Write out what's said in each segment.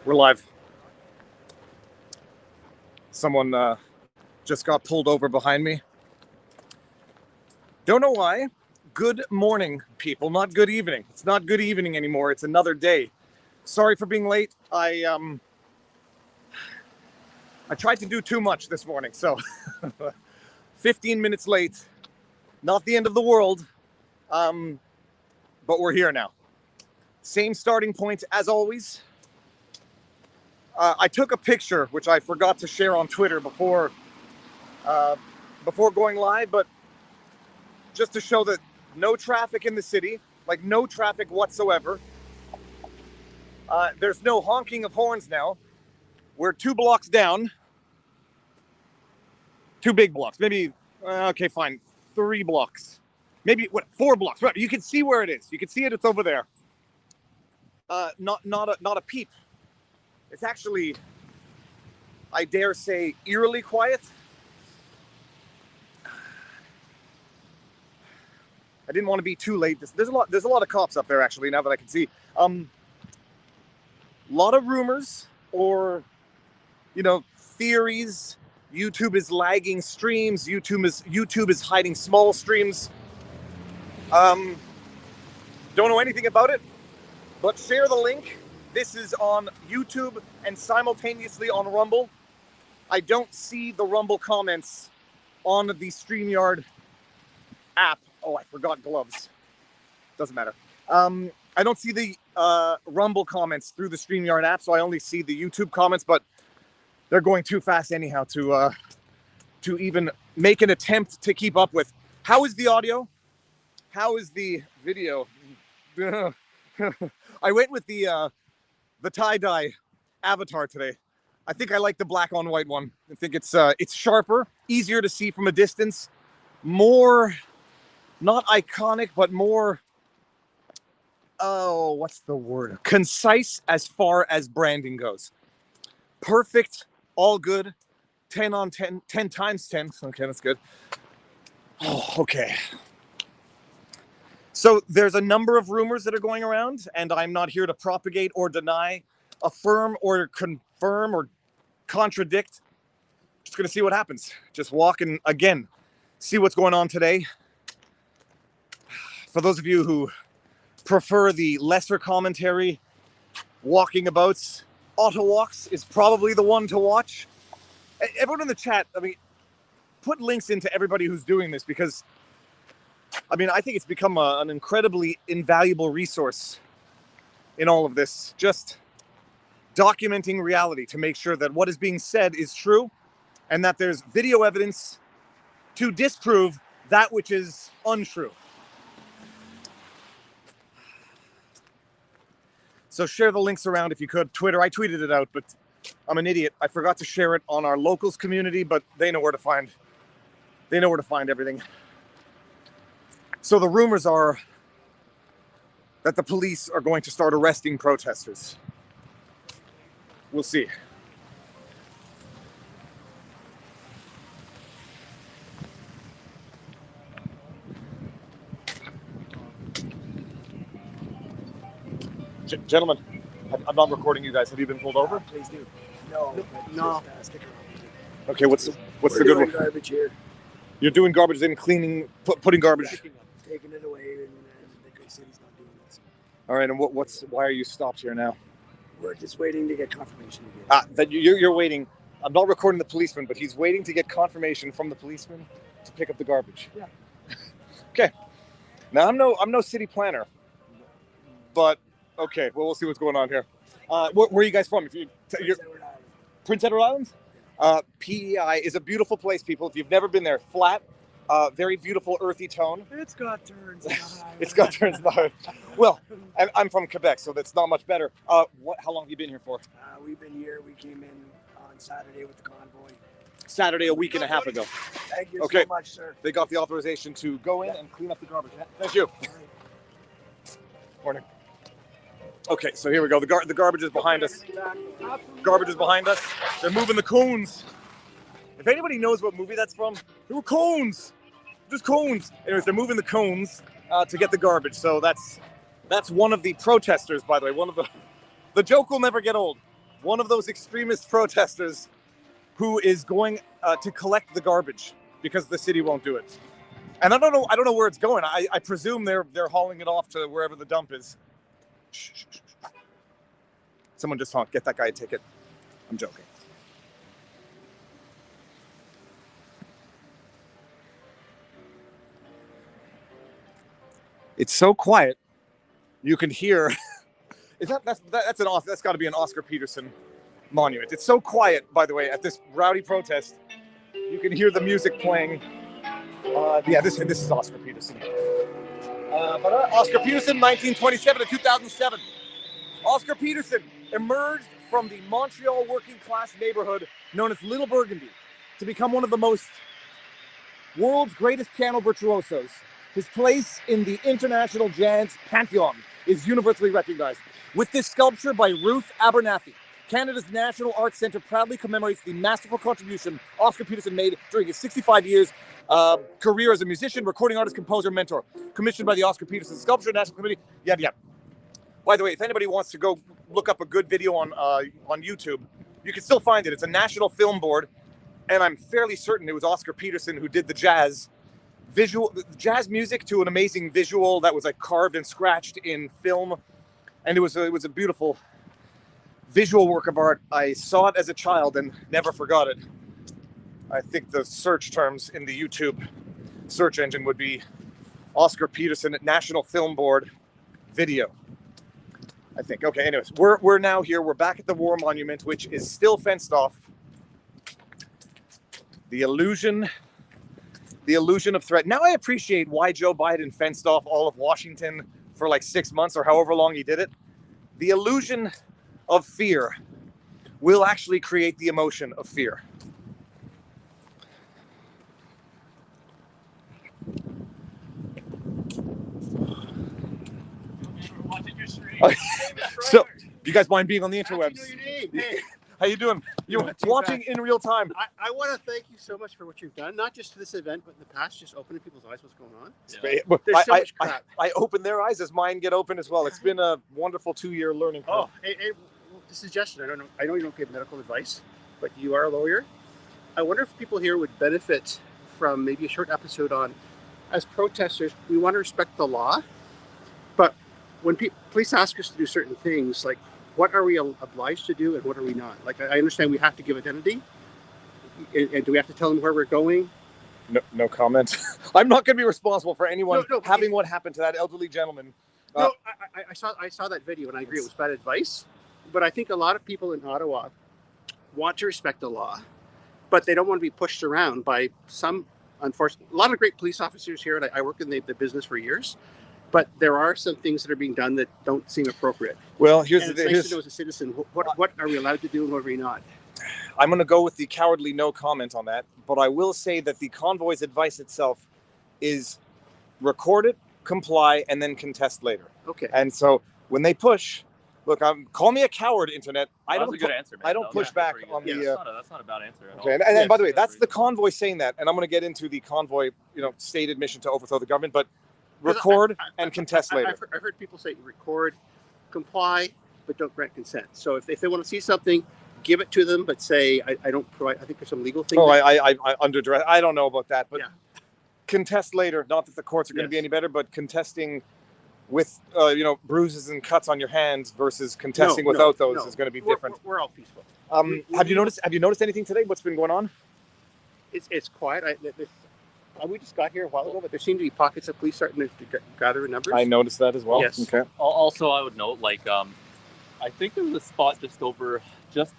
We're live. Someone just got pulled over behind me. Don't know why. Good morning, people. Not good evening. It's not good evening anymore. It's another day. Sorry for being late. I tried to do too much this morning, so 15 minutes late. Not the end of the world, but we're here now. Same starting point as always. I took a picture, which I forgot to share on Twitter before going live, but just to show that no traffic in the city, like no traffic whatsoever. There's no honking of horns now. We're 2 blocks down. 2 big blocks, maybe, okay, fine, 3 blocks. Maybe, 4 blocks, right? You can see where it is. You can see it, it's over there. Not a peep. It's actually, I dare say, eerily quiet. I didn't want to be too late. There's a lot of cops up there actually, now that I can see. Lot of rumors or, theories. YouTube is lagging streams. YouTube is hiding small streams. Don't know anything about it, but share the link. This is on YouTube and simultaneously on Rumble. I don't see the Rumble comments on the StreamYard app. Oh, I forgot gloves. Doesn't matter. I don't see the Rumble comments through the StreamYard app, so I only see the YouTube comments, but they're going too fast anyhow to even make an attempt to keep up with. How is the audio? How is the video? I went with the tie-dye avatar today. I think I like the black on white one. I think it's sharper, easier to see from a distance, more not iconic, but more, oh, what's the word? Concise as far as branding goes. Perfect, all good. 10 on 10, 10 times 10. Okay, that's good. Oh, okay. So there's a number of rumors that are going around, and I'm not here to propagate or deny, affirm or confirm or contradict. Just going to see what happens. Just walk and, again, see what's going on today. For those of you who prefer the lesser commentary, walking abouts, Ottawalks is probably the one to watch. Everyone in the chat, put links into everybody who's doing this, because I think it's become an incredibly invaluable resource in all of this. Just documenting reality to make sure that what is being said is true and that there's video evidence to disprove that which is untrue. So share the links around if you could. Twitter, I tweeted it out, but I'm an idiot. I forgot to share it on our locals community, but they know where to find everything. So the rumors are that the police are going to start arresting protesters. We'll see. Gentlemen, I'm not recording you guys. Have you been pulled over? Please do. No. Stick around. Okay, what's the good one? Garbage here. You're doing garbage and cleaning, putting garbage. Taking it away, and the good city's not doing it. All right, and why are you stopped here now? We're just waiting to get confirmation again. That you're waiting. I'm not recording the policeman, but he's waiting to get confirmation from the policeman to pick up the garbage. Yeah. Okay. Now I'm no city planner, but okay. Well, we'll see what's going on here. Where are you guys from? Prince Edward Island. PEI is a beautiful place, people. If you've never been there, flat, very beautiful, earthy tone. It's got turns. It's got turns. Well, I'm from Quebec, so that's not much better. How long have you been here for? We've been here. We came in on Saturday with the convoy. Saturday, a week and a half ago. Thank you so much, sir. They got the authorization to go in and clean up the garbage. Thank you. Morning. Okay, so here we go. The garbage is behind us. Garbage is behind us. They're moving the cones. If anybody knows what movie that's from, there were cones. Just cones. Anyways, they're moving the cones to get the garbage. So that's one of the protesters, by the way. One of the joke will never get old. one of those extremist protesters who is going to collect the garbage because the city won't do it. And I don't know where it's going. I presume they're hauling it off to wherever the dump is. Shh, shh, shh. Someone just honked. Get that guy a ticket. I'm joking. It's so quiet. You can hear. That's got to be an Oscar Peterson monument. It's so quiet, by the way, at this rowdy protest. You can hear the music playing. This is Oscar Peterson. Oscar Peterson, 1927 to 2007. Oscar Peterson emerged from the Montreal working class neighborhood known as Little Burgundy to become one of the world's greatest piano virtuosos. His place in the international jazz pantheon is universally recognized. With this sculpture by Ruth Abernathy, Canada's National Arts Centre proudly commemorates the masterful contribution Oscar Peterson made during his 65 years career as a musician, recording artist, composer, mentor. Commissioned by the Oscar Peterson Sculpture National Committee. Yeah. By the way, if anybody wants to go look up a good video on YouTube, you can still find it. It's a national film board, and I'm fairly certain it was Oscar Peterson who did the jazz music to an amazing visual that was like carved and scratched in film, and it was a beautiful visual work of art. I saw it as a child and never forgot it. I think the search terms in the YouTube search engine would be Oscar Peterson National Film Board video, I think. Okay, anyways, we're now here. We're back at the War Monument, which is still fenced off. The illusion of threat. Now I appreciate why Joe Biden fenced off all of Washington for like 6 months or however long he did it. The illusion of fear will actually create the emotion of fear. So, you guys mind being on the interwebs? Know your name. Hey. How you doing? You're watching in real time. I want to thank you so much for what you've done, not just to this event, but in the past, just opening people's eyes what's going on. Yeah. There's so much crap. I open their eyes as mine get open as well. It's been a wonderful 2-year learning curve. Oh, hey, the suggestion, I know you don't give medical advice, but you are a lawyer. I wonder if people here would benefit from maybe a short episode on, as protesters, we want to respect the law, but when police ask us to do certain things, like what are we obliged to do and what are we not? Like, I understand we have to give identity, and do we have to tell them where we're going? No comment. I'm not going to be responsible for anyone having what happened to that elderly gentleman. No, I saw that video, and I agree it was bad advice. But I think a lot of people in Ottawa want to respect the law, but they don't want to be pushed around by some, unfortunately, a lot of great police officers here, and I worked in the business for years. But there are some things that are being done that don't seem appropriate. Well, here's it's nice to know as a citizen, what are we allowed to do and what are we not? I'm going to go with the cowardly no comment on that. But I will say that the convoy's advice itself is record it, comply, and then contest later. Okay. And so when they push, look, call me a coward, internet. That's a good answer, man. I don't push back on the. That's not a bad answer at all. Okay, and by the way, that's the convoy saying that, and I'm going to get into the convoy, stated mission to overthrow the government, but. Record and contest later. I've heard people say record, comply, but don't grant consent. So if they want to see something, give it to them, but say I don't provide. I think there's some legal thing. Oh, I under duress. I don't know about that, but yeah. Contest later. Not that the courts are going to be any better, but contesting with bruises and cuts on your hands versus contesting without those is going to be different. We're all peaceful. Have you noticed anything today? What's been going on? It's quiet. We just got here a while ago, but there seem to be pockets of police starting to gather in numbers. I noticed that as well. Yes. Okay. Also, I would note, I think there was a spot just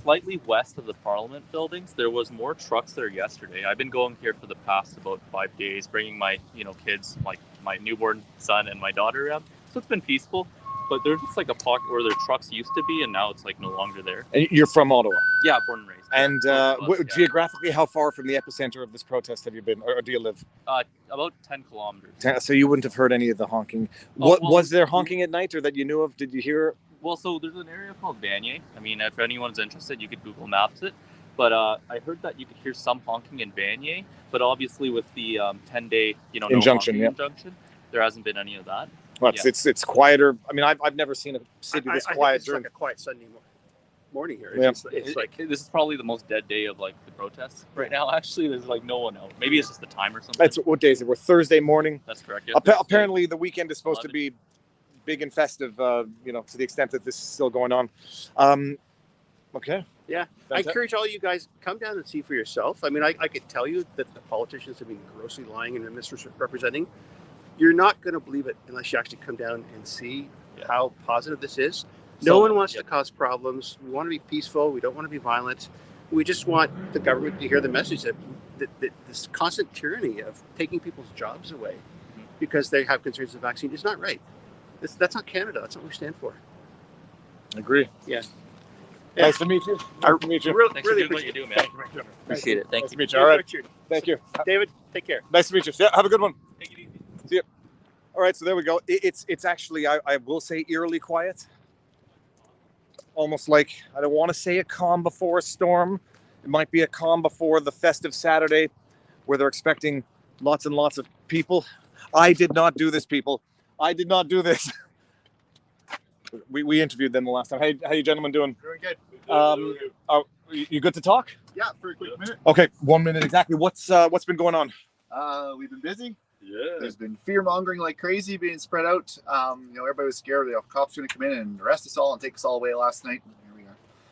slightly west of the Parliament buildings. There was more trucks there yesterday. I've been going here for the past about 5 days, bringing my kids, like my newborn son and my daughter around. So it's been peaceful. But there's just like a pocket where their trucks used to be, and now it's like no longer there. And you're from Ottawa? Yeah, born and raised. And geographically, how far from the epicenter of this protest have you been, or do you live? About 10 kilometers. So you wouldn't have heard any of the honking. Was there honking at night, or that you knew of? Did you hear? Well, so there's an area called Vanier. I mean, if anyone's interested, you could Google Maps it. But I heard that you could hear some honking in Vanier, but obviously with the 10-day, injunction, injunction, there hasn't been any of that. Well, it's quieter. I mean, I've never seen a city this quiet. It's like a quiet Sunday morning. morning here. Yeah. It's like this is probably the most dead day of like the protests right now. Actually, there's like no one out. Maybe it's just the time or something. That's what day is it? We're Thursday morning. That's correct. Yeah, Apparently, the weekend is supposed 11. to be big and festive. To the extent that this is still going on. Okay. Yeah, I encourage all you guys, come down and see for yourself. I mean, I could tell you that the politicians have been grossly lying and misrepresenting. You're not going to believe it unless you actually come down and see how positive this is. No one wants to cause problems. We want to be peaceful. We don't want to be violent. We just want the government to hear the message that this constant tyranny of taking people's jobs away because they have concerns with the vaccine is not right. That's not Canada. That's not what we stand for. I agree. Yeah. Nice to meet you. Nice to meet you. Thanks for doing what you do, man. Appreciate it. Thank Nice you. to meet you. All right. Richard. Thank you. David, take care. Nice to meet you. Yeah, have a good one. Take it easy. See you. All right, so there we go. It's actually, I will say, eerily quiet. Almost like, I don't want to say a calm before a storm. It might be a calm before the festive Saturday where they're expecting lots and lots of people. I did not do this, people. I did not do this. We interviewed them the last time. How you gentlemen doing? Doing good. Oh, you good to talk? Yeah, for a quick minute. Okay, 1 minute exactly. What's been going on? We've been busy. Yeah. There's been fear mongering like crazy being spread out. Everybody was scared the cops were going to come in and arrest us all and take us all away last night. Here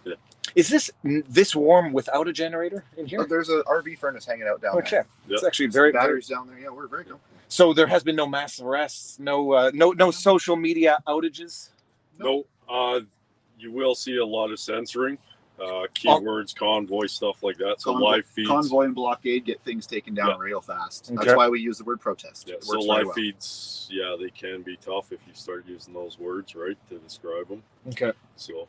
we are. Is this warm without a generator in here? Oh, there's an RV furnace hanging out down Okay, there. it's actually very Batteries down there. Yeah, we're very good. So there has been no mass arrests, no social media outages. No, you will see a lot of censoring, keywords, convoy, stuff like that. So live feeds. Convoy and blockade get things taken down real fast. Okay. That's why we use the word protest. Yeah, It so works live very well. feeds, they can be tough if you start using those words, right, to describe them. Okay. So,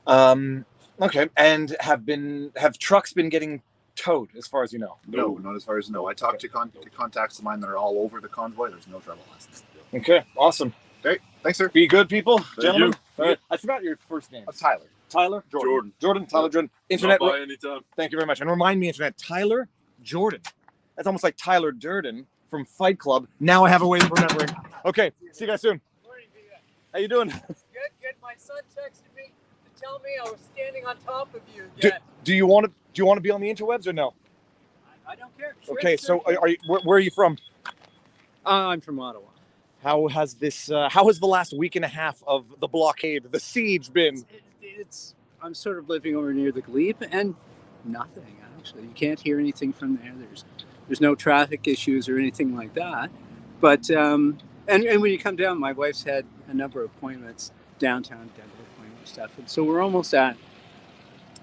okay. And have trucks been getting towed, as far as you know? No, not as far as no. I talked to contacts of mine that are all over the convoy. There's no trouble. Okay, awesome. Great. Thanks, sir. Be good, people, gentlemen. you. All right. I forgot your first name. Tyler. Tyler? Jordan. Tyler Jordan. Internet. Stop by anytime. Thank you very much. And remind me, Internet, Tyler Jordan. That's almost like Tyler Durden from Fight Club. Now I have a way of remembering. Okay, see you guys soon. Morning, Viva. How you doing? Good. My son texted me to tell me I was standing on top of you Do, again. do you want to be on the interwebs or no? I don't care. Sure, Okay, sure, so sure. are you, where are you from? I'm from Ottawa. How has the last week and a half of the blockade, the siege been? I'm sort of living over near the Glebe, and nothing actually. You can't hear anything from there. There's no traffic issues or anything like that. But and when you come down, my wife's had a number of appointments downtown, dental appointment stuff, and so we're almost at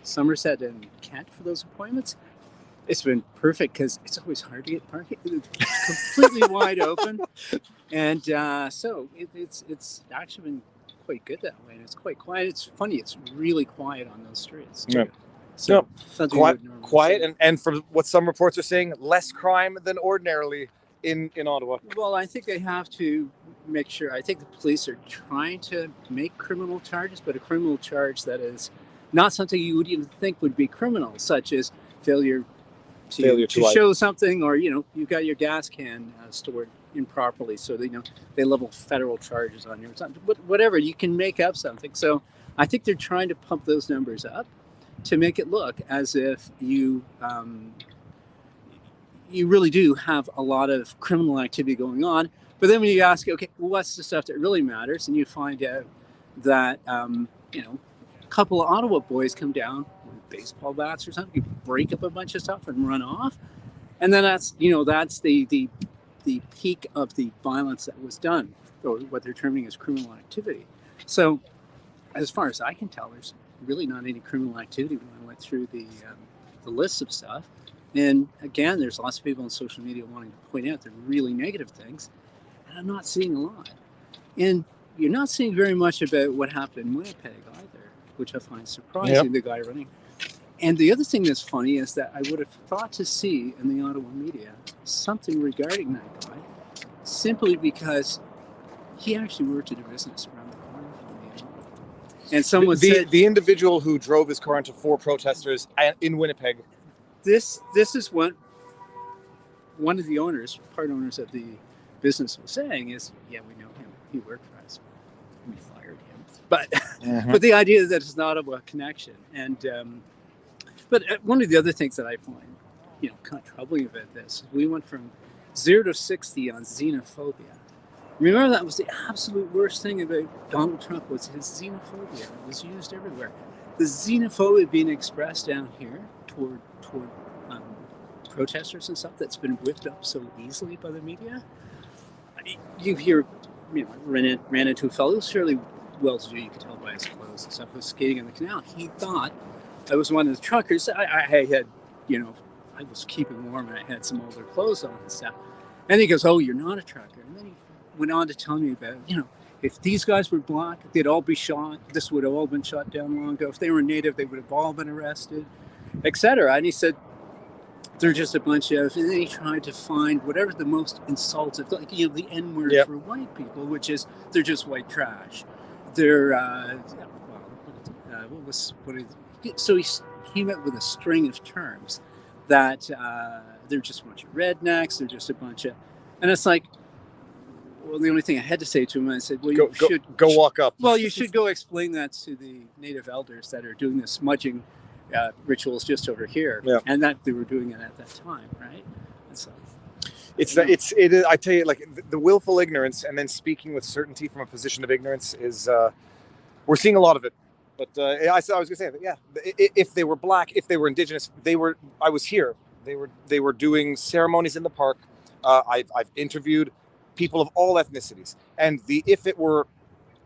Somerset and Kent for those appointments. It's been perfect because it's always hard to get parking. It's completely wide open, and so it's actually been quite good that way, and it's quite quiet. It's funny. It's really quiet on those streets. Yeah. So Quiet, and from what some reports are saying, less crime than ordinarily in Ottawa. Well, I think they have to make sure. I think the police are trying to make criminal charges, but a criminal charge that is not something you would even think would be criminal, such as failure to show something, or you've got your gas can stored improperly, so they level federal charges on you or something. But whatever, you can make up something. So I think they're trying to pump those numbers up to make it look as if you really do have a lot of criminal activity going on. But then when you ask, okay, well, what's the stuff that really matters, and you find out that a couple of Ottawa boys come down with baseball bats or something, you break up a bunch of stuff and run off, and then that's the peak of the violence that was done, or what they're terming as criminal activity. So, as far as I can tell, there's really not any criminal activity when I went through the list of stuff. And again, there's lots of people on social media wanting to point out the really negative things, and I'm not seeing a lot. And you're not seeing very much about what happened in Winnipeg either, which I find surprising. Yep. The guy running. And the other thing that's funny is that I would have thought to see in the Ottawa media something regarding that guy, simply because he actually worked at a business around the corner from me. And someone said The individual who drove his car into 4 protesters in Winnipeg. this is what one of the part owners of the business was saying is, yeah, we know him. He worked for us. we fired him. But but the idea is that it's not a connection. And but one of the other things that I find, kind of troubling about this, we went from 0 to 60 on xenophobia. Remember, that was the absolute worst thing about Donald Trump, was his xenophobia. It was used everywhere. The xenophobia being expressed down here toward protesters and stuff, that's been whipped up so easily by the media. You hear, ran into a fellow who was fairly well-to-do, you could tell by his clothes and stuff, who was skating on the canal. He thought I was one of the truckers. I had, I was keeping warm and I had some older clothes on and stuff. And he goes, "Oh, you're not a trucker." And then he went on to tell me about, if these guys were black, they'd all be shot. This would have all been shot down long ago. If they were native, they would have all been arrested, etc. And he said, they're just a bunch of, and then he tried to find whatever the most insultive, like, the N-word for white people, which is, they're just white trash. They're, so he came up with a string of terms that they're just a bunch of rednecks, they're just a bunch of, and it's like, well, the only thing I had to say to him, I said, well, you should go walk up. Well, you should go explain that to the native elders that are doing the smudging rituals just over here, and that they were doing it at that time, right? And so, I tell you, like, the willful ignorance, and then speaking with certainty from a position of ignorance is, we're seeing a lot of it. But I was going to say that, if they were black, if they were indigenous, I was here. They were doing ceremonies in the park. I've interviewed people of all ethnicities, and if it were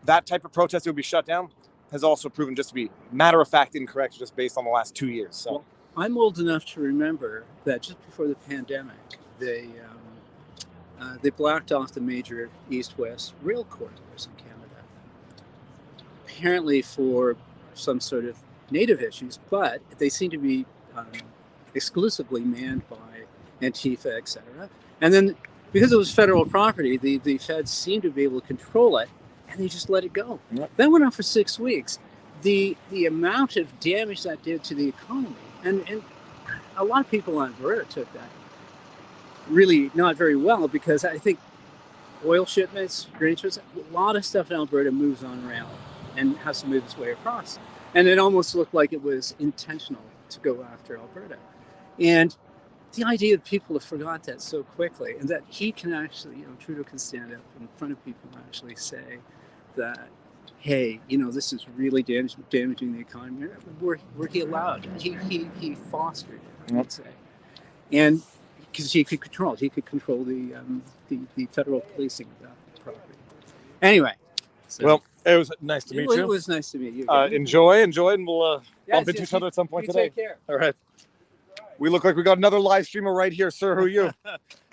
that type of protest, it would be shut down, has also proven just to be matter of fact incorrect, just based on the last 2 years. So, well, I'm old enough to remember that just before the pandemic, they blocked off the major east-west rail corridors in Canada, apparently for some sort of native issues, but they seem to be exclusively manned by Antifa, etc. And then, because it was federal property, the feds seemed to be able to control it, and they just let it go. Yep. That went on for 6 weeks. The amount of damage that did to the economy, and a lot of people in Alberta took that really not very well, because I think oil shipments, grain shipments, a lot of stuff in Alberta moves on rail and has to move its way across. And it almost looked like it was intentional to go after Alberta. And the idea that people have forgot that so quickly, and that he can actually, Trudeau can stand up in front of people and actually say that, hey, this is really damaging the economy. Were he allowed? He fostered it, I would say. And because he could control the federal policing of that property. Anyway. So, well, it was nice to meet you. It was nice to meet you. Enjoy, and we'll bump into each other at some point today. Take care. All right. We look like we got another live streamer right here, sir. Who are you?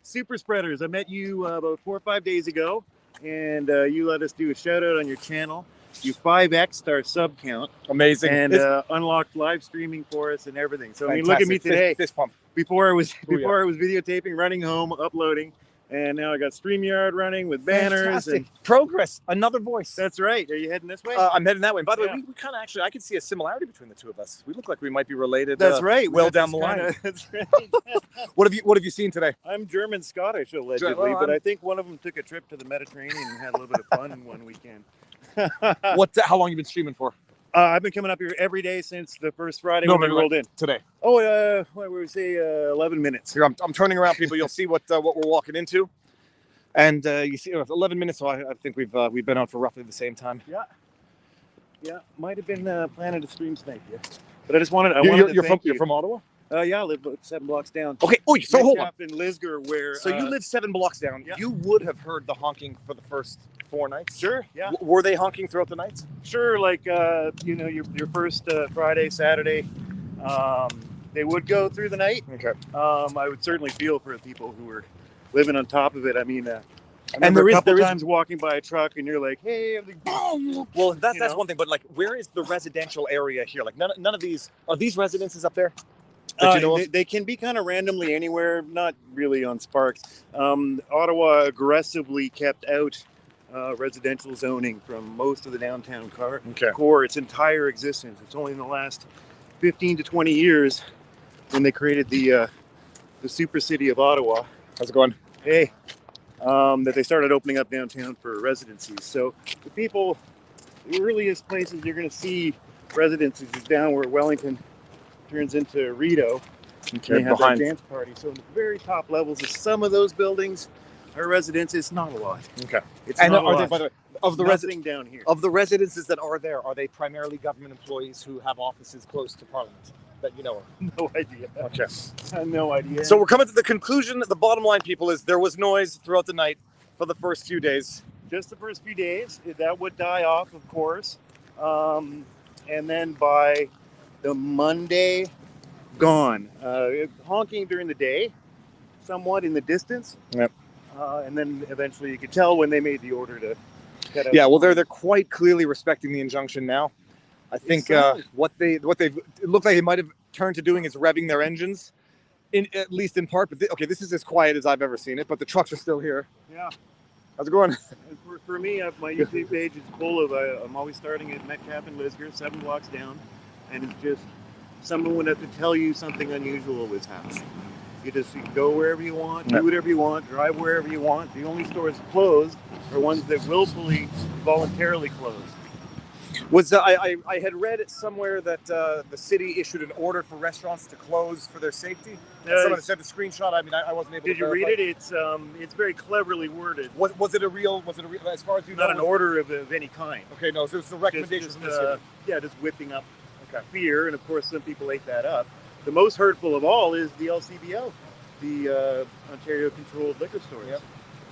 Super Spreaders. I met you about 4 or 5 days ago, and you let us do a shout out on your channel. You 5x'd our sub count. Amazing. And unlocked live streaming for us and everything. So fantastic. Look at me today. Fist pump. Before I was videotaping, running home, uploading, and now I got StreamYard running with banners. Fantastic. And progress. Another voice. That's right. Are you heading this way? I'm heading that way. And by the way, we kind of actually, I can see a similarity between the two of us. We look like we might be related. That's right. Well down the line. That's right. What have you seen today? I'm German Scottish allegedly, but I think one of them took a trip to the Mediterranean and had a little bit of fun one weekend. How long you been streaming for? I've been coming up here every day since the first Friday when we rolled in. Today. Oh, what would we say? 11 minutes. Here, I'm turning around, people. You'll see what we're walking into, and you see 11 minutes. So I think we've been out for roughly the same time. Yeah. Might have been planning to stream tonight, but I just wanted. You're from Ottawa? Yeah, I live 7 blocks down. Okay. Oh, so hold on. In Lisgar, where. So you live 7 blocks down. Yeah. You would have heard the honking for the first 4 nights. Sure. Yeah. Were they honking throughout the nights? Sure. Like your first Friday, Saturday, they would go through the night. Okay. I would certainly feel for the people who were living on top of it. I mean. And there is times walking by a truck and you're like, hey, well, that's one thing. But like, where is the residential area here? Like, none of these are these residences up there. They can be kind of randomly anywhere, not really on Sparks. Ottawa aggressively kept out residential zoning from most of the downtown core its entire existence. It's only in the last 15 to 20 years when they created the super city of Ottawa. How's it going? Hey. That they started opening up downtown for residencies. So the people the earliest places you're going to see residences is down where Wellington turns into Rideau. Okay, They have that dance party. So in the very top levels of some of those buildings are residences. Not a lot. Okay. It's And not a are they, lot. by the way, of the Nothing down here. of the residences that are there, are they primarily government employees who have offices close to Parliament that you know of? No idea. Okay. I have no idea. So we're coming to the conclusion. The bottom line, people, is there was noise throughout the night for the first few days. Just the first few days, that would die off, of course. And then by the Monday, gone. Honking during the day, somewhat in the distance. Yep. And then eventually you could tell when they made the order to head out. Yeah, well, they're quite clearly respecting the injunction now. I think what they've it looked like they might have turned to doing is revving their engines, at least in part. But this is as quiet as I've ever seen it. But the trucks are still here. Yeah. How's it going? For me, my YouTube page is full of. I'm always starting at Metcalf and Lisgar, 7 blocks down, and it's just someone would have to tell you something unusual was happening. You can go wherever you want, do whatever you want, drive wherever you want. The only stores closed are ones that willfully, voluntarily closed. Was I had read somewhere that the city issued an order for restaurants to close for their safety? Someone sent a screenshot. I mean, I wasn't able to Did you read it? It's very cleverly worded. Was it a real? As far as you know? Not an order of any kind. Okay, no. So it was a recommendation from the city. Yeah, just whipping up fear, and of course some people ate that up. The most hurtful of all is the LCBO, the Ontario Controlled Liquor Stores. Yep.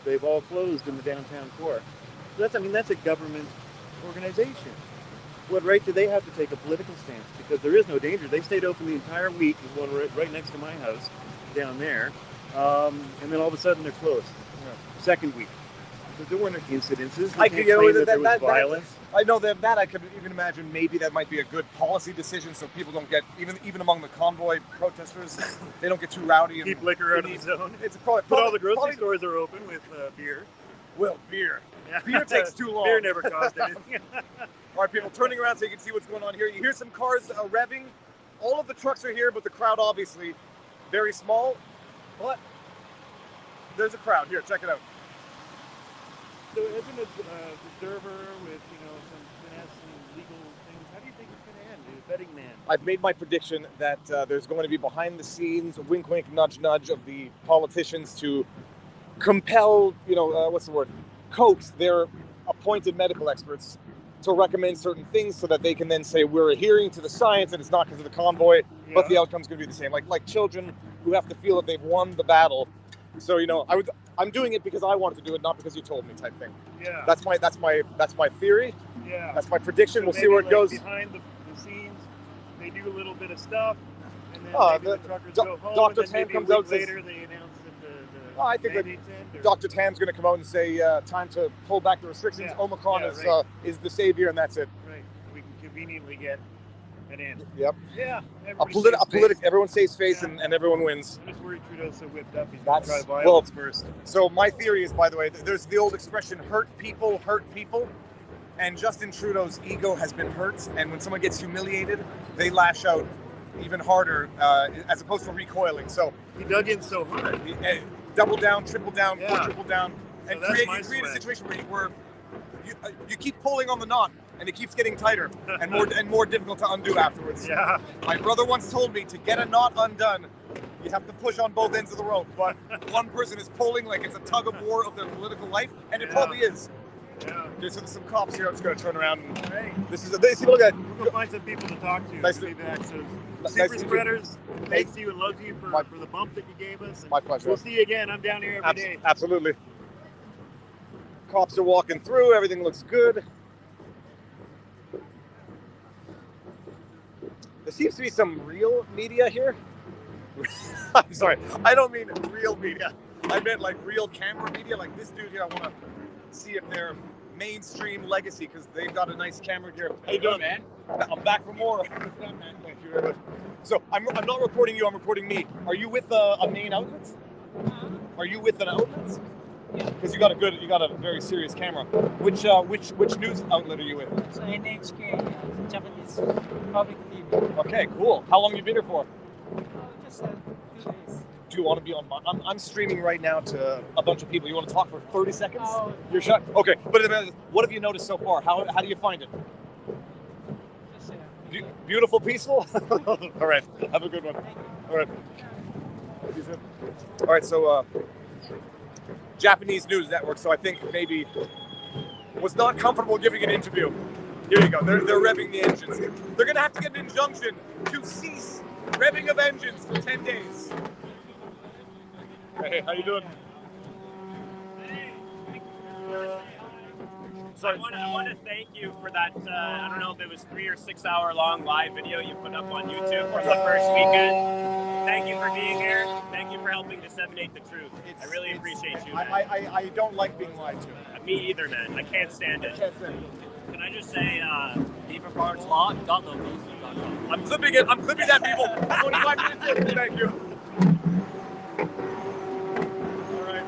They've all closed in the downtown core. So that's a government organization. What right do they have to take a political stance? Because there is no danger. They stayed open the entire week. There's one right next to my house down there. And then all of a sudden they're closed. Yeah. Second week. Because there weren't incidences. I could, that there was violence. I know that I could even imagine maybe that might be a good policy decision so people don't get, even among the convoy protesters, they don't get too rowdy. And keep liquor out of the zone. It's probably, but all the grocery stores are open with beer. Well, beer. Yeah. Beer takes too long. Beer never cost anything. All right, people, turning around so you can see what's going on here. You hear some cars revving. All of the trucks are here, but the crowd obviously very small. But there's a crowd here. Check it out. So as an observer with some finesse and legal things, how do you think it's going to end? A betting man. I've made my prediction that there's going to be behind the scenes, wink, wink, nudge, nudge of the politicians to compel, coax their appointed medical experts to recommend certain things so that they can then say we're adhering to the science and it's not because of the convoy, but the outcome's going to be the same. Like children who have to feel that they've won the battle. So I'm doing it because I wanted to do it, not because you told me, type thing. Yeah. That's my theory. Yeah. That's my prediction. So we'll see where it goes. Behind the scenes, they do a little bit of stuff, and then the truckers go home. Dr. And then Tan comes out later. They announce that I think that Dr. Tan's going to come out and say time to pull back the restrictions. Yeah. Omicron is the savior, and that's it. Right. We can conveniently get an end. Yep. Yeah. Everyone saves face, and everyone wins. I'm just worried Trudeau's so whipped up. He's going to try violence first. So my theory is, by the way, there's the old expression, hurt people. And Justin Trudeau's ego has been hurt. And when someone gets humiliated, they lash out even harder as opposed to recoiling. So he dug in so hard. Double down, triple down, quadruple down, and so create a situation where you keep pulling on the knot, and it keeps getting tighter and more difficult to undo afterwards. Yeah. My brother once told me to get a knot undone, you have to push on both ends of the rope. But one person is pulling like it's a tug of war of their political life, and it probably is. Yeah. Okay, so there's some cops here. I'm just going to turn around. And this is look at. We'll go find some people to talk to. Nice Super Spreaders thanks you and loves you for the bump that you gave us. My pleasure. We'll see you again. I'm down here every day. Absolutely. Cops are walking through. Everything looks good. There seems to be some real media here. I'm sorry. I don't mean real media. I meant like real camera media. Like this dude here, I want to see if they're mainstream legacy because they've got a nice camera here. How you doing, man? I'm back for more. Thank you very much. So I'm not recording you. I'm recording me. Are you with a main outlet? Are you with an outlet? Yeah. Because you got a very serious camera. Which news outlet are you with? So NHK, Japanese public TV. Okay, cool. How long have you been here for? Just 2 days. Do you want to be on my? I'm streaming right now to a bunch of people. You want to talk for 30 seconds? Oh. You're shut. Okay, but what have you noticed so far? How do you find it? Just, Beautiful, peaceful. All right, have a good one. All right. All right, so Japanese news network. So I think maybe was not comfortable giving an interview. Here you go. They're revving the engines. They're gonna have to get an injunction to cease revving of engines for 10 days. Hey, how you doing? I want to thank you for that. I don't know if it was 3 or 6 hour long live video you put up on YouTube for the first weekend. Thank you for being here. Thank you for helping disseminate the truth. I really appreciate you, man. I don't like being lied to. Me either, man. I can't stand it. Can I just say, vivapartslaw.locals.com. I'm clipping it. I'm clipping that, people. 25 minutes in. Thank you. All right.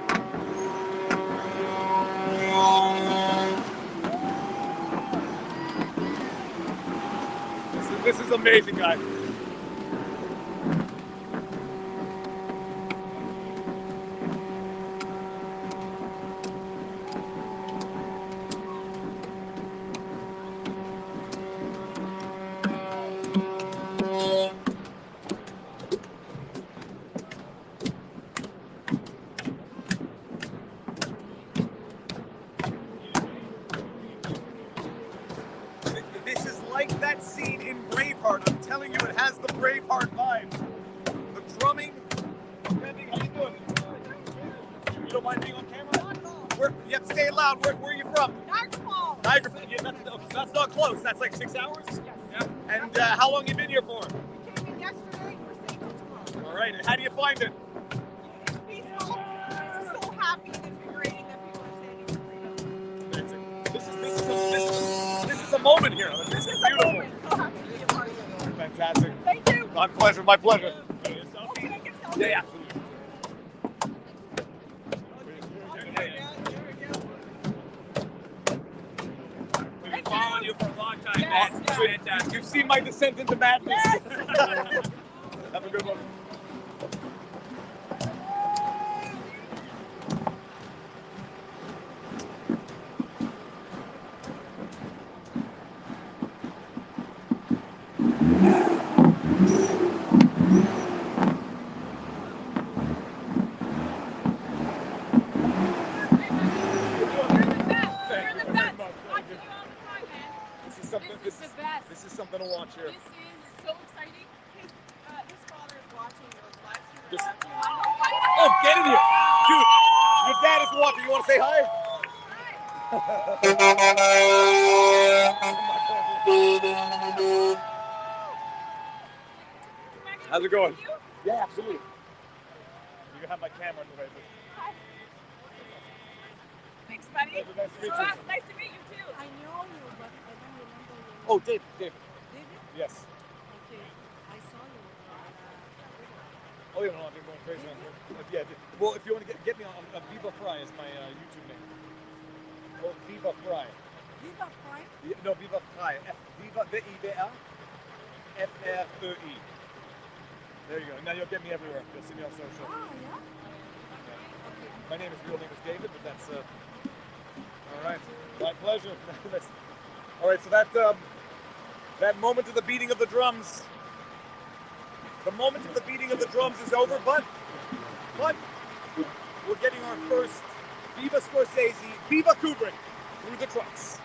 This is amazing, guys. This is like that scene in Braveheart. I'm telling you, it has the Braveheart vibe. The drumming. Revving. How you doing? You don't mind being on camera? You have to say it loud. Where are you from? Niagara Falls. Niagara Falls. Yeah, that's not close. That's like 6 hours? Yes. Yeah. And how long you been here for? We came in yesterday. We're staying till tomorrow. All right. And how do you find it? It's peaceful. We're so happy and invigorating that people are standing for freedom. This is a moment here. This is beautiful. Moment. So happy to be a part of it. Fantastic. Thank you. My pleasure. My pleasure. Okay, I can tell Yeah. We've been following you for a long time, Yes, man. It's yes. fantastic. You've seen my descent into madness. Yes. Have a good one. This is something to watch here. This is so exciting. His father is watching your live stream. Just- Oh, Oh, get in here. Dude, your dad is watching. You want to say hi? How's it going? Yeah, absolutely. You can have my camera in the way. Thanks, buddy. Nice to meet you. Nice to meet you too. I know you, but I don't remember you. Oh, David. David? Yes. Okay. I saw you. Oh, yeah, no, I've been going crazy on here. Yeah, well, if you want to get me on Viva Fry is my YouTube name. Oh, Viva Fry. Viva Prime? Yeah, no, Viva Fry. Viva, V-I-V-A, F-R-E-I. There you go. Now you'll get me everywhere. You'll see me on social. Oh, yeah? My real name is David, but that's all right. My pleasure. All right, so that moment of the beating of the drums. The moment of the beating of the drums is over, but we're getting our first Viva Scorsese, Viva Kubrick through the trucks.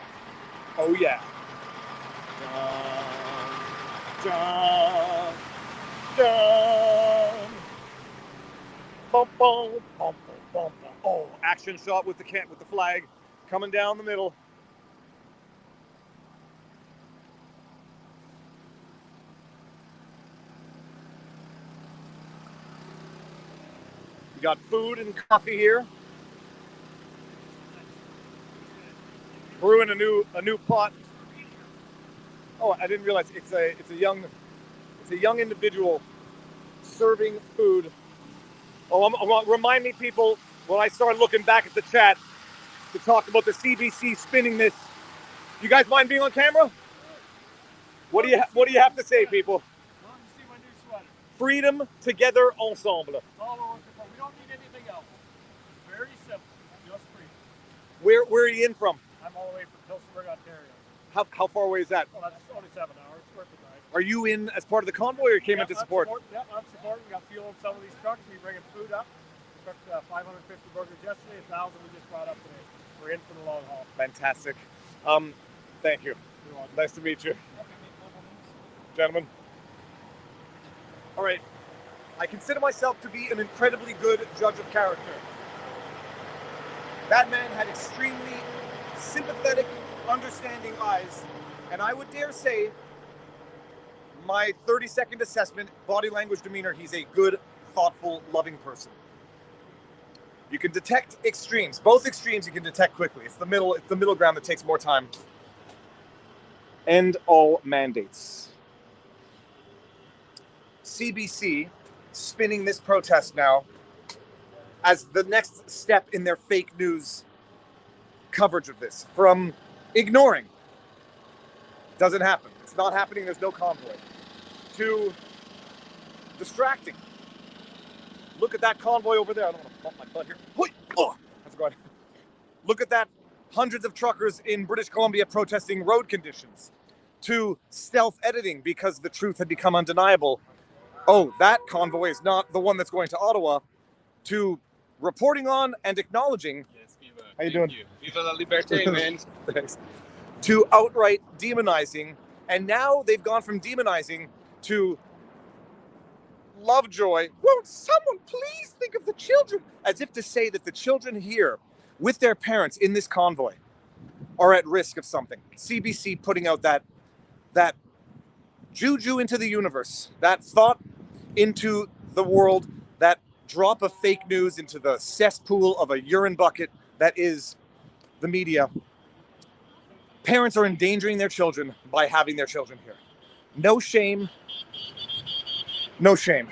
Oh yeah. Dun, dun, dun. Bum, bum, bum, bum, bum. Oh, action shot with the flag coming down the middle. We got food and coffee here. Brewing a new pot. Oh, I didn't realize it's a young individual serving food. Oh, remind me, people, when I start looking back at the chat to talk about the CBC spinning this. You guys mind being on camera? What do you have to say, people? Freedom together ensemble. Where are you in from? I'm all the way from Pilsenberg, Ontario. How far away is that? Well, that's only 7 hours. It's worth the drive. Are you in as part of the convoy or you came in to support? Yeah, I'm supporting. We got fuel in some of these trucks. We bringing food up. We cooked 550 burgers yesterday. 1,000 we just brought up today. We're in for the long haul. Fantastic. Thank you. Nice to meet you. Gentlemen. All right. I consider myself to be an incredibly good judge of character. That man had extremely sympathetic, understanding eyes, and I would dare say, my 30-second assessment, body language, demeanor, he's a good, thoughtful, loving person. You can detect extremes. Both extremes you can detect quickly. It's the middle ground that takes more time. End all mandates. CBC spinning this protest now as the next step in their fake news coverage of this. From ignoring, doesn't happen. It's not happening, there's no convoy, to distracting. Look at that convoy over there. I don't want to bump my butt here. Oh, how's it going? Look at that. Hundreds of truckers in British Columbia protesting road conditions. To stealth editing because the truth had become undeniable. Oh, that convoy is not the one that's going to Ottawa. To reporting on and acknowledging. Yes, Viva. How you doing? Viva la liberté, man. Thanks. To outright demonizing, and now they've gone from demonizing to Lovejoy. Won't someone please think of the children? As if to say that the children here with their parents in this convoy are at risk of something. CBC putting out that juju into the universe, that thought into the world, that drop of fake news into the cesspool of a urine bucket that is the media. Parents are endangering their children by having their children here. No shame. No shame.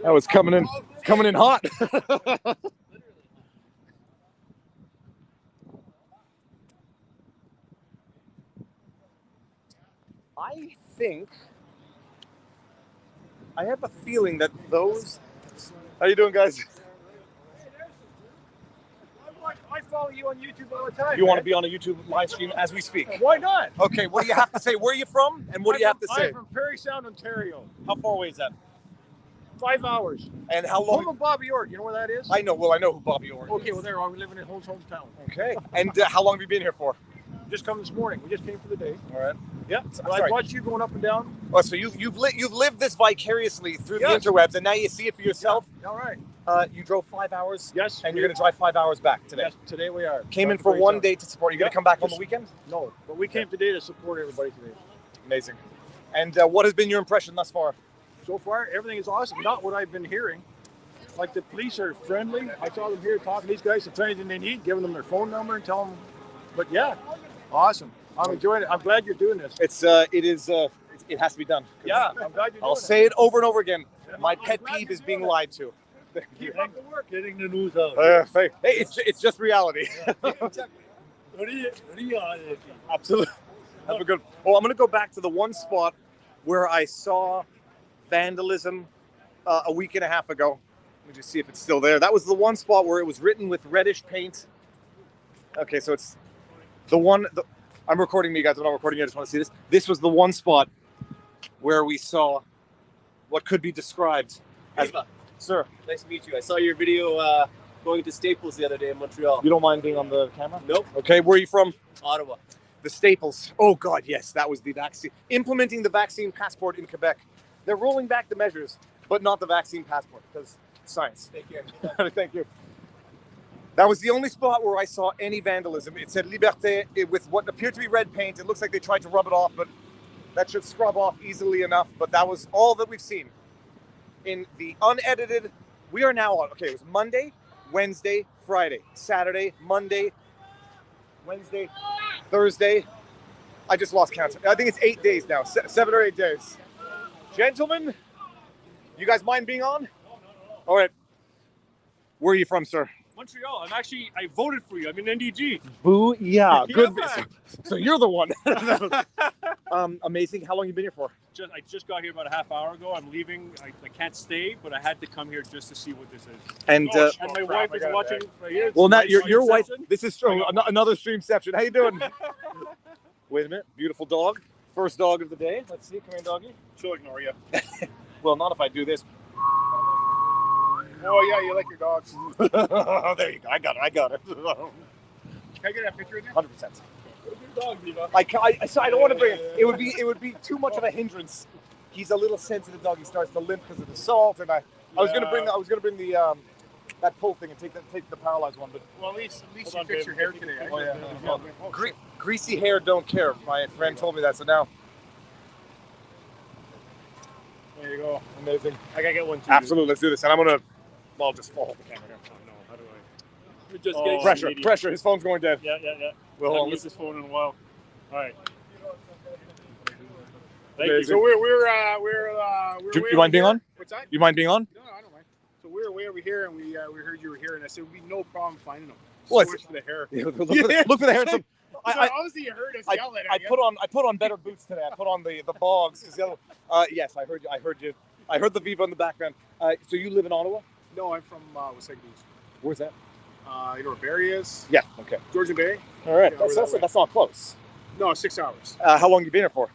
That was coming in hot. I have a feeling that those. How you doing, guys? I follow you on YouTube all the time. You want to be on a YouTube live stream as we speak? Why not? Okay, what do you have to say? Where are you from? And what do you have to say? I'm from Parry Sound, Ontario. How far away is that? 5 hours. And how long? Home of Bobby Orr. You know where that is? I know. Well, I know who Bobby Orr is. Okay, well, there. We're living in Holmes' hometown. Okay. And how long have you been here for? Just come this morning. We just came for the day. All right. Yeah. Well, I watched you going up and down. Oh, so you've lived this vicariously through the interwebs, and now you see it for yourself. Yeah. All right. You drove 5 hours. Yes. And you're going to drive 5 hours back today. Yes. Today we are. Came in for one day to support. Are you going to come back on the weekend? No, but we came today to support everybody today. Amazing. And what has been your impression thus far? So far, everything is awesome. Not what I've been hearing. Like the police are friendly. I saw them here talking to these guys. If anything they need, giving them their phone number and tell them. But yeah, awesome. I'm enjoying it. I'm glad you're doing this. It has to be done. Yeah, I'm glad you're doing it. I'll say it over and over again. My pet peeve is being lied to. Keep up the work. Getting the news out. Hey, it's just reality. What are you on? Absolutely. Have a good. Oh, I'm going to go back to the one spot where I saw vandalism a week and a half ago. Let me just see if it's still there. That was the one spot where it was written with reddish paint. Okay, so it's the one. I'm recording me, guys. I'm not recording you. I just want to see this. This was the one spot where we saw what could be described as. Viva. Sir. Nice to meet you. I saw your video going to Staples the other day in Montreal. You don't mind being on the camera? Nope. Okay, where are you from? Ottawa. The Staples. Oh, God, yes. That was the vaccine. Implementing the vaccine passport in Quebec. They're rolling back the measures, but not the vaccine passport because science. Thank you. Thank you. That was the only spot where I saw any vandalism. It said Liberté with what appeared to be red paint. It looks like they tried to rub it off, but that should scrub off easily enough. But that was all that we've seen. In the unedited, we are now on, okay, it was Monday, Wednesday, Friday, Saturday, Monday, Wednesday, Thursday. I just lost count. I think it's 8 days now, 7 or 8 days. Gentlemen, you guys mind being on? All right. Where are you from, sir? Montreal. I voted for you. I'm in NDG. Boo, yeah. Good. Yeah. So you're the one. Amazing. How long you been here for? I just got here about a half hour ago. I'm leaving. I can't stay, but I had to come here just to see what this is. And and my wife is watching right here. Well, now Nice your wife. reception. This is true. Another streamception. How you doing? Wait a minute. Beautiful dog. First dog of the day. Let's see. Come here, doggy. She'll ignore you. Well, not if I do this. Oh yeah, you like your dogs. There you go. I got it. Can I get a picture of you? 100%. Dog, Viva. So I don't want to bring it. It would be too much of a hindrance. He's a little sensitive dog. He starts to limp because of the salt, and I was gonna bring the that pull thing and take the paralyzed one, but Well, at least you fixed your hair today. oh yeah. Greasy hair don't care. My friend told me that. So now There you go. amazing. I gotta get one too. Absolutely. Let's do this. And I'm gonna. Well, I'll just fall the camera here. Oh, no, how do I? We're just Oh, getting Pressure. Pressure. His phone's going dead. Yeah. Well, I hold haven't on. used this phone in a while. All right. Thank you. So we're Do way you mind over being here. on? What's that? You mind being on? No, I don't mind. So we're way over here, and we heard you were here, and I said it'd be no problem finding them. Well, So much for the hair. Yeah, look for the hair. So, Obviously you heard us yell at I you. put on better boots today. I put on the bogs. 'Cause the other, yes, I heard you. I heard the Viva in the background. So you live in Ottawa? No, I'm from Wasaga Beach. Where's that? You know where Barrie is? Yeah. Okay. Georgian Bay? All right. Yeah, we're that way. That's not close. No, 6 hours. How long you been here for?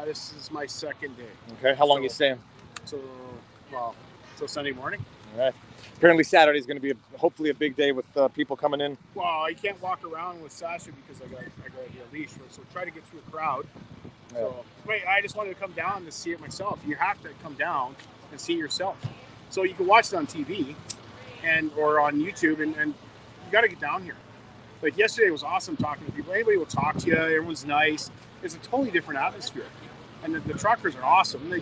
This is my second day. Okay. How long you staying? So Sunday morning. All right. Apparently Saturday is going to be hopefully a big day with people coming in. Well, you can't walk around with Sasha because I got to be a leash. So try to get through a crowd. So wait, I just wanted to come down to see it myself. You have to come down and see it yourself. So you can watch it on TV or on YouTube, and you got to get down here. Like yesterday was awesome talking to people. Anybody will talk to you. Everyone's nice. It's a totally different atmosphere. And the truckers are awesome.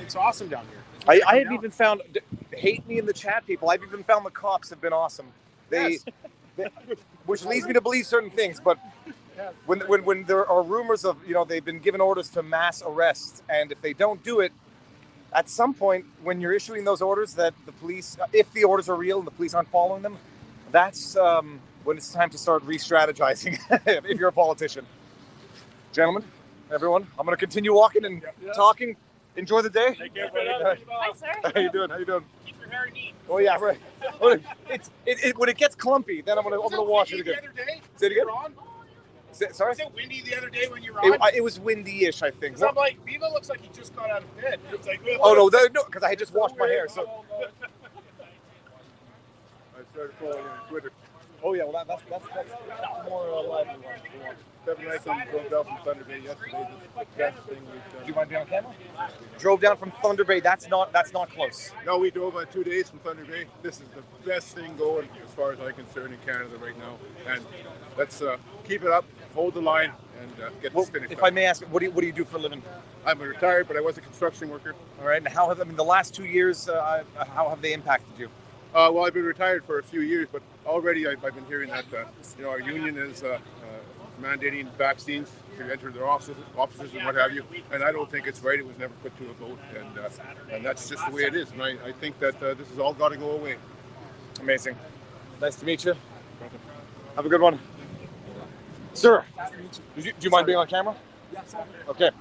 It's awesome down here. I have even found, hate me in the chat, people. I've even found the cops have been awesome. They which leads me to believe certain things. But when there are rumors of, they've been given orders to mass arrests, and if they don't do it, at some point when you're issuing those orders, that the police, if the orders are real and the police aren't following them, that's when it's time to start re-strategizing. If you're a politician, gentlemen, everyone, I'm going to continue walking and talking. Enjoy the day. Take care, Hi, sir. How you doing? Keep your hair neat. Oh yeah, right. When it gets clumpy, then I'm gonna wash it again. The other day, Say it again. you were on? Sorry. Was it windy the other day when you were on? It was windy-ish, I think. So I'm like, Viva looks like he just got out of bed. It's like, Oh no, because I had just washed my hair. So. I started following you on Twitter. Oh yeah, well that's more lively one. 7 nights I drove down from Thunder Bay yesterday. The best thing we've done. Do you mind being on camera? Drove down from Thunder Bay. That's not close. No, we drove 2 days from Thunder Bay. This is the best thing going as far as I'm concerned in Canada right now. And let's keep it up, hold the line, and get this finished. If I may ask, what do you do for a living? I'm retired, but I was a construction worker. All right. And how have the last 2 years? How have they impacted you? Well, I've been retired for a few years, but already I've been hearing that our union is mandating vaccines to enter their offices and what have you, and I don't think it's right. It was never put to a vote, and that's just the way it is. And I think that this has all got to go away. Amazing. Nice to meet you. Have a good one, sir. Do you mind being on camera? Yes. Okay.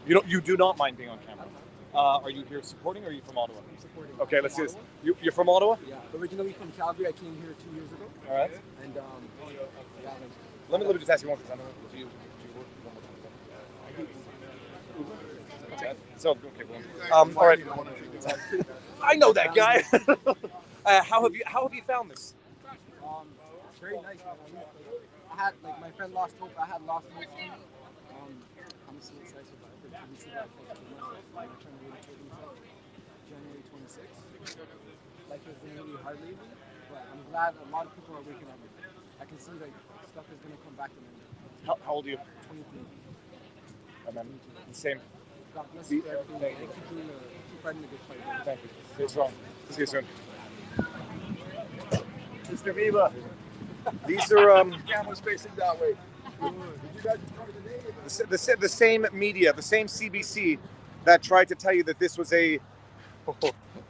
You do not mind being on camera. Are you here supporting, or are you from Ottawa? I'm supporting. Okay, let's see this. You're from Ottawa? Yeah, originally from Calgary. I came here 2 years ago. All right. And let me just ask you one question. Do you work? So okay. Well, all right. I know that guy. How have you found this? Very nice. I had my friend lost hope. I had lost hope. I'm so excited about it. January 26th. Life has been really hard lately, but I'm glad a lot of people are waking up. I can see stuff is going to come back to me. How old are you? 23. The same. God bless you for everything. Keep fighting the good fight. Thank you. Stay strong. See you soon. Mr. Viva. These are Camera's facing that way. the same media, the same CBC that tried to tell you that this was a. Oh,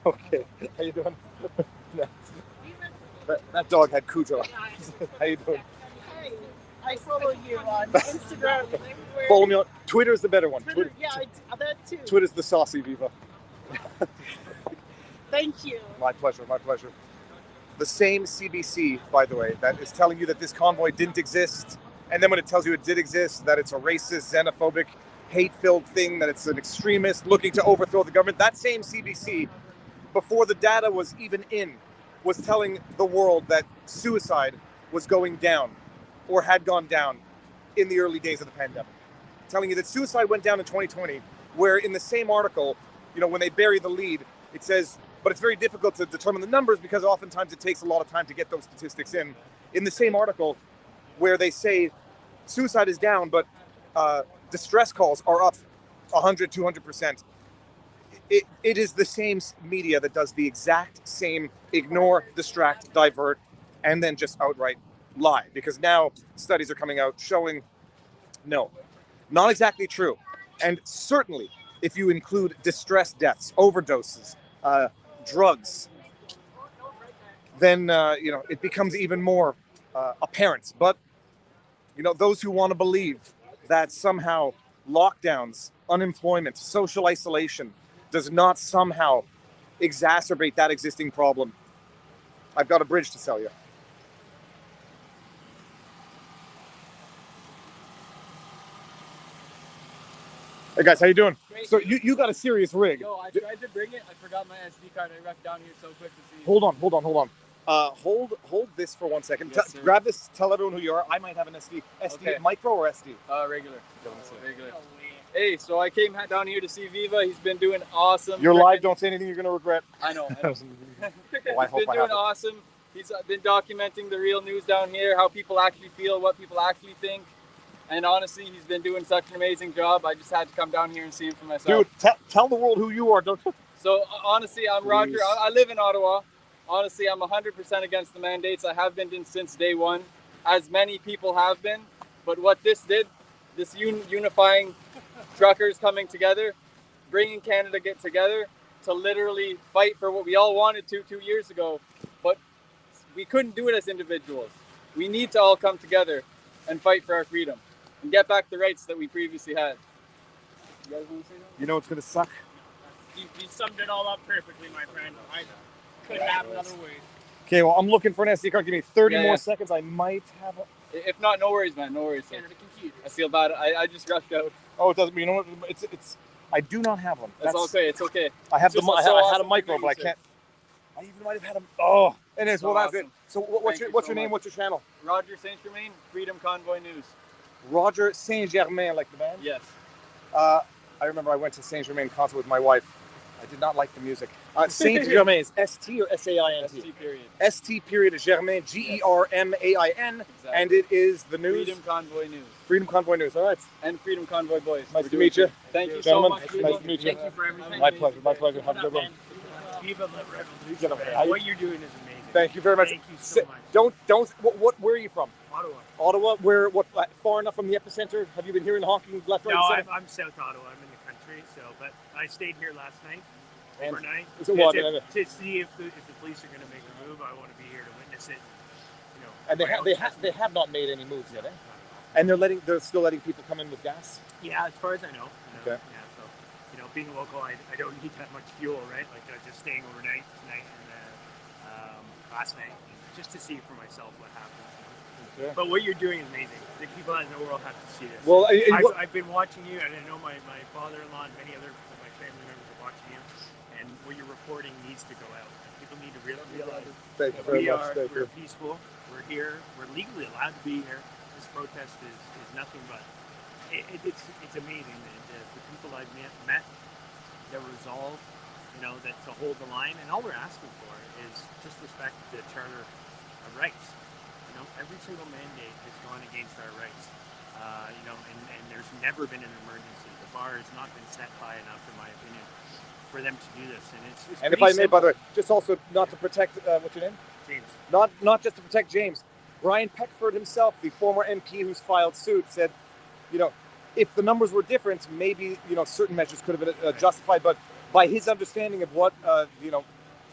okay. How you doing? That dog had Cujo. How you doing? Hey, I follow you on Instagram. Everywhere. Follow me on Twitter's the better one. Twitter, yeah, that too. Twitter's the saucy Viva. Thank you. My pleasure, my pleasure. The same CBC, by the way, that is telling you that this convoy didn't exist, and then when it tells you it did exist, that it's a racist, xenophobic, hate-filled thing, that it's an extremist looking to overthrow the government, that same CBC, before the data was even in, was telling the world that suicide was going down, or had gone down in the early days of the pandemic. Telling you that suicide went down in 2020, where in the same article, you know, when they bury the lead, it says, but it's very difficult to determine the numbers because oftentimes it takes a lot of time to get those statistics in. In the same article, where they say suicide is down, but distress calls are up 100, 200%. It is the same media that does the exact same ignore, distract, divert, and then just outright lie. Because now studies are coming out showing, no, not exactly true. And certainly, if you include distress deaths, overdoses, drugs, then you know, it becomes even more apparent. But you know, those who want to believe that somehow lockdowns, unemployment, social isolation does not somehow exacerbate that existing problem, I've got a bridge to sell you. Hey guys, how you doing? Great. So you got a serious rig. Yo, I tried to bring it. I forgot my SD card. I wrecked down here so quick to see. Hold on. Hold this for 1 second. Yes, sir. Grab this. Tell everyone who you are. I might have an SD. Okay. Micro or SD? Regular. Regular. Hey, so I came down here to see Viva. He's been doing awesome. You're live. Don't say anything you're gonna regret. I know. He's I hope been I doing have it. awesome. He's been documenting the real news down here, how people actually feel, what people actually think. And honestly, he's been doing such an amazing job. I just had to come down here and see him for myself. Dude, tell the world who you are. Don't. So honestly, I'm Roger. I live in Ottawa. Honestly, I'm 100% against the mandates. I have been since day one, as many people have been. But what this did, this unifying truckers coming together, bringing Canada together to literally fight for what we all wanted to 2 years ago. But we couldn't do it as individuals. We need to all come together and fight for our freedom and get back the rights that we previously had. You guys want to say that? You know what's gonna suck? You summed it all up perfectly, my friend. I couldn't have another way. Okay, well, I'm looking for an SD card. Give me 30 Yeah, more yeah. seconds. I might have a... If not, no worries, man. No worries. I feel bad. I just rushed out. Oh, it doesn't. You know what? It's. I do not have one. It's okay. It's okay. I have It's the. just I so had awesome a micro, to but I meet you, can't. I even might have had a. Oh, it is. So Well, that's awesome. it. So what's Thank you your so name? much. What's your channel? Roger Saint Germain, Freedom Convoy News. Roger Saint Germain, like the band. Yes. I remember I went to Saint Germain concert with my wife. I did not like the music. Saint Germain is ST or SAINT? ST period. ST period is Germain, GERMAIN, Exactly. and it is the news. Freedom Convoy News. Freedom Convoy News. All right. And Freedom Convoy Boys. Nice We're to doing meet you. good. Thank you Gentlemen, so much. nice to meet you. Thank you for everything. My pleasure. My pleasure. Have a good one. Viva the revolution. Gentlemen, Man. What you're doing is amazing. Thank you very much. Thank you so much. Don't. Where are you from? Ottawa. Ottawa. Where? What? Far enough from the epicenter? Have you been hearing honking left, right, No, center? I'm South Ottawa. I'm in the country. So, but I stayed here last night, And- overnight, so what, to see if the police are going to make a move. I want to be here to witness it. You know. And they have not made any moves yet, eh? And they're still letting people come in with gas. Yeah, as far as I know. Okay. Yeah, so you know, being local, I don't need that much fuel, right? Like just staying overnight tonight and last night, just to see for myself what happens. Okay. But what you're doing is amazing. The people out in the world have to see this. Well, I've been watching you, and I know my father-in-law and many other of my family members are watching you, and what you're reporting needs to go out. People need to realize Thank you that very much. Thank we're you. peaceful. We're here. We're legally allowed to be here. This protest is nothing but it's amazing. The people I've met, their resolve, you know, that to hold the line, and all we're asking for is just respect the Charter of Rights. You know, every single mandate has gone against our rights. You know, and there's never been an emergency. The bar has not been set high enough, in my opinion, for them to do this. And it's And if I may, by the way, just also not to protect what's your name? James. Not just to protect James. Brian Peckford himself, the former MP who's filed suit, said, you know, if the numbers were different, maybe, you know, certain measures could have been justified. But by his understanding of what, you know,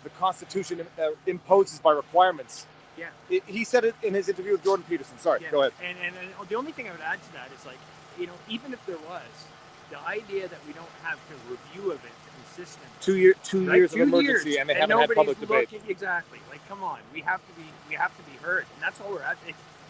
the Constitution imposes by requirements, Yeah. He said it in his interview with Jordan Peterson. Sorry, Yeah. go ahead. And the only thing I would add to that is, like, you know, even if there was, the idea that we don't have a review of it consistent. 2 years, Right? of emergency, and they haven't had public debate. Exactly. Like, come on, we have to be heard, and that's all we're at.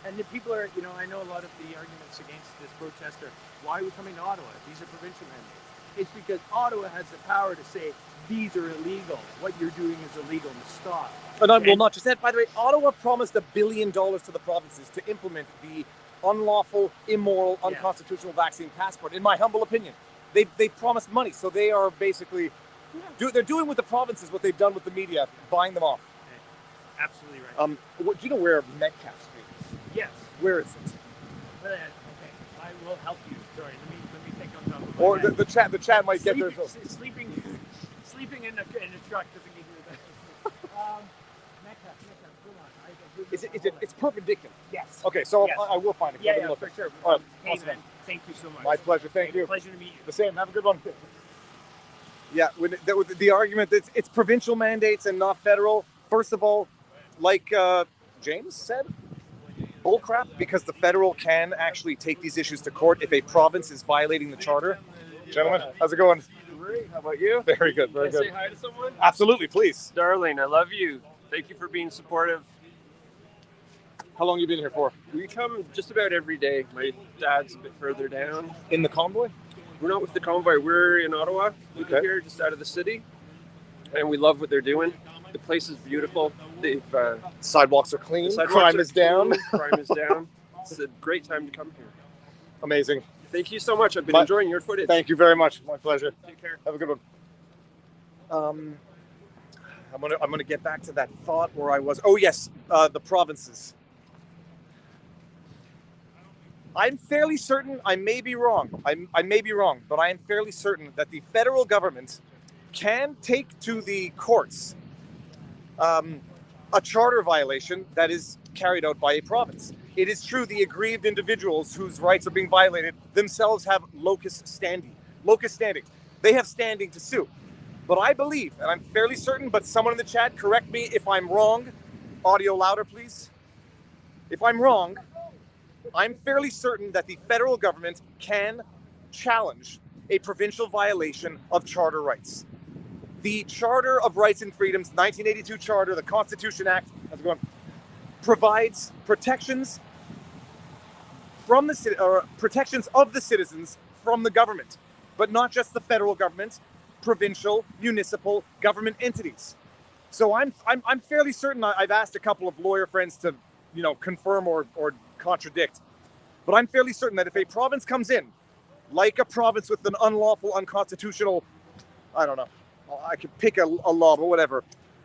And the people are, you know, I know a lot of the arguments against this protest are, why are we coming to Ottawa? These are provincial mandates. It's because Ottawa has the power to say these are illegal. What you're doing is illegal. And stop. Well, not just that. By the way, Ottawa promised $1 billion to the provinces to implement the unlawful, immoral, unconstitutional vaccine passport. In my humble opinion, they promised money, so they are basically they're doing with the provinces what they've done with the media, buying them off. Absolutely right. Do you know where Metcalfe Street is? Yes. Where is it? Okay, I will help you. Sorry, let me think on top of my Or head. the chat might get there. Sleeping in a truck doesn't give you the best. Metcalfe, hold on. It's perpendicular. Yes. Okay, so Yes. I will find it. Yeah, Let me yeah, look. for sure. All right, Hey, awesome. man, thank you so much. My pleasure. Thank you. Pleasure to meet you. The same. Have a good one. Yeah, the argument that it's provincial mandates and not federal. First of all, like James said, bullcrap, because the federal can actually take these issues to court if a province is violating the charter. Gentlemen, how's it going? Great. How about you? Very good. Very Can I good. say hi to someone? Absolutely, please. Darling, I love you. Thank you for being supportive. How long you been here for? We come just about every day. My dad's a bit further down. In the Convoy? We're not with the Convoy. We're in Ottawa. We live here just out of the city. And we love what they're doing. The place is beautiful. They've sidewalks are clean. Sidewalks Crime are is down. clean. Crime is down. It's a great time to come here. Amazing. Thank you so much. I've been enjoying your footage. Thank you very much. My pleasure. Take care. Have a good one. I'm gonna get back to that thought where I was. Oh yes, the provinces. I'm fairly certain, I may be wrong, I may be wrong, but I am fairly certain that the federal government can take to the courts a charter violation that is carried out by a province. It is true the aggrieved individuals whose rights are being violated themselves have locus standi. They have standing to sue. But I believe, and I'm fairly certain, but someone in the chat, correct me if I'm wrong. Audio louder, please. If I'm wrong, I'm fairly certain that the federal government can challenge a provincial violation of charter rights. The Charter of Rights and Freedoms, 1982 Charter, the Constitution Act, provides protections from protections of the citizens from the government, but not just the federal government, provincial, municipal government entities. So I'm fairly certain. I've asked a couple of lawyer friends to, confirm or contradict, but I'm fairly certain that if a province comes in, like a province with an unlawful, unconstitutional, I don't know, I could pick a law, but whatever,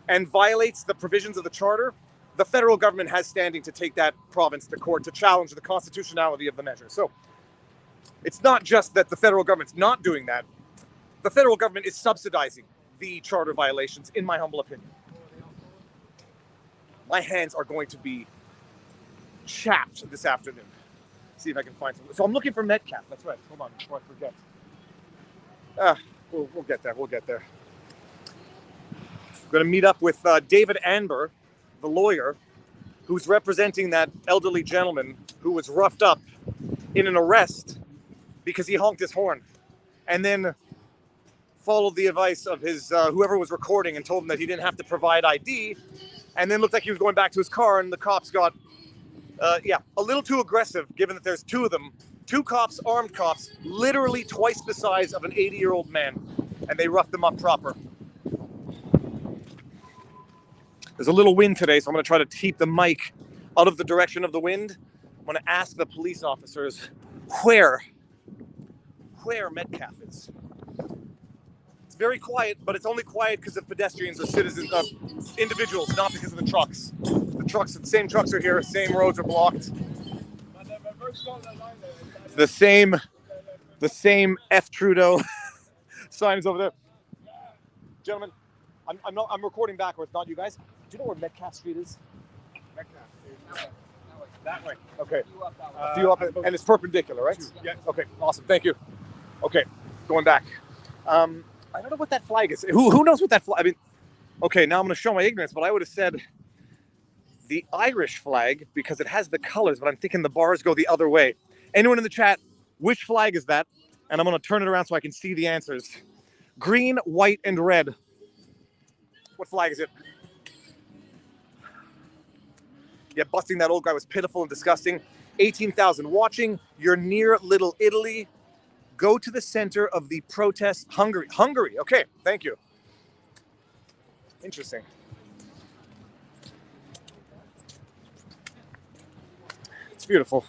and violates the provisions of the charter, the federal government has standing to take that province to court to challenge the constitutionality of the measure. So it's not just that the federal government's not doing that. The federal government is subsidizing the charter violations, in my humble opinion. My hands are going to be chapped this afternoon. See if I can find some. So I'm looking for Metcalfe. That's right. Hold on before I forget. We'll get there. We'll get there. I'm going to meet up with David Anber, the lawyer, who's representing that elderly gentleman who was roughed up in an arrest because he honked his horn, and then followed the advice of his whoever was recording and told him that he didn't have to provide ID, and then looked like he was going back to his car, and the cops got a little too aggressive, given that there's two of them, two cops, armed cops, literally twice the size of an 80-year-old man, and they roughed them up proper. There's a little wind today, so I'm going to try to keep the mic out of the direction of the wind. I'm going to ask the police officers where Metcalfe is. It's very quiet, but it's only quiet because of pedestrians or citizens, individuals, not because of the trucks. The same trucks are here, same roads are blocked. The same F Trudeau sign is over there. Gentlemen, I'm recording backwards, not you guys. Do you know where Metcalfe Street is? That way. Okay. A few up, and it's perpendicular, right? Yeah. Okay. Awesome. Thank you. Okay. Going back. I don't know what that flag is. Who knows what that flag? I mean, okay. Now I'm going to show my ignorance, but I would have said the Irish flag because it has the colors, but I'm thinking the bars go the other way. Anyone in the chat, which flag is that? And I'm going to turn it around so I can see the answers. Green, white, and red. What flag is it? Yeah, busting that old guy was pitiful and disgusting. 18,000 watching. You're near Little Italy. Go to the center of the protest. Hungary. Hungary. Okay, thank you. Interesting. It's beautiful.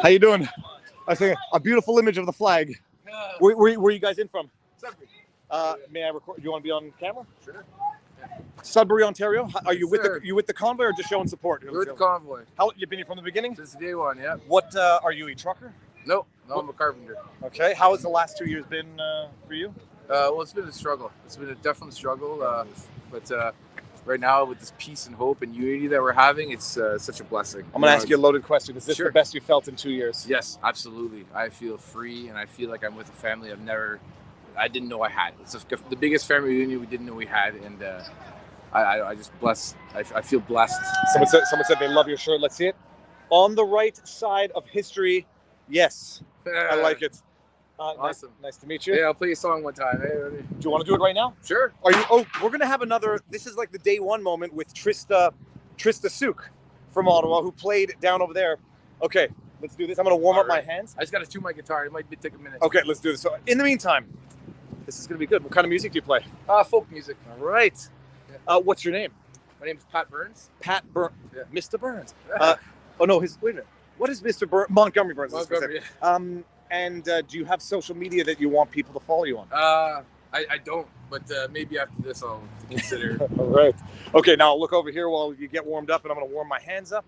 How you doing? I think a beautiful image of the flag. Where you guys in from? Sudbury. May I record? Do you want to be on camera? Sure. Sudbury, Ontario. Are you Yes, with the convoy or just showing support? With the convoy. How you been here from the beginning? Since day one, yeah. What are you, a trucker? No, I'm a carpenter. Okay. How has the last 2 years been for you? Well, it's been a struggle. It's been a definite struggle. But right now, with this peace and hope and unity that we're having, it's such a blessing. I'm going to ask you a loaded question. Is this Sure. the best you felt in 2 years? Yes, absolutely. I feel free, and I feel like I'm with a family I didn't know I had. It's the biggest family reunion we didn't know we had, and I just blessed. I feel blessed. Someone said they love your shirt. Let's see it. On the right side of history. Yes, I like it. Awesome. Nice to meet you. Yeah, I'll play a song one time. Do you want to do it right now? Sure. Are you? Oh, we're gonna have another. This is like the day one moment with Trista Sook from Ottawa, who played down over there. Okay, let's do this. I'm gonna warm up my hands. I just got to tune my guitar. It might take a minute. Okay, let's do this. So, in the meantime, this is gonna be good. What kind of music do you play? Folk music. All right. What's your name? My name is Pat Burns. Pat Burns. Yeah. Mr. Burns. Oh no, wait a minute. What is Mr. Burns? Montgomery Burns. Montgomery. And do you have social media that you want people to follow you on? I don't, but maybe after this I'll consider. All right. Okay, now I'll look over here while you get warmed up, and I'm going to warm my hands up.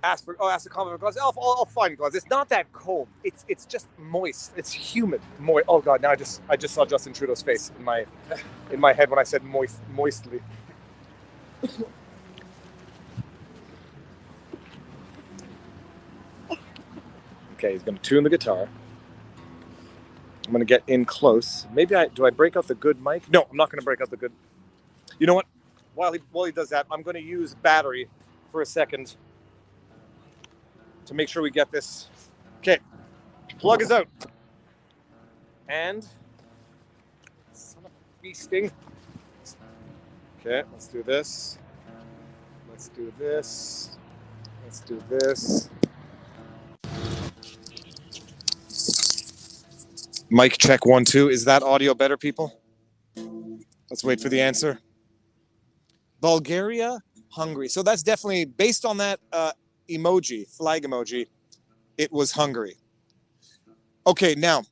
Ask the compliment gloves. I'll find gloves. It's not that cold. It's just moist. It's humid. Moist. Oh God! Now I just saw Justin Trudeau's face in my head when I said moistly. Okay, he's going to tune the guitar. I'm going to get in close. Maybe do I break out the good mic? No, I'm not going to break out the good. You know what? While he does that, I'm going to use battery for a second to make sure we get this. Okay, plug is out. And son of a beasting. Okay, let's do this. Let's do this. Let's do this. Mic check 1 2. Is that audio better, people? Let's wait for the answer. Bulgaria, Hungary. So that's definitely based on that emoji, flag emoji. It was Hungary. Okay, now,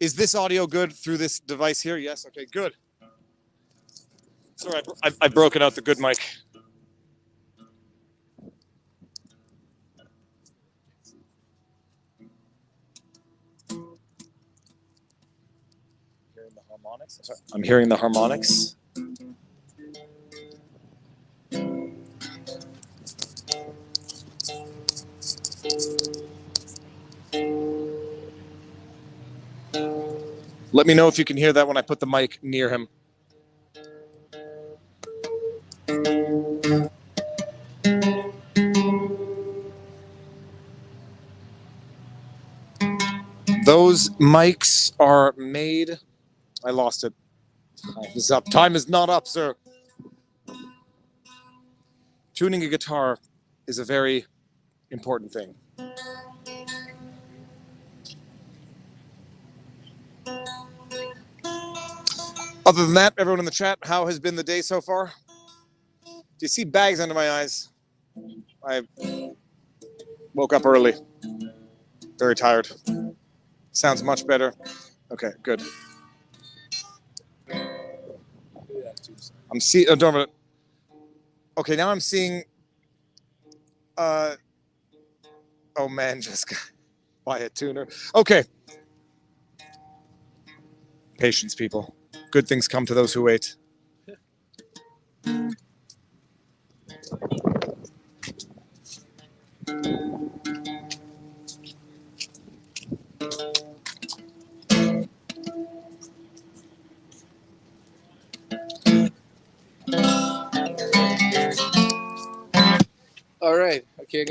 is this audio good through this device here? Yes. Okay, good. Sorry, I've broken out the good mic. I'm hearing the harmonics. Let me know if you can hear that when I put the mic near him. Those mics are made. I lost it. Time is up. Time is not up, sir. Tuning a guitar is a very important thing. Other than that, everyone in the chat, how has been the day so far? Do you see bags under my eyes? I woke up early. Very tired. Sounds much better. Okay, good. I'm seeing. Okay, now I'm seeing. Oh man, Jessica, buy a tuner. Okay. Patience, people. Good things come to those who wait. Okay,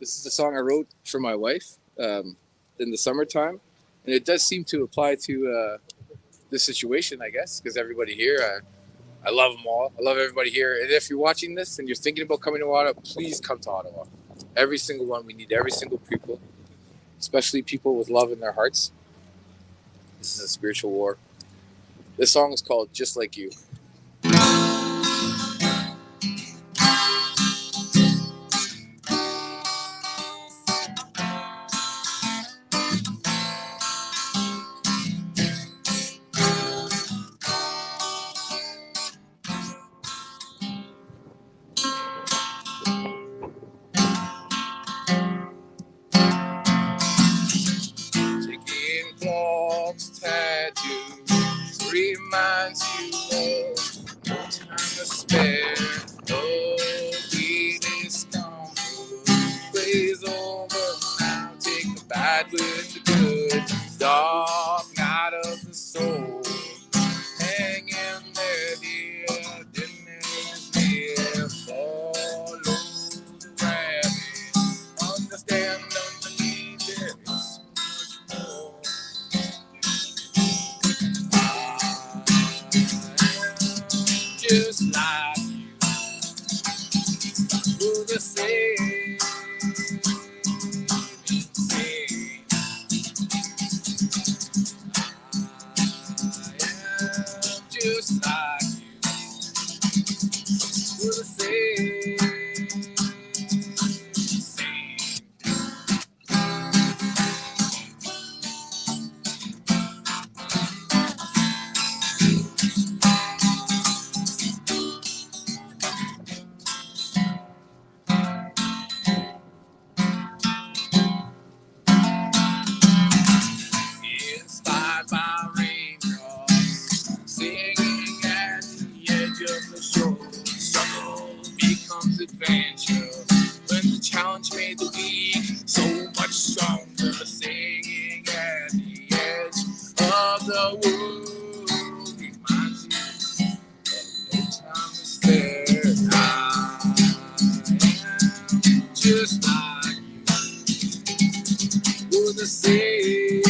this is a song I wrote for my wife in the summertime, and it does seem to apply to this situation, I guess, because everybody here, I love them all. I love everybody here. And if you're watching this and you're thinking about coming to Ottawa, please come to Ottawa. Every single one. We need every single people, especially people with love in their hearts. This is a spiritual war. This song is called Just Like You. Reminds you of no time to spare. Oh, beat is gone. Plays over now. Take the bad with the good. Dark night of the soul. Hang in there, dear. Dinner is near. Follow the rabbit. Understand underneath there is so much more. Just like you, who the same, just like you, who the same. Inspired by raindrops, singing at the edge of the shore. Struggle becomes adventure when the challenge made the weak so much stronger. Singing at the edge of the world reminds you of no time to spare. I am just like you, we're the same.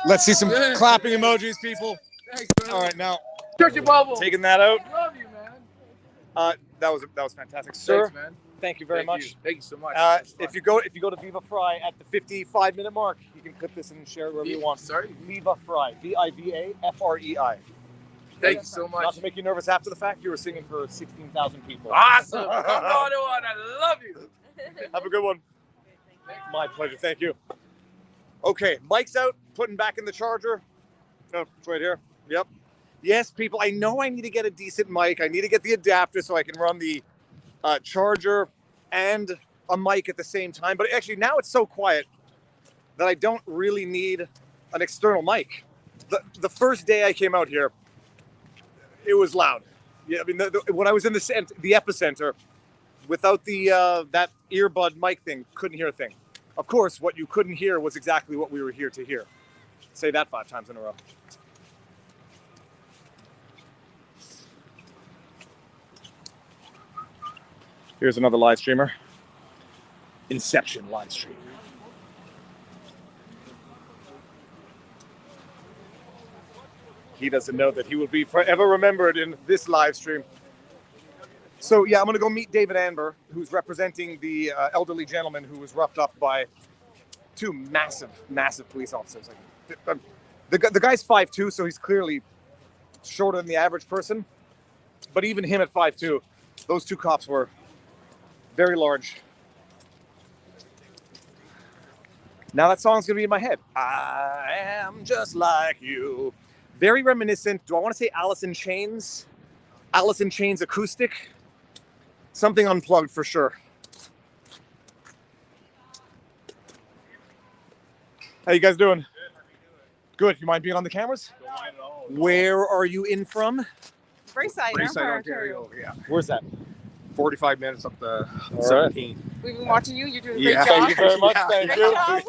Let's see some clapping emojis, people. Thanks, man. All right, now Patriot Bubble. taking that out. Love you, man. That was fantastic, sir. Thanks, man. Thank you very much. Thank you so much. If you go to Viva Fry at the 55-minute mark, you can clip this and share it wherever you want. Sorry? Viva Fry, VIVAFREI. Thank you so much. Not to make you nervous after the fact, you were singing for 16,000 people. Awesome. Come to Ottawa, and I love you. Have a good one. My pleasure. Thank you. Okay, mic's out. Putting back in the charger. Oh, it's right here. Yep. Yes, people. I know I need to get a decent mic. I need to get the adapter so I can run the charger and a mic at the same time. But actually, now it's so quiet that I don't really need an external mic. The first day I came out here, it was loud. Yeah, I mean, when I was in the epicenter, without the that earbud mic thing, couldn't hear a thing. Of course, what you couldn't hear was exactly what we were here to hear. Say that 5 times in a row. Here's another live streamer. Inception live stream. He doesn't know that he will be forever remembered in this live stream. So yeah, I'm going to go meet David Amber, who's representing the elderly gentleman who was roughed up by 2 massive police officers. Like, the guy's 5'2", so he's clearly shorter than the average person. But even him at 5'2", those 2 cops were very large. Now that song's going to be in my head. I am just like you. Very reminiscent. Do I want to say Alice in Chains? Alice in Chains acoustic? Something unplugged for sure. How you guys doing? Good. You mind being on the cameras? Don't mind at all. Where are you in from? Braeside, Braeside, Ontario. Yeah. Where's that? 45 minutes up the All 17. We've been watching you. You're doing a great Yeah, job. thank you very much. Yeah. Thank Great you. job.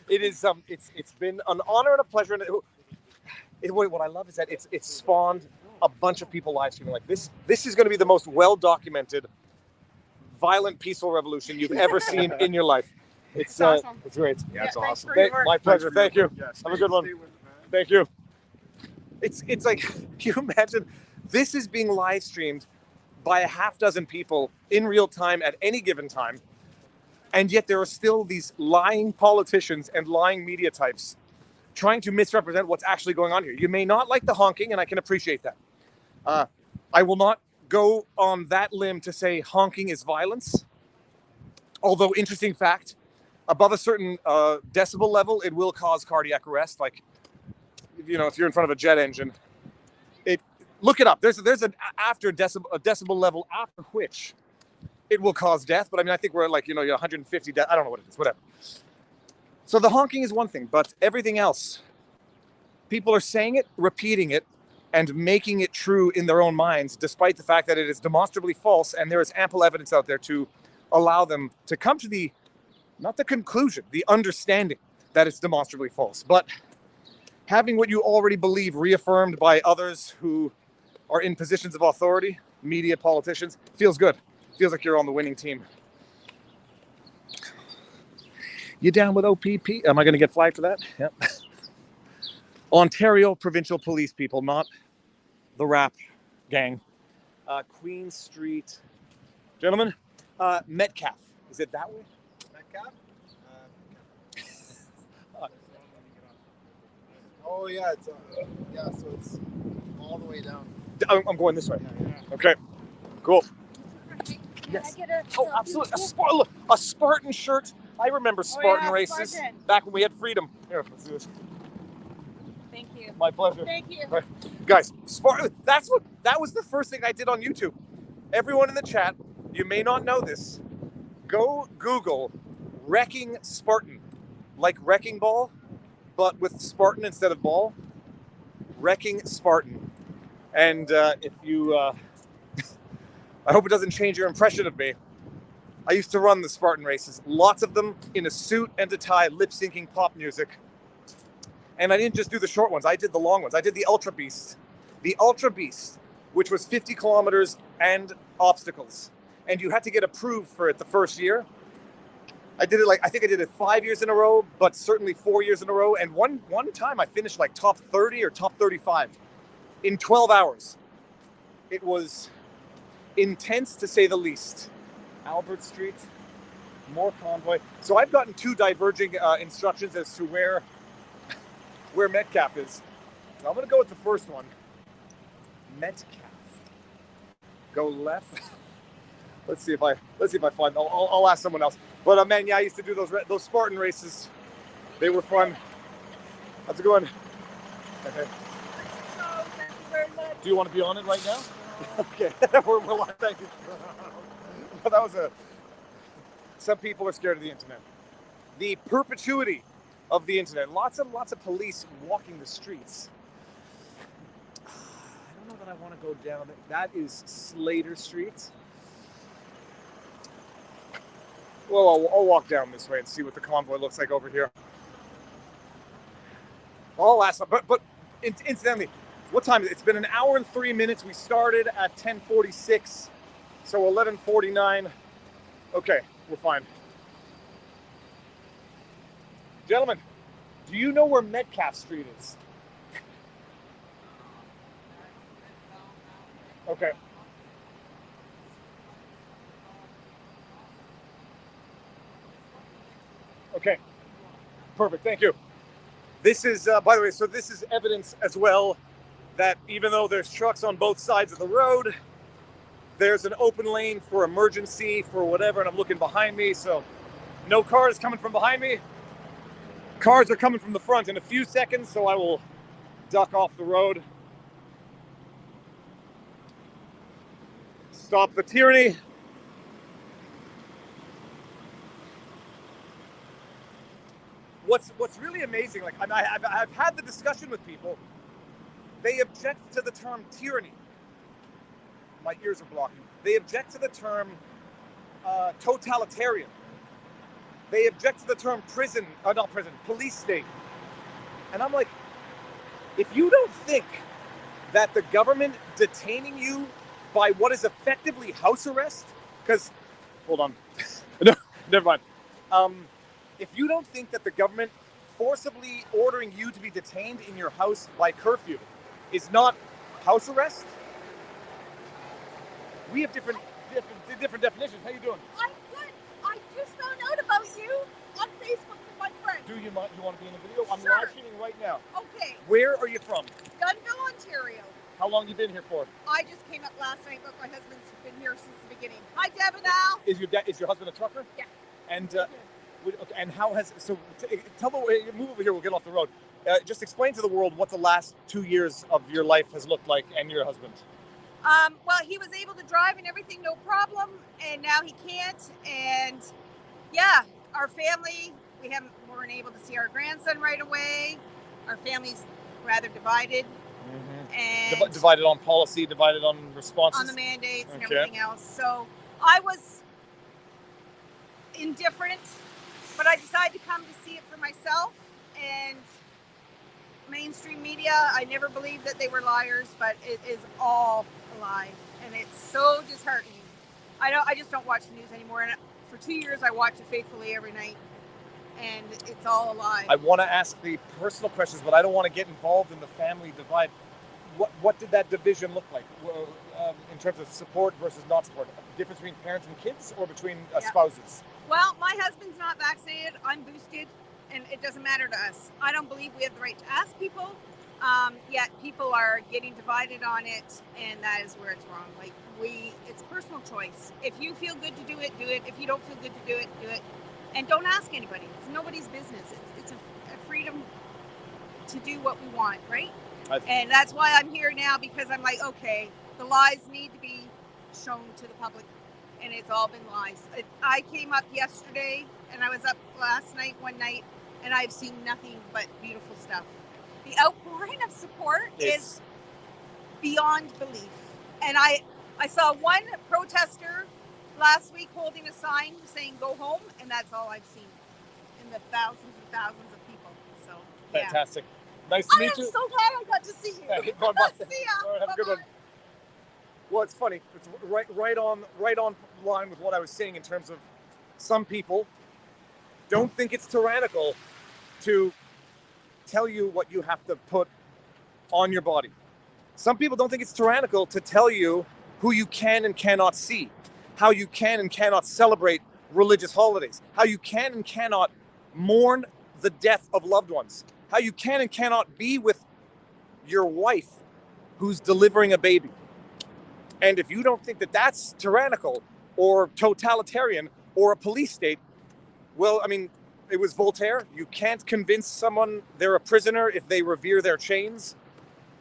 It is it's been an honor and a pleasure. And what I love is that it's spawned a bunch of people live streaming like this. This is going to be the most well documented, violent, peaceful revolution you've ever seen in your life. It's awesome. It's great. Yeah, it's awesome. For your work. My pleasure. Thank you. Yes, Have a good one. Thank you. It's like, can you imagine? This is being live streamed by a half dozen people in real time at any given time. And yet there are still these lying politicians and lying media types trying to misrepresent what's actually going on here. You may not like the honking, and I can appreciate that. I will not go on that limb to say honking is violence. Although, interesting fact, above a certain decibel level, it will cause cardiac arrest. Like, you know, if you're in front of a jet engine, look it up. There's an after decibel level after which it will cause death. But I mean, I think we're like, 150. I don't know what it is. Whatever. So the honking is one thing, but everything else, people are saying it, repeating it, and making it true in their own minds, despite the fact that it is demonstrably false, and there is ample evidence out there to allow them to come to not the conclusion, the understanding that it's demonstrably false, but having what you already believe reaffirmed by others who are in positions of authority, media, politicians, feels good. Feels like you're on the winning team. You down with OPP? Am I going to get flagged for that? Yep. Ontario Provincial Police, people, not the rap gang. Queen Street. Gentlemen, Metcalf. Is it that way? Metcalf? Oh yeah, it's so it's all the way down. I'm going this way. Okay, cool. Yes. Oh, absolutely. A Spartan shirt. I remember Spartan races Spartan. back when we had freedom. Here, let's do this. Thank you. My pleasure. Thank you. Right. Guys, Spartan. That was the first thing I did on YouTube. Everyone in the chat, you may not know this. Go Google wrecking Spartan, like wrecking ball, but with Spartan instead of ball. Wrecking Spartan. And if you, I hope it doesn't change your impression of me. I used to run the Spartan races, lots of them in a suit and a tie, lip-syncing pop music. And I didn't just do the short ones, I did the long ones. I did the Ultra Beast. The Ultra Beast, which was 50 kilometers and obstacles. And you had to get approved for it the first year. I did it I think I did it 5 years in a row, but certainly 4 years in a row. And one time I finished like top 30 or top 35 in 12 hours. It was intense to say the least. Albert Street, more Convoy. So I've gotten two diverging instructions as to where Metcalf is. So I'm gonna go with the first one. Metcalf. Go left. Let's see if I find. I'll ask someone else. But man, yeah, I used to do those Spartan races. They were fun. How's it going? Okay. Do you want to be on it right now? Okay. we're live. Thank you. That was some people are scared of the internet. The perpetuity of the internet. Lots of police walking the streets. I don't know that I want to go down it. That is Slater Street. Well, I'll walk down this way and see what the convoy looks like over here. I'll ask, but incidentally, what time is it? It's been an hour and 3 minutes. We started at 10:46. So 11:49. Okay, we're fine. Gentlemen, do you know where Metcalf Street is? Okay. Okay. Perfect. Thank you. This is, by the way, so this is evidence as well that even though there's trucks on both sides of the road, there's an open lane for emergency, for whatever, and I'm looking behind me, so no cars coming from behind me. Cars are coming from the front in a few seconds, so I will duck off the road. Stop the tyranny. What's really amazing, like I've had the discussion with people, they object to the term tyranny. my ears are blocking. They object to the term totalitarian. They object to the term police state. And I'm like, if you don't think that the government detaining you by what is effectively house arrest, because, hold on, no, never mind. If you don't think that the government forcibly ordering you to be detained in your house by curfew is not house arrest, we have different definitions. How you doing? I'm good. I just found out about you on Facebook from my friend. Do you want to be in the video? I'm Sure. live streaming right now. Okay. Where are you from? Gunville, Ontario. How long you been here for? I just came up last night, but my husband's been here since the beginning. Hi, Deb and Al. Is your husband a trucker? Yeah. And and how has tell the move over here. We'll get off the road. Just explain to the world what the last 2 years of your life has looked like, and your husband. Well, he was able to drive and everything, no problem, and now he can't. And yeah, our family, we weren't able to see our grandson right away. Our family's rather divided. Mm-hmm. And divided on policy, divided on responses, on the mandates and everything else. So I was indifferent, but I decided to come to see it for myself. And mainstream media, I never believed that they were liars, but it is all a lie, and it's so disheartening. I just don't watch the news anymore, and for 2 years I watch it faithfully every night, and it's all a lie. I want to ask the personal questions, but I don't want to get involved in the family divide. What did that division look like in terms of support versus not support? The difference between parents and kids, or between spouses? Well, my husband's not vaccinated. I'm boosted, and it doesn't matter to us. I don't believe we have the right to ask people, yet people are getting divided on it, and that is where it's wrong. Like, it's personal choice. If you feel good to do it, do it. If you don't feel good to do it, do it. And don't ask anybody. It's nobody's business. It's a freedom to do what we want, right? And that's why I'm here now, because I'm like, okay, the lies need to be shown to the public, and it's all been lies. I came up yesterday, and I was up last night, one night, and I've seen nothing but beautiful stuff. The outpouring of support is beyond belief. And I saw one protester last week holding a sign saying "Go home," and that's all I've seen in the thousands and thousands of people. So fantastic. Nice to meet you. I'm so glad I got to see you. See ya. Right, have a good one. Well, it's funny. It's right on line with what I was saying in terms of some people don't think it's tyrannical to tell you what you have to put on your body. Some people don't think it's tyrannical to tell you who you can and cannot see, how you can and cannot celebrate religious holidays, how you can and cannot mourn the death of loved ones, how you can and cannot be with your wife who's delivering a baby. And if you don't think that that's tyrannical or totalitarian or a police state, well, I mean, it was Voltaire. You can't convince someone they're a prisoner if they revere their chains.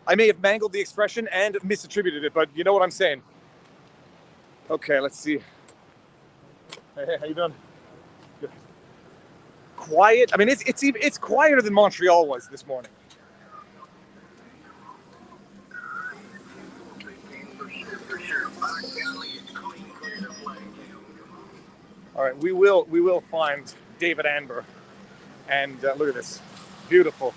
I may have mangled the expression and misattributed it, but you know what I'm saying. Okay, let's see. Hey, how you doing? Good. Quiet. I mean, it's quieter than Montreal was this morning. All right, we will find David Anber, and look at this, beautiful.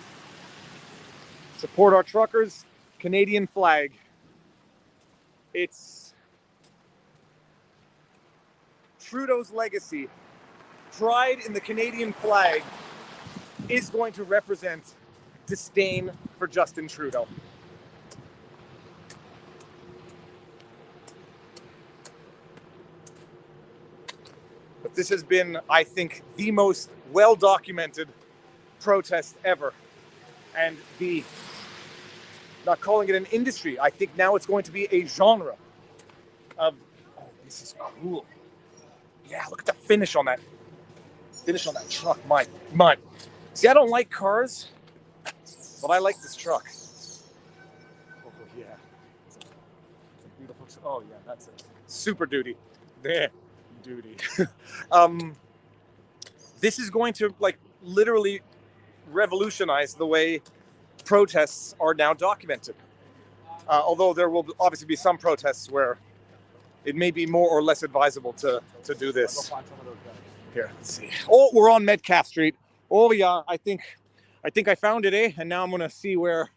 Support our truckers, Canadian flag. It's Trudeau's legacy. Pride in the Canadian flag is going to represent disdain for Justin Trudeau. But this has been, I think, the most well-documented protest ever. And not calling it an industry, I think now it's going to be a genre of, oh, this is cool. Yeah, look at the finish on that truck. My. See, I don't like cars, but I like this truck. Oh, yeah. It's a beautiful, oh, yeah, that's it. Super Duty. There. Duty. This is going to, like, literally revolutionize the way protests are now documented. Although there will obviously be some protests where it may be more or less advisable to do this. Here, let's see. Oh, we're on Metcalf Street. Oh yeah, I think I found it, eh? And now I'm gonna see where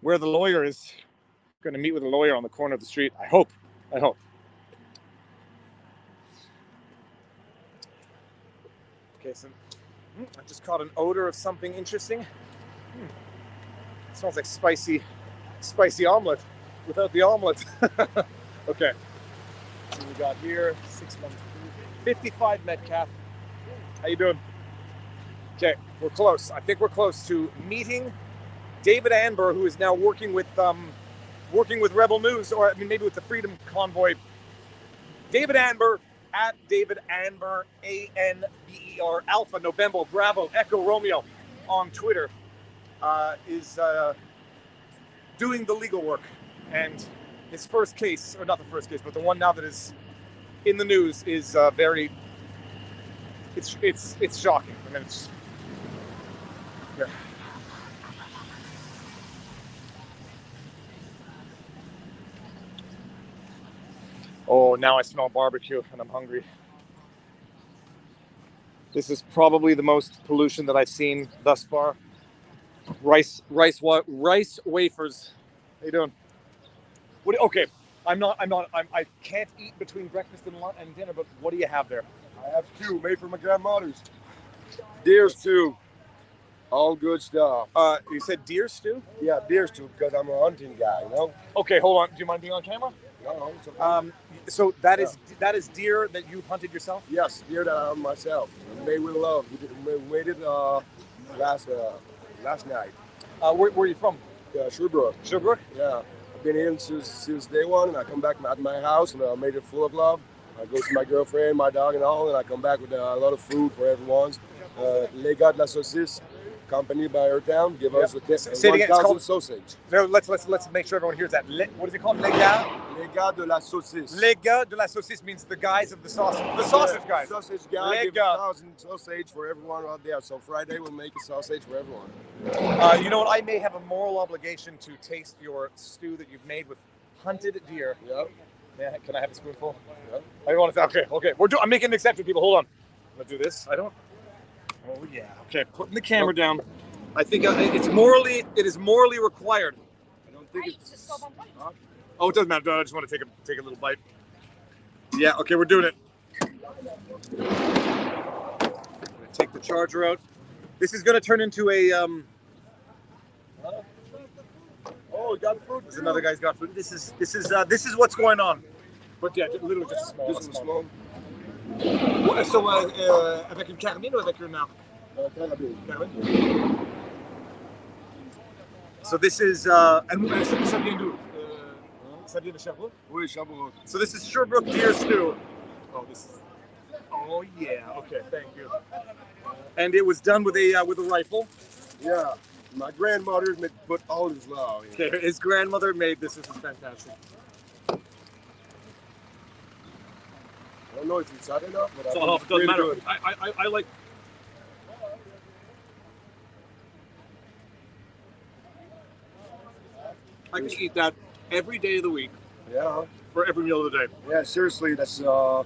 the lawyer is. I'm gonna meet with a lawyer on the corner of the street. I hope. Okay, so I just caught an odor of something interesting. It smells like spicy omelet without the omelet. Okay. So we got here 55 Metcalf. How you doing? Okay, we're close. I think we're close to meeting David Anber, who is now working with Rebel News, or I mean maybe with the Freedom Convoy. David Anber at David Anber, ANBER, Alpha November Bravo Echo Romeo on Twitter, is doing the legal work, and his first case, or not the first case, but the one now that is in the news, is very. It's shocking. I mean, it's. Yeah. Oh, now I smell barbecue and I'm hungry. This is probably the most pollution that I've seen thus far. Rice wafers. How you doing? Okay, I can't eat between breakfast and dinner, but what do you have there? I have two made for my grandmother's. Deer stew. All good stuff. You said deer stew? Yeah, deer stew, because I'm a hunting guy, you know? Okay, hold on. Do you mind being on camera? No, it's okay. So that is deer that you've hunted yourself? Yes, deer that I hunt myself. Made with love. We made it last night. Where are you from? Sherbrooke. Sherbrooke? Yeah. I've been here since day one, and I come back at my house, and I made it full of love. I go to my girlfriend, my dog, and all, and I come back with a lot of food for everyone. Les gars de la saucisse, company by our town, give us a 1,000 sausage. No, let's make sure everyone hears that. What is it called? Les gars? Les gars de la saucisse. Les gars de la saucisse means the guys of the sausage. The sausage guys. Sausage guy, give 1,000 sausage for everyone out there. So Friday we'll make a sausage for everyone. You know what? I may have a moral obligation to taste your stew that you've made with hunted deer. Yep. Yeah, can I have a spoonful? Yep. I want to. Okay. I'm making an exception, people. Hold on. I'm gonna do this. I don't. Oh yeah. Okay, putting the camera down. I think it is morally required. I don't think it's. Oh, it doesn't matter. I just want to take a little bite. Yeah. Okay, we're doing it. I'm gonna take the charger out. This is gonna turn into a. Oh, we got food. There's another guy's got food. This is what's going on. But yeah, literally just small. Just small. So, avec une carabine ou avec une arme? Carabine. So this is ça vient d'où? Ça vient de Sherbrooke? Oui, Sherbrooke. So this is Sherbrooke deer stew. Oh yeah. Okay, thank you. And it was done with a rifle. Yeah. My grandmother put all his love. Okay, his grandmother made this. This is fantastic. I don't know if it's hot enough, but it doesn't matter. Good. I like. I can eat that every day of the week. Yeah. For every meal of the day. Yeah, seriously, that's how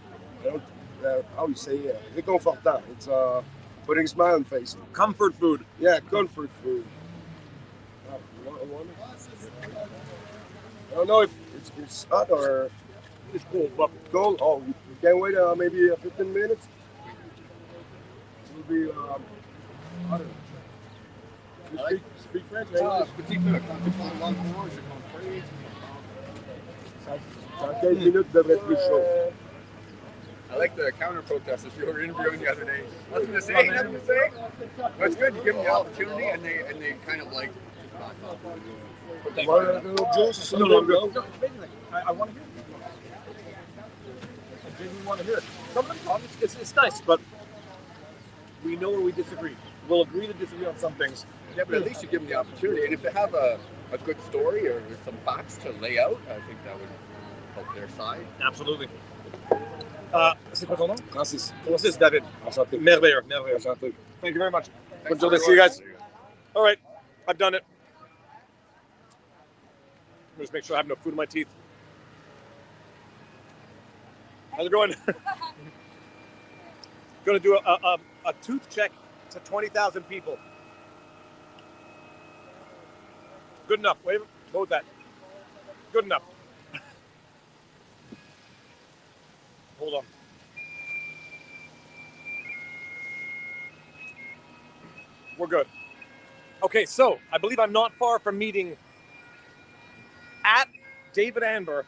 you say it? Réconfortant. It's putting a smile on the face. Comfort food. Yeah, comfort food. I don't know if it's hot or it's cold, but cold. Oh, you can't wait maybe 15 minutes. It'll be hotter. You speak French, man? Petit peu. Quand tu parles langue courante, je comprends. Dans 15 minutes, devrait être plus chaud. I like the counter protesters you were interviewing the other day. Nothing to say, nothing to say. But it's good. You give them the opportunity, and they kind of like. Want a little juice? No, I want to hear it. I genuinely want to hear it. Sometimes it's nice, but we know where we disagree. We'll agree to disagree on some things. Yeah, but at least you give them the opportunity. And if they have a good story or some facts to lay out, I think that would help their side. Absolutely. C'est quoi ton nom? Francis. Francis David. Enchanté. Merveilleux. Enchanté. Thank you very much. Thanks Bonne journée. See you guys. All right, I've done it. Just make sure I have no food in my teeth. How's it going? Going to do a tooth check to 20,000 people. Good enough. Wait, what was that? Good enough. Hold on. We're good. Okay, so I believe I'm not far from meeting at David Amber.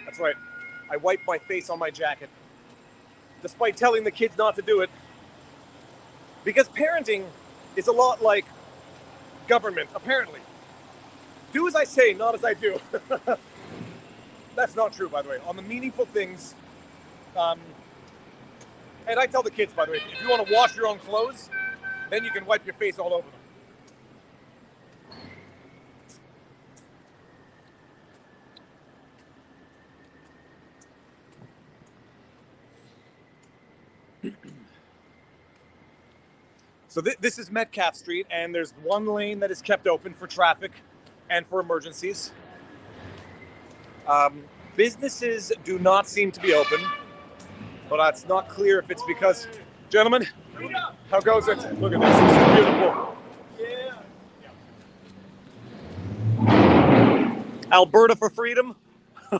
That's right. I wiped my face on my jacket, despite telling the kids not to do it. Because parenting is a lot like government, apparently. Do as I say, not as I do. That's not true, by the way. On the meaningful things, and I tell the kids, by the way, if you want to wash your own clothes, then you can wipe your face all over them. So this is Metcalfe Street, and there's one lane that is kept open for traffic and for emergencies. Businesses do not seem to be open, but it's not clear if it's because... Gentlemen, how goes it? Look at this, it's beautiful. Yeah. Alberta for freedom?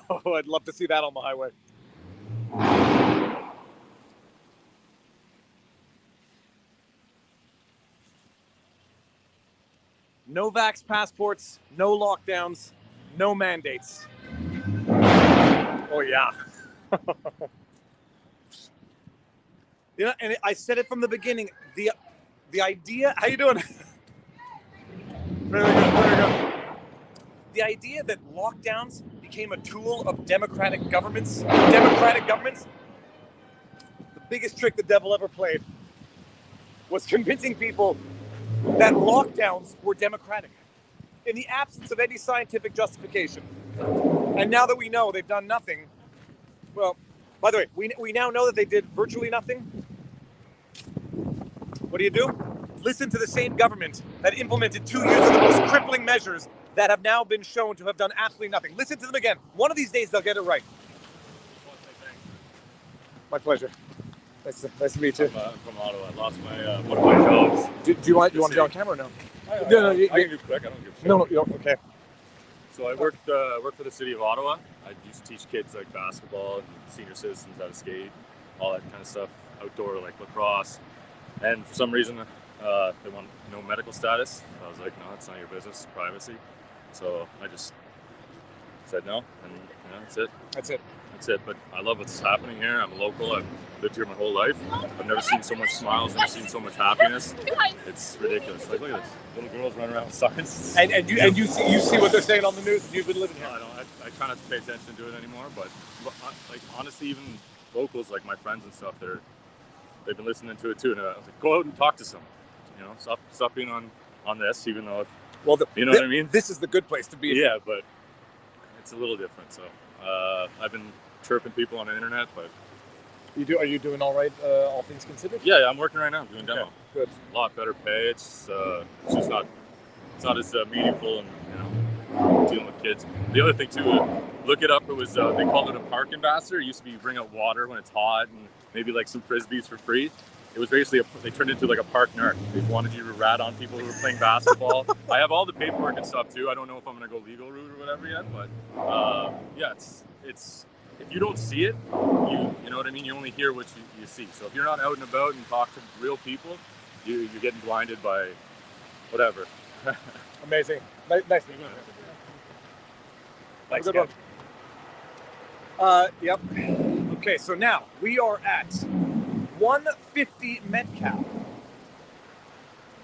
Oh, I'd love to see that on the highway. No vax passports, no lockdowns, no mandates. Oh yeah. You know, and I said it from the beginning. The idea. How you doing? Very good. Very good. The idea that lockdowns became a tool of democratic governments. The biggest trick the devil ever played was convincing people that lockdowns were democratic in the absence of any scientific justification. And now that we know they've done nothing, well, by the way, we now know that they did virtually nothing. What do? Listen to the same government that implemented 2 years of the most crippling measures that have now been shown to have done absolutely nothing. Listen to them again. One of these days they'll get it right. My pleasure. Nice to meet you. I'm from Ottawa. I lost my one of my jobs. Do you want to be on camera or no? No, I can do quick. I don't give a shit. No, you don't. Okay. So I work for the city of Ottawa. I used to teach kids like basketball and senior citizens how to skate, all that kind of stuff, outdoor like lacrosse. And for some reason, they want no medical status. I was like, no, that's not your business, privacy. So I just said no, and that's it. That's it. That's it. But I love what's happening here. I'm a local. I've lived here my whole life. I've never seen so much smiles, never seen so much happiness. It's ridiculous. Like, look at this. Little girls running around with signs. And you see what they're saying on the news. You've been living here. No, I try not to pay attention to it anymore. But like honestly, even locals, like my friends and stuff, they've been listening to it too. And I was like, go out and talk to someone. You know, stop being on this, even though you know what I mean. This is the good place to be. Yeah, but it's a little different. So I've been chirping people on the internet, but are you doing all right, all things considered? Yeah, I'm working right now. I'm doing demo. Good. A lot better pay. It's just not as meaningful, and dealing with kids. The other thing too, look it up. It was they called it a park ambassador. It used to be you bring out water when it's hot and maybe like some frisbees for free. It was basically they turned it into like a park narc. They wanted you to rat on people who were playing basketball. I have all the paperwork and stuff too. I don't know if I'm gonna go legal route or whatever yet, but yeah, it's if you don't see it, you know what I mean. You only hear what you see. So if you're not out and about and talk to real people, you're getting blinded by whatever. Amazing. Nice to meet you. Thanks, good one. Yep. Okay, so now we are at 150 Metcalfe.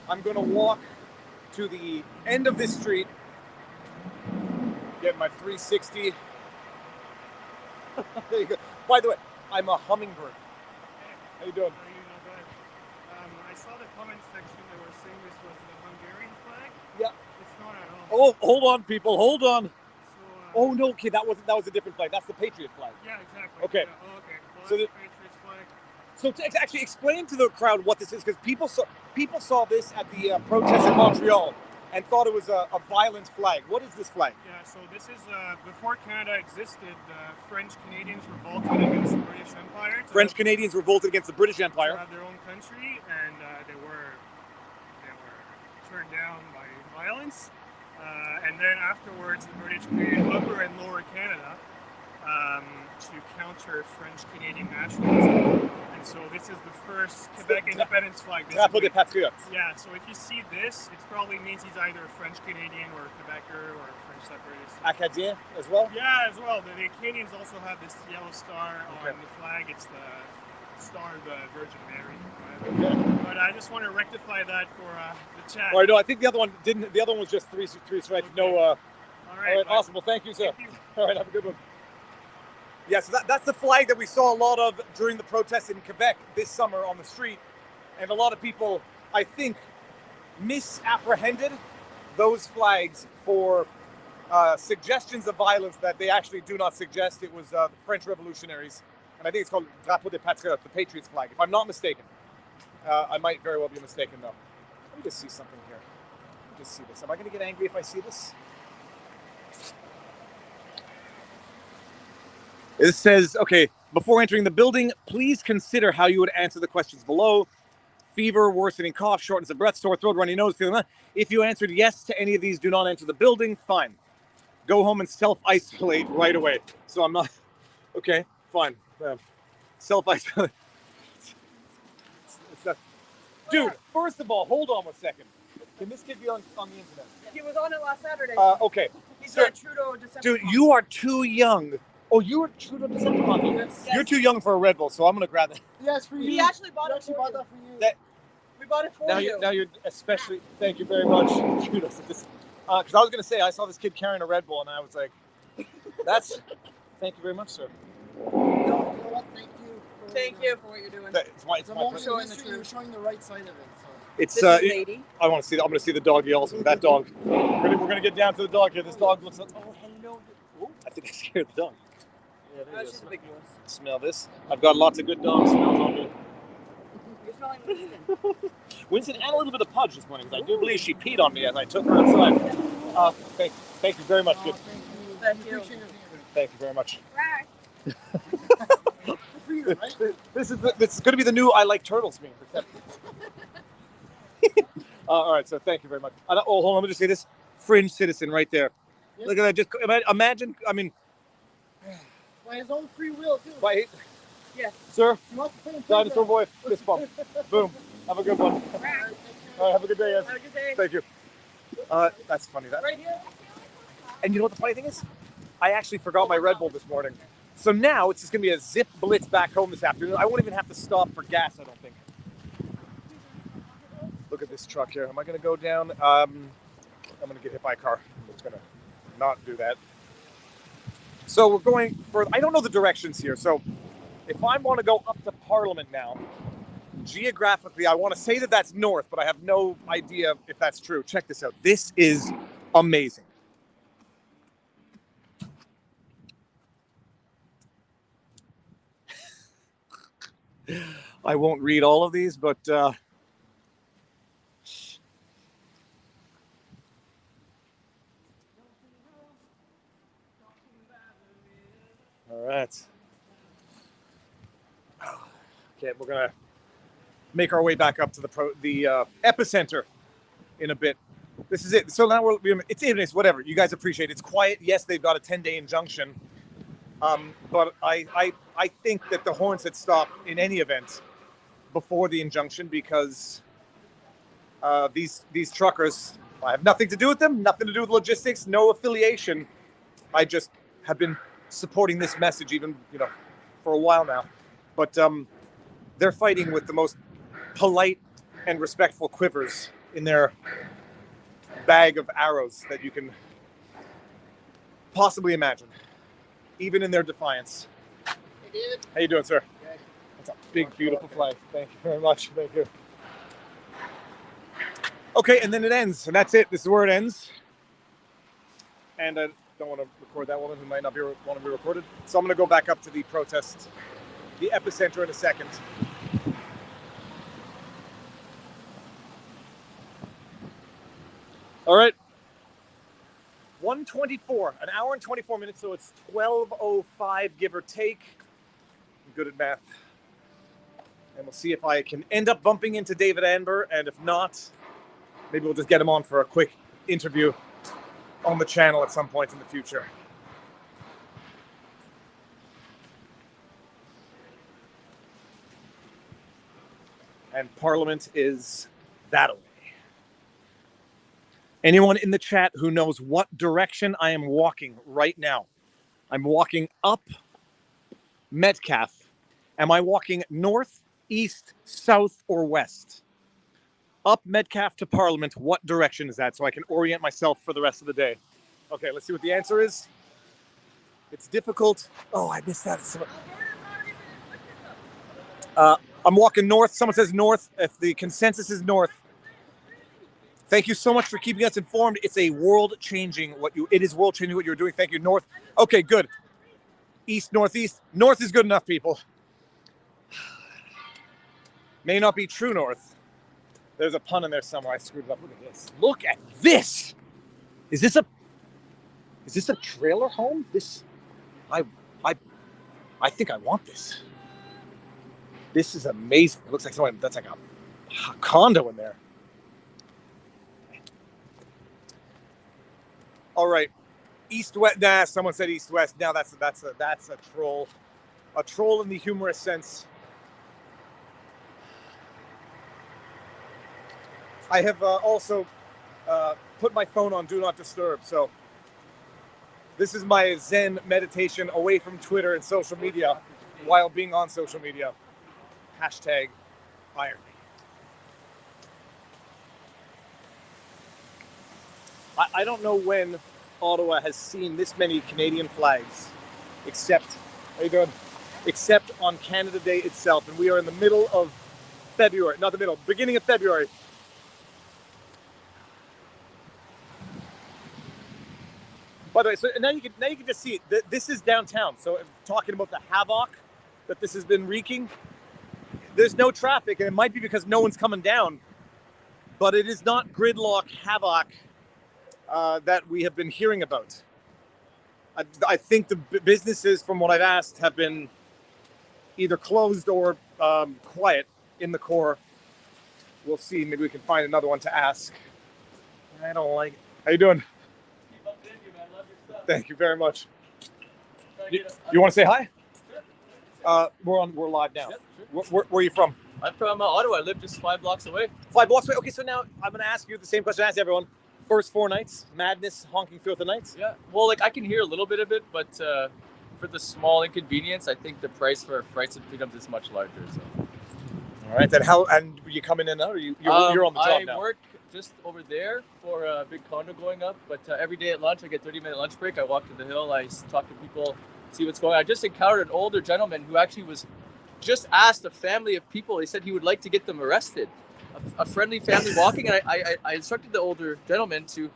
I'm going to walk to the end of this street, get my 360. There you go. By the way, I'm a hummingbird. How you doing? I saw the comment section that were saying this was the Hungarian flag. Yeah. It's not at all. Oh, hold on, people. Hold on. Oh no, okay, that was a different flag. That's the Patriot Flag. Yeah, exactly. Okay. Yeah, oh, okay. Well, So that's the Patriot flag. So to actually explain to the crowd what this is, because people saw this at the protest in Montreal, and thought it was a violent flag. What is this flag? Yeah, so this is before Canada existed, the French Canadians revolted against the British Empire. French Canadians revolted against the British Empire. To have their own country, and they were turned down by violence. And then afterwards, the British created Upper and Lower Canada to counter French Canadian nationalism. And so this is the first Quebec independence flag. Drapeau des Patriotes. Yeah, so if you see this, it probably means he's either a French Canadian or a Quebecer or a French separatist. Acadien as well? Yeah, as well. The Canadians also have this yellow star on the flag. It's the Star of the Virgin Mary. Okay. But I just want to rectify that for the chat. All right, no, I think the other one didn't. The other one was just three stripes. Okay. No. All right, awesome. Well, thank you, sir. All right, have a good one. Yeah, so that's the flag that we saw a lot of during the protests in Quebec this summer on the street. And a lot of people, I think, misapprehended those flags for suggestions of violence that they actually do not suggest. It was the French revolutionaries. And I think it's called Drapeau des Patriotes, the Patriots flag, if I'm not mistaken. I might very well be mistaken, though. Let me just see something here. Let me just see this. Am I going to get angry if I see this? It says, okay, before entering the building, please consider how you would answer the questions below. Fever, worsening cough, shortness of breath, sore throat, runny nose, feeling that. If you answered yes to any of these, do not enter the building. Fine. Go home and self-isolate right away. So I'm not... Okay, fine. Self-isolate. Dude, first of all, hold on 1 second. Can this kid be on the internet? He was on it last Saturday. Okay. He's Sir, got Trudeau Decepticon. dude, you are too young. Oh, you are Trudeau Decepticon. Yes. You're too young for a Red Bull, so I'm gonna grab that. Yes, for you. He actually bought it for you. We bought it for you. Now you're especially. Thank you very much. Kudos. Because I was gonna say I saw this kid carrying a Red Bull, and I was like, "That's." Thank you very much, sir. Thank you for what you're doing. It's my showing the truth. You're showing the right side of it. So. It's This is lady. I want to see. I'm going to see the doggy also. That dog. We're going to get down to the dog here. This dog looks like. Oh, hello. Oh, I think I scared the dog. Yeah, there She's a big one. Smell this. I've got lots of good dog smells on me. You're smelling Winston. Winston and a little bit of Pudge this morning, because I do believe she peed on me as I took her outside. Thank you very much. Good. Thank you. Thank you very much. Right. This is going to be the new I like turtles meme. All right, so thank you very much. Hold on, let me just say this. Fringe citizen right there. Yes. Look at that. Just imagine, I mean. By his own free will, too. Yes. Sir, dinosaur dinosaur boy, fist bump. Boom. Have a good one. All right, have a good day, guys. Have a good day. Thank you. That's funny. Right here. And you know what the funny thing is? I actually forgot my Red Bull this morning. So now it's just going to be a zip blitz back home this afternoon. I won't even have to stop for gas, I don't think. Look at this truck here. Am I going to go down? I'm going to get hit by a car. I'm just going to not do that. So we're going for, I don't know the directions here. So if I want to go up to Parliament now, geographically, I want to say that that's north, but I have no idea if that's true. Check this out. This is amazing. I won't read all of these, but all right. Okay, we're gonna make our way back up to the epicenter in a bit. This is it. So now it's evening, whatever. You guys appreciate it. It's quiet. Yes, they've got a 10-day injunction. But I think that the horns had stopped in any event before the injunction because these truckers, I have nothing to do with them, nothing to do with logistics, no affiliation. I just have been supporting this message even, for a while now. But they're fighting with the most polite and respectful quivers in their bag of arrows that you can possibly imagine. Even in their defiance. Hey, David. How you doing, sir? Good. That's a big, beautiful flag. Thank you very much. Thank you. Okay, and then it ends, and that's it. This is where it ends. And I don't want to record that woman who might not want to be recorded. So I'm going to go back up to the protest, the epicenter in a second. All right. 1:24, an hour and 24 minutes, so it's 12:05, give or take. I'm good at math. And we'll see if I can end up bumping into David Amber, and if not, maybe we'll just get him on for a quick interview on the channel at some point in the future. And Parliament is that way. Anyone in the chat who knows what direction I am walking right now? I'm walking up Metcalfe. Am I walking north, east, south, or west? Up Metcalfe to Parliament, what direction is that? So I can orient myself for the rest of the day. Okay, let's see what the answer is. It's difficult. Oh, I missed that. I'm walking north. Someone says north. If the consensus is north, thank you so much for keeping us informed. It's a world-changing it is world-changing what you're doing. Thank you, north. Okay, good. East, northeast. North is good enough, people. May not be true north. There's a pun in there somewhere. I screwed it up. Look at this. Look at this. Is this a trailer home? I think I want this. This is amazing. It looks like that's like a condo in there. All right, east-west. Nah, someone said east-west. Now that's a troll. A troll in the humorous sense. I have also put my phone on Do Not Disturb. So this is my Zen meditation away from Twitter and social media while being on social media. Hashtag irony. I don't know when Ottawa has seen this many Canadian flags, except on Canada Day itself. And we are in the middle of February, not the middle, beginning of February. By the way, so now you can just see it. This is downtown. So talking about the havoc that this has been wreaking, there's no traffic, and it might be because no one's coming down, but it is not gridlock havoc that we have been hearing about. I think the businesses, from what I've asked, have been either closed or quiet in the core. We'll see. Maybe we can find another one to ask. I don't like it. How you doing? Thank you very much. You want to say hi? We're live now. Where are you from? I'm from Ottawa. I live just 5 blocks away. 5 blocks away. Okay, so now I'm going to ask you the same question I asked everyone. First 4 nights, madness honking throughout the nights? Yeah. Well, I can hear a little bit of it, but for the small inconvenience, I think the price for flights and freedoms is much larger. So. All right. Then and you come in and out, or you're on the job now? I work just over there for a big condo going up, but every day at lunch, I get 30-minute lunch break. I walk to the hill. I talk to people, see what's going on. I just encountered an older gentleman who actually just asked a family of people. He said he would like to get them arrested. A friendly family walking, and I instructed the older gentleman to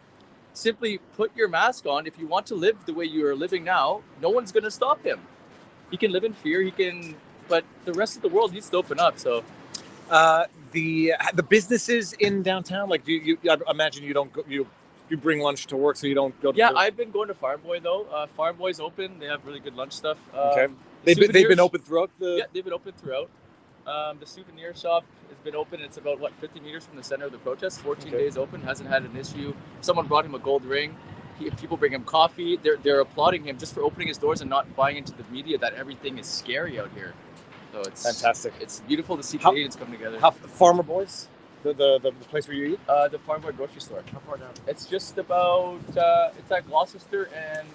simply put your mask on. If you want to live the way you are living now, no one's going to stop him. He can live in fear. But the rest of the world needs to open up. So, the businesses in downtown, like I imagine you don't go, you bring lunch to work, so you don't go. I've been going to Farm Boy though. Farm Boy's open. They have really good lunch stuff. Okay. They've been open throughout Yeah, they've been open throughout. The souvenir shop has been open. It's about 50 meters from the center of the protest. 14 days open, hasn't had an issue. Someone brought him a gold ring. People bring him coffee. They're applauding him just for opening his doors and not buying into the media that everything is scary out here. So it's fantastic. It's beautiful to see Canadians come together. Farmer Boys, the place where you eat? The Farm Boy grocery store. How far down? It's just about it's at Gloucester and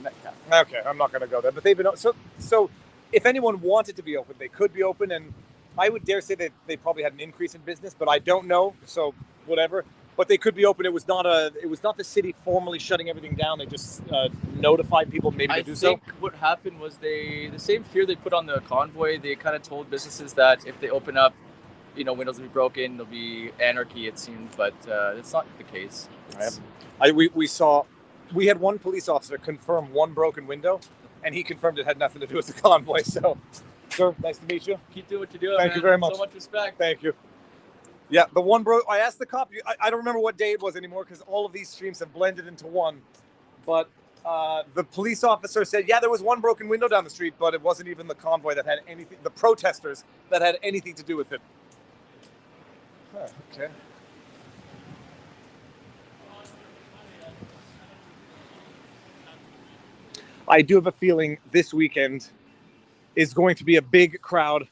Metcalfe. Okay, I'm not going to go there, but they've been so. If anyone wanted to be open, they could be open, and I would dare say that they probably had an increase in business, but I don't know. So whatever. But they could be open. It was not the city formally shutting everything down. They just notified people maybe to do so. I think what happened was the same fear they put on the Convoy. They kind of told businesses that if they open up, windows will be broken, there'll be anarchy. It seemed, but it's not the case. We had one police officer confirm one broken window, and he confirmed it had nothing to do with the Convoy. So, sir, nice to meet you. Keep doing what you're doing. Thank you very much. So much respect. Thank you. Yeah, the one bro. I asked the cop. I don't remember what day it was anymore because all of these streams have blended into one. But the police officer said, yeah, there was one broken window down the street, but it wasn't even the convoy that had anything. The protesters that had anything to do with it. Huh, okay. I do have a feeling this weekend is going to be a big crowd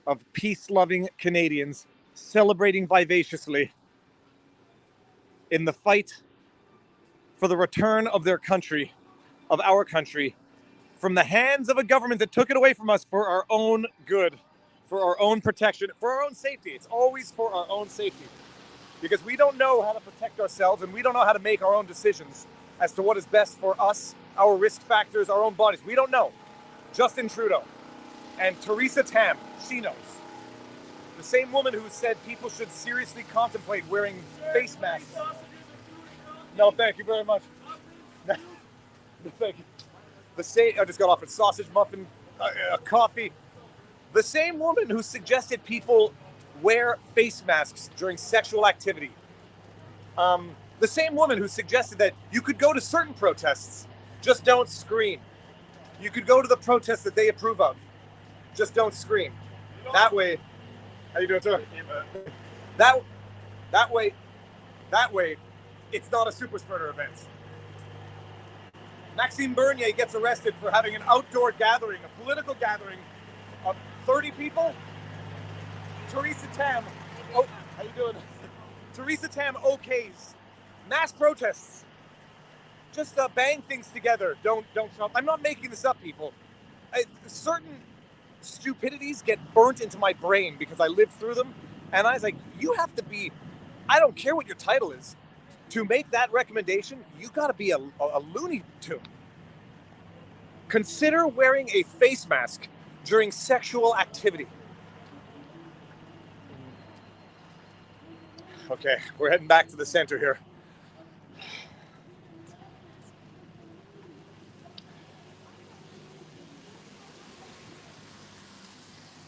of peace-loving Canadians celebrating vivaciously in the fight for the return of their country, of our country, from the hands of a government that took it away from us for our own good, for our own protection, for our own safety. It's always for our own safety. Because we don't know how to protect ourselves and we don't know how to make our own decisions as to what is best for us, our risk factors, our own bodies. We don't know. Justin Trudeau and Theresa Tam, she knows. The same woman who said people should seriously contemplate wearing face masks. No, thank you very much. No, thank you. The same, I just got offered sausage, muffin, coffee. The same woman who suggested people wear face masks during sexual activity. The same woman who suggested that you could go to certain protests, just don't scream. You could go to the protests that they approve of, just don't scream. That way, how you doing, sir? That way, it's not a super spreader event. Maxime Bernier gets arrested for having an outdoor gathering, a political gathering of 30 people. Theresa Tam, oh, how you doing? Theresa Tam okays mass protests. Just bang things together. Don't stop. I'm not making this up, people. Certain stupidities get burnt into my brain because I lived through them. And I was like, you have to be, I don't care what your title is. To make that recommendation, you got to be a Looney Tune. Consider wearing a face mask during sexual activity. Okay, we're heading back to the center here.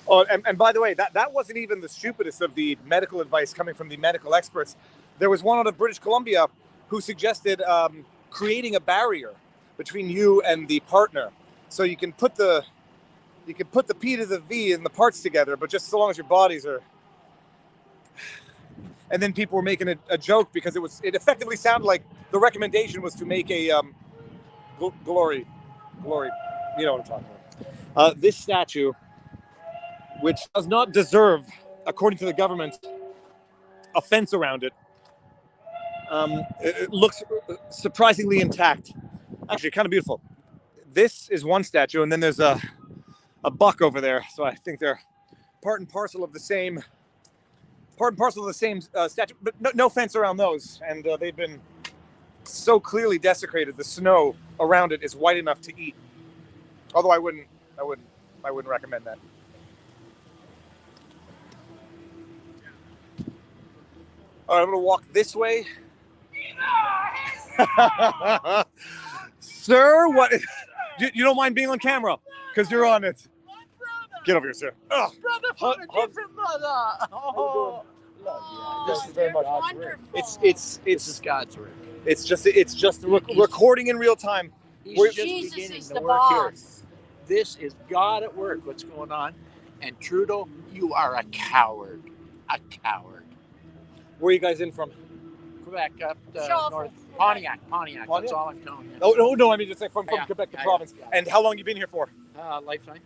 Oh, and by the way, that wasn't even the stupidest of the medical advice coming from the medical experts. There was one out of British Columbia who suggested creating a barrier between you and the partner, so you can put the P to the V and the parts together, but just so long as your bodies are. And then people were making a joke because it effectively sounded like the recommendation was to make a glory, you know what I'm talking about. This statue, which does not deserve, according to the government, a fence around it. It looks surprisingly intact. Actually, kind of beautiful. This is one statue, and then there's a buck over there. So I think they're part and parcel of the same statue, but no fence around those. And they've been so clearly desecrated. The snow around it is white enough to eat. Although I wouldn't recommend that. All right, I'm gonna walk this way. Sir, what? You don't mind being on camera? Because you're on it. Get over here, sir. Oh. Brother from a different mother. Oh, Thank you very much. wonderful. This is God's work. It's just recording in real time. Jesus is the boss. This is God at work. What's going on? And Trudeau, you are a coward. A coward. Where are you guys in from? Quebec, up north. Pontiac. That's all I'm telling you. Oh no! I mean just like from Quebec, the province. Yeah. And how long you been here for? Lifetime.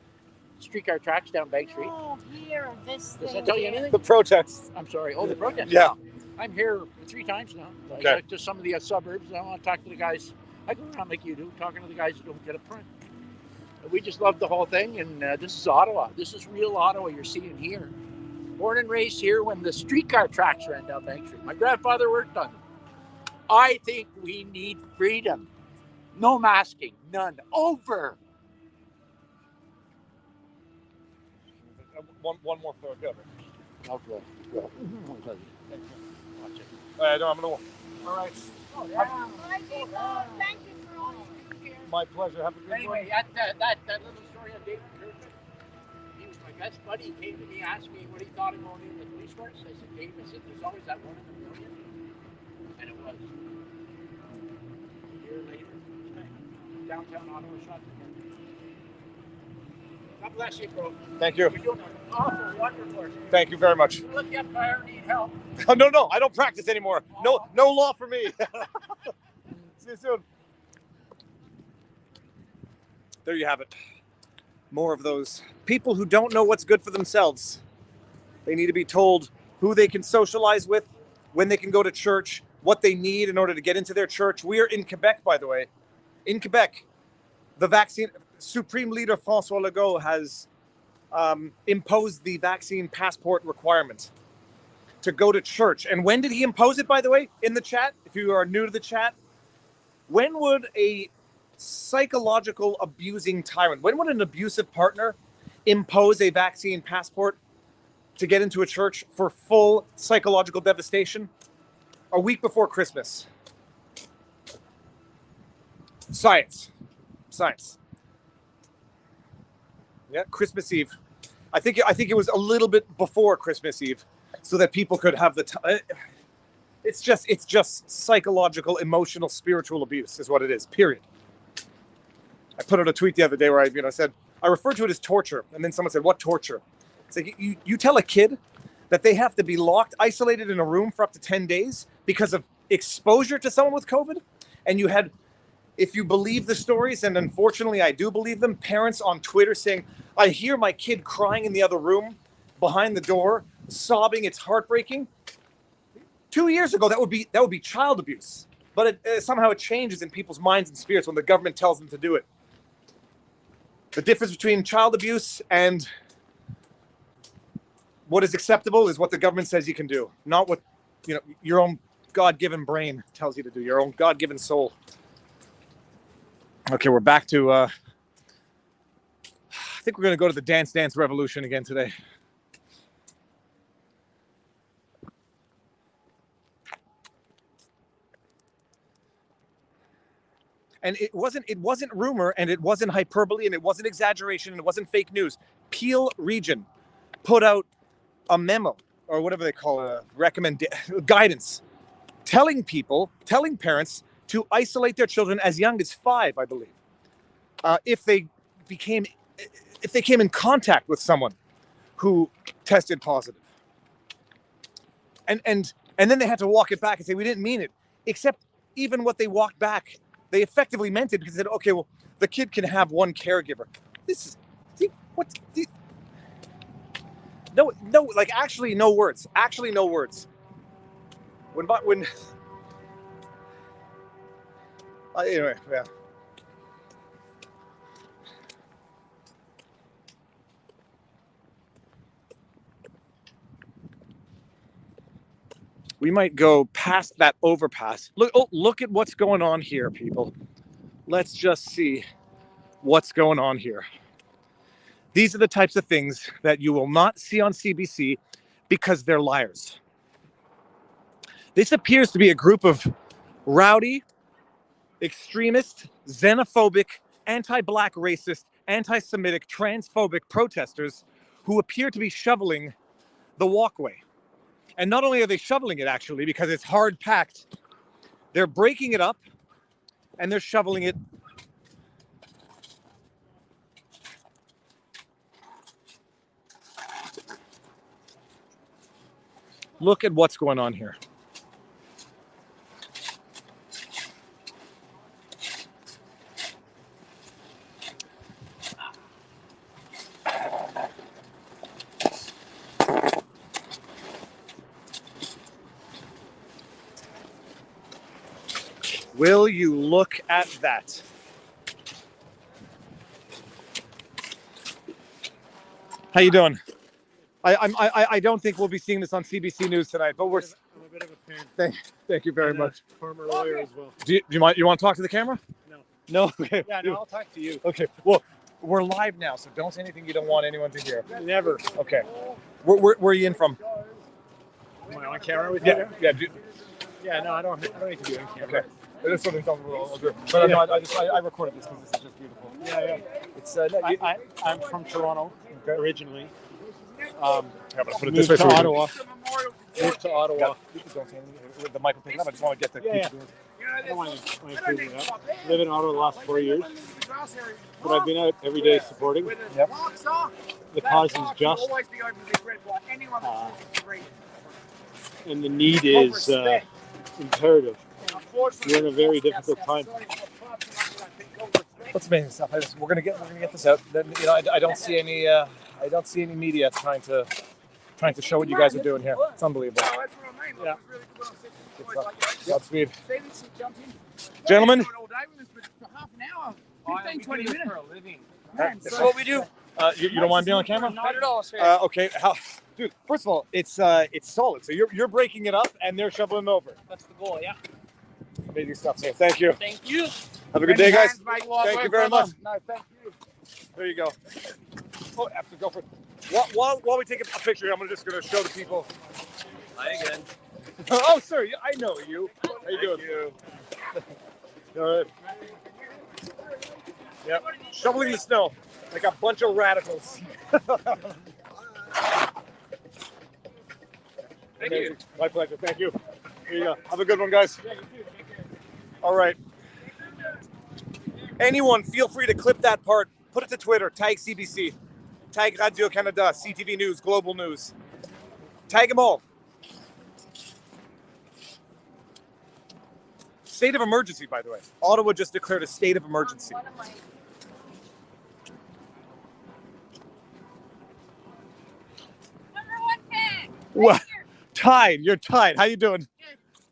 Streetcar tracks down Bank Street. Oh, here, this Does thing. that tell you anything? The protests. I'm sorry. Oh, the protests. Yeah. I'm here 3 times now. Okay. I go to some of the suburbs. I want to talk to the guys. I go around like you do, talking to the guys who don't get a print. We just love the whole thing, and this is Ottawa. This is real Ottawa you're seeing here. Born and raised here when the streetcar tracks ran down Bank Street. My grandfather worked on them. I think we need freedom. No masking. None. Over. One more photo. Go. Okay. Go. Watch it. All right, I'm gonna walk. All right. Oh, yeah. Thank you for all your care. My pleasure. Have a good Anyway, that little story on David Peterson, he was my best buddy came to me, asked me what he thought of going into the police force. I said, Dave, I said, there's always that one in a million. And it was. A year later, downtown Ottawa shot together. God bless you, bro. Thank you. You're doing an awful wonderful work. Thank you very much. Look up there, need help. No, I don't practice anymore. No law for me. See you soon. There you have it. More of those people who don't know what's good for themselves. They need to be told who they can socialize with, when they can go to church, what they need in order to get into their church. We are in Quebec, by the way. In Quebec, the vaccine, Supreme Leader François Legault has imposed the vaccine passport requirement to go to church. And when did he impose it, by the way? In the chat, if you are new to the chat, when would a psychological abusing tyrant, when would an abusive partner impose a vaccine passport to get into a church for full psychological devastation? A week before Christmas. Science. Yeah, Christmas Eve. I think it was a little bit before Christmas Eve, so that people could have the time. It's just psychological, emotional, spiritual abuse is what it is. Period. I put out a tweet the other day where I said I referred to it as torture, and then someone said, "What torture?" It's like you tell a kid that they have to be locked, isolated in a room for up to 10 days because of exposure to someone with COVID, and you had, if you believe the stories, and unfortunately I do believe them, parents on Twitter saying, "I hear my kid crying in the other room, behind the door, sobbing. It's heartbreaking." 2 years ago, that would be child abuse, but somehow it changes in people's minds and spirits when the government tells them to do it. The difference between child abuse and what is acceptable is what the government says you can do, not what your own God-given brain tells you to do, your own God-given soul. Okay, we're back to. I think we're going to go to the Dance Dance Revolution again today. And it wasn't rumor, and it wasn't hyperbole, and it wasn't exaggeration, and it wasn't fake news. Peel Region put out a memo, or whatever they call it, guidance, telling parents to isolate their children as young as 5, I believe, if they came in contact with someone who tested positive. And then they had to walk it back and say, we didn't mean it. Except even what they walked back, they effectively meant it because they said, okay, well, the kid can have one caregiver. No, like actually no words. Actually no words. When anyway, yeah. We might go past that overpass. Look at what's going on here, people. Let's just see what's going on here. These are the types of things that you will not see on CBC because they're liars. This appears to be a group of rowdy, extremist, xenophobic, anti-black racist, anti-Semitic, transphobic protesters who appear to be shoveling the walkway. And not only are they shoveling it, actually, because it's hard packed, they're breaking it up and they're shoveling it. Look at what's going on here. Will you look at that? How you doing? I don't think we'll be seeing this on CBC News tonight, but we're. I'm a bit of a fan. Thank you very much. Former lawyer as well. Do you want to talk to the camera? No. No. Okay. Yeah, no, I'll talk to you. Okay. Well, we're live now, so don't say anything you don't want anyone to hear. Never. Okay. Where are you in from? Am I on camera with you? Yeah. Yeah. No, I don't need to be on camera. Okay. This one is on the but no, I recorded this because this is just beautiful. Yeah. It's I'm from Toronto originally, I'm gonna put it Moved this way to so we can- Ottawa. Moved to Ottawa. Yeah, you can don't say anything with the mic picking up. I just want to get the. Yeah. I don't want to prove it up. Live in Ottawa the last 4 years, but I've been out every day supporting. Yep. The cause is just, and the need is imperative. We're in a very difficult time. That's amazing stuff. We're gonna get this out. Then, you know, I don't see any media trying to show what you guys are doing here. It's unbelievable. Yeah. Godspeed. Gentlemen. This is what we do. You don't want to be on camera? Not at all, sir. Okay. Dude, first of all, it's solid. So you're breaking it up and they're shoveling it over. That's the goal, yeah. Amazing stuff. So thank you. Thank you. Have a good day, guys. Thank Thank you very much. No, thank you. There you go. Oh, I have to go for it. While we take a picture, I'm just going to show the people. Hi again. Oh, sir, I know you. How you doing? All right. Yep. Shoveling the snow like a bunch of radicals. Thank you. My pleasure. Thank you. Here you go. Have a good one, guys. All right. Anyone, feel free to clip that part. Put it to Twitter. Tag CBC. Tag Radio-Canada, CTV News, Global News. Tag them all. State of emergency, by the way. Ottawa just declared a state of emergency. What? Tied. You're tied. How you doing?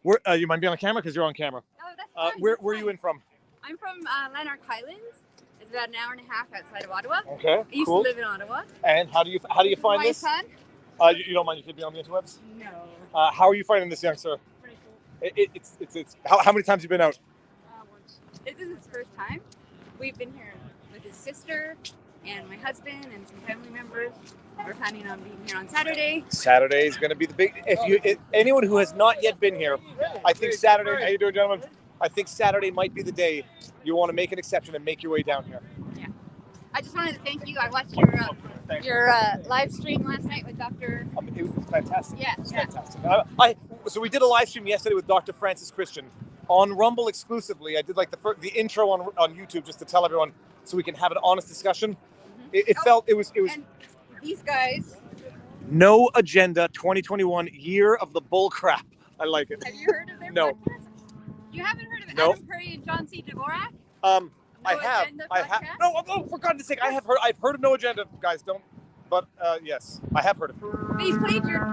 Good. You mind being on camera? Because you're on camera. Oh, that's fine. Where are you in from? I'm from Lanark Highlands. It's about an hour and a half outside of Ottawa. Okay, I used cool. to live in Ottawa. And how do you find My this? son? You don't mind you could be on the interwebs? No. How are you finding this, young sir? Pretty cool. It's how many times have you been out? This is his first time. We've been here with his sister and my husband and some family members. We're planning on being here on Saturday. Saturday is going to be the big. Anyone who has not yet been here, I think Saturday. How you doing, gentlemen? I think Saturday might be the day you want to make an exception and make your way down here. Yeah. I just wanted to thank you. I watched your live stream last night with Dr. It was fantastic. Yeah, it was yeah. fantastic. So we did a live stream yesterday with Dr. Francis Christian on Rumble exclusively. I did like the intro on YouTube just to tell everyone so we can have an honest discussion. Mm-hmm. It was. And these guys. No Agenda 2021 Year of the Bull Crap. I like it. Have you heard of their No. podcast? You haven't heard of Nope. Adam Curry and John C. Dvorak? I No have. Agenda I have. podcast? No, for God's sake, I've heard of No Agenda, guys. Don't. But yes, I have heard of it. They played your.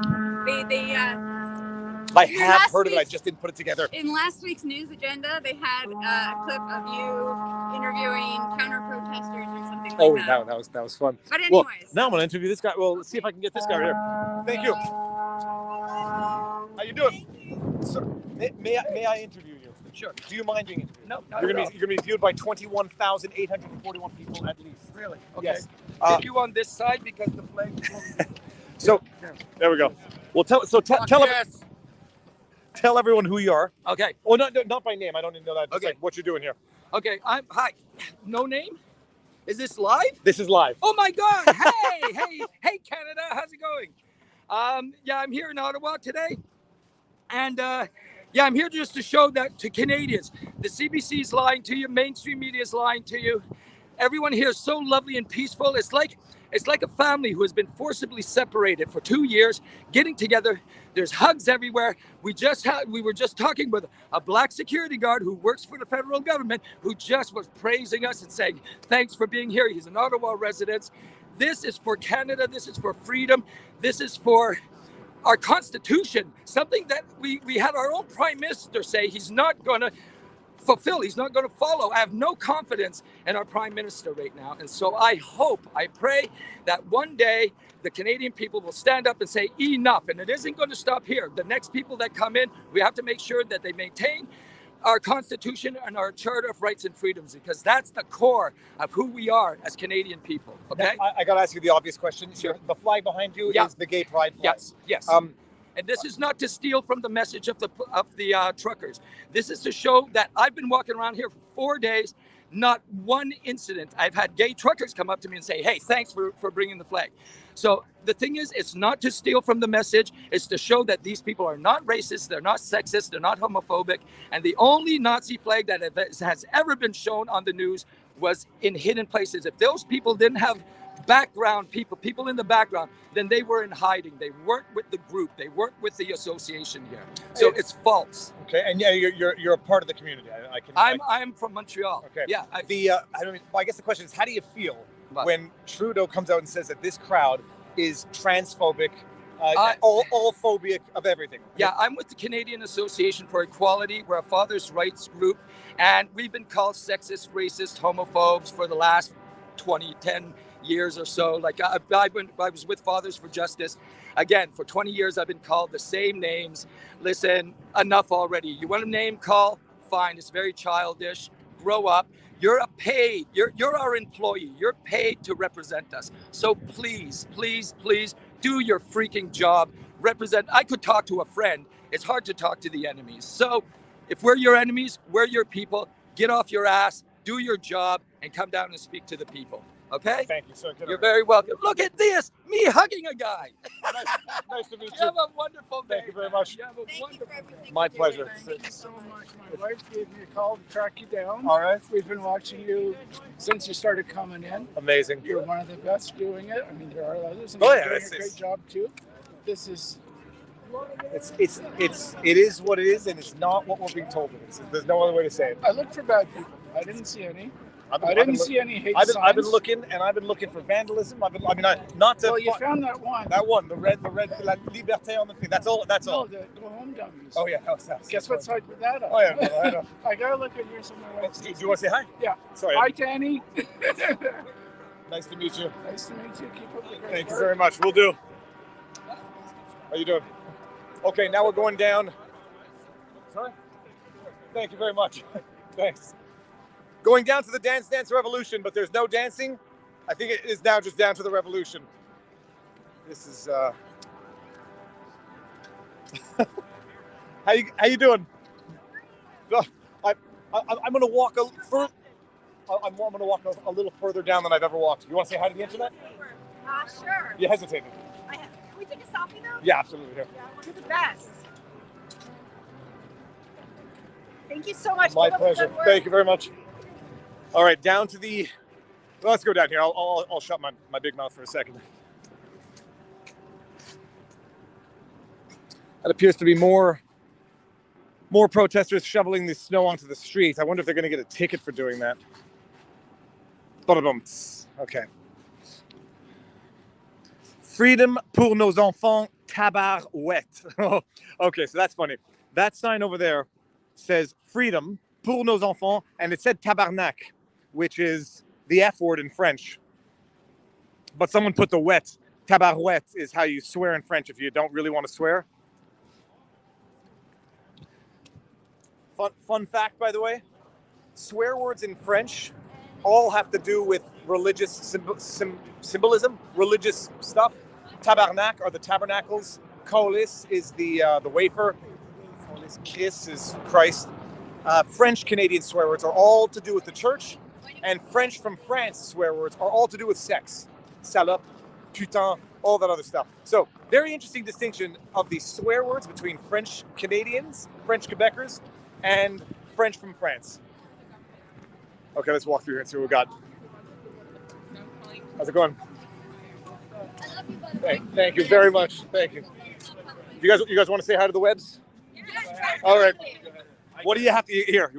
I Your have last heard of it. I week's- just didn't put it together. In last week's news agenda, they had a clip of you interviewing counter protesters or something like Oh, that. that was fun. But Well, anyways. now I'm gonna interview this guy. Well, let's see if I can get this guy right here. Thank you. How you doing? So, may I interview you? Sure. Do you mind being interviewed? No, not You're at gonna all. be viewed by 21,841 people at least. Really? Okay. Yes. Get you on this side because the flag. So there we go. Well, tell everyone who you are. Okay. Oh, no, not by name. I don't even know that. Just Okay. like what you're doing here. Okay. Hi. No name? Is this live? This is live. Oh my God! Hey, Canada! How's it going? Yeah, I'm here in Ottawa today, and I'm here just to show that to Canadians, the CBC is lying to you, mainstream media is lying to you. Everyone here is so lovely and peaceful. It's like a family who has been forcibly separated for 2 years, getting together. There's hugs everywhere. We were just talking with a black security guard who works for the federal government, who just was praising us and saying, thanks for being here. He's an Ottawa resident. This is for Canada. This is for freedom. This is for our Constitution, something that we had our own Prime Minister say he's not going to fulfill, he's not going to follow. I have no confidence in our Prime Minister right now. And so I pray that one day the Canadian people will stand up and say enough. And it isn't going to stop here. The next people that come in, we have to make sure that they maintain our Constitution and our Charter of Rights and Freedoms, because that's the core of who we are as Canadian people. Okay? Now, I got to ask you the obvious question. Sure. The flag behind you Yeah. is the gay pride flag. Yes. And this is not to steal from the message of the truckers. This is to show that I've been walking around here for 4 days, not one incident. I've had gay truckers come up to me and say, hey, thanks for bringing the flag. So the thing is, it's not to steal from the message. It's to show that these people are not racist. They're not sexist. They're not homophobic. And the only Nazi flag that has ever been shown on the news was in hidden places. If those people didn't have background people in the background, then they were in hiding. They weren't with the group. They weren't with the association here. So it's false. Okay, and yeah, you're a part of the community. I'm from Montreal. Okay. Yeah. I guess the question is, how do you feel when Trudeau comes out and says that this crowd is transphobic, all phobic of everything? Yeah, I'm with the Canadian Association for Equality. We're a father's rights group, and we've been called sexist, racist, homophobes for the last 10 years or so. Like I was with Fathers for Justice. Again, for 20 years, I've been called the same names. Listen, enough already. You want a name call? Fine. It's very childish. Grow up. You're our employee. You're paid to represent us. So please, please, please do your freaking job. Represent. I could talk to a friend. It's hard to talk to the enemies. So if we're your enemies, we're your people. Get off your ass, do your job, and come down and speak to the people. Okay? Thank you, sir. You're very welcome. Look at this, me hugging a guy. Nice to meet you. You have a wonderful day. Thank you very much. You have a wonderful day. My pleasure. Thank you so much. My wife gave me a call to track you down. All right. We've been watching you since you started coming in. Amazing. You're one of the best doing it. I mean, there are others, and Oh, you're yeah, doing it's- a great job too. This is. It is what it is, and it's not what we're being told it is. There's no other way to say it. I looked for bad people. I didn't see any. I've I didn't see any hate signs. I've been looking for vandalism. Not to. Well, you found that one. That one, the red, la liberté on the thing. That's all. That's No, all. the go home dummies. Oh yeah, Guess what side with that on? Oh yeah, no, I know. I gotta look at yours on my website. Do you want to say hi? Yeah. Sorry. Hi, Tanny. Nice to meet you. Nice to meet you. Keep up the great Thank you work. very much. We'll do. How you doing? Okay, now we're going down. Sorry. Thank you very much. Thanks. Going down to the Dance Dance Revolution, but there's no dancing. I think it is now just down to the revolution. This is how you doing? I'm gonna walk I'm gonna walk a little further down than I've ever walked. You want to say hi to the internet? Sure. You hesitated. Can we take a selfie though? Yeah, absolutely. Here. You're the best. Thank you so much. My Keep up the pleasure. good work. Thank you very much. All right, down to the. Well, let's go down here. I'll shut my big mouth for a second. That appears to be more protesters shoveling the snow onto the streets. I wonder if they're going to get a ticket for doing that. Okay. Freedom pour nos enfants, tabarouette. Okay, so that's funny. That sign over there says freedom pour nos enfants, and it said tabarnak, which is the F word in French. But someone put the wet. Tabarouette is how you swear in French if you don't really want to swear. Fun fact, by the way, swear words in French all have to do with religious symbolism, religious stuff. Tabarnak are the tabernacles. Colis is the wafer. Colis, Christ is Christ. French Canadian swear words are all to do with the church, and French from France swear words are all to do with sex. Salope, putain, all that other stuff. So, very interesting distinction of the swear words between French Canadians, French Quebecers, and French from France. Okay, let's walk through here and see what we got. How's it going? Thank you very much. Thank you. You guys want to say hi to the webs? All right. What do you have to here?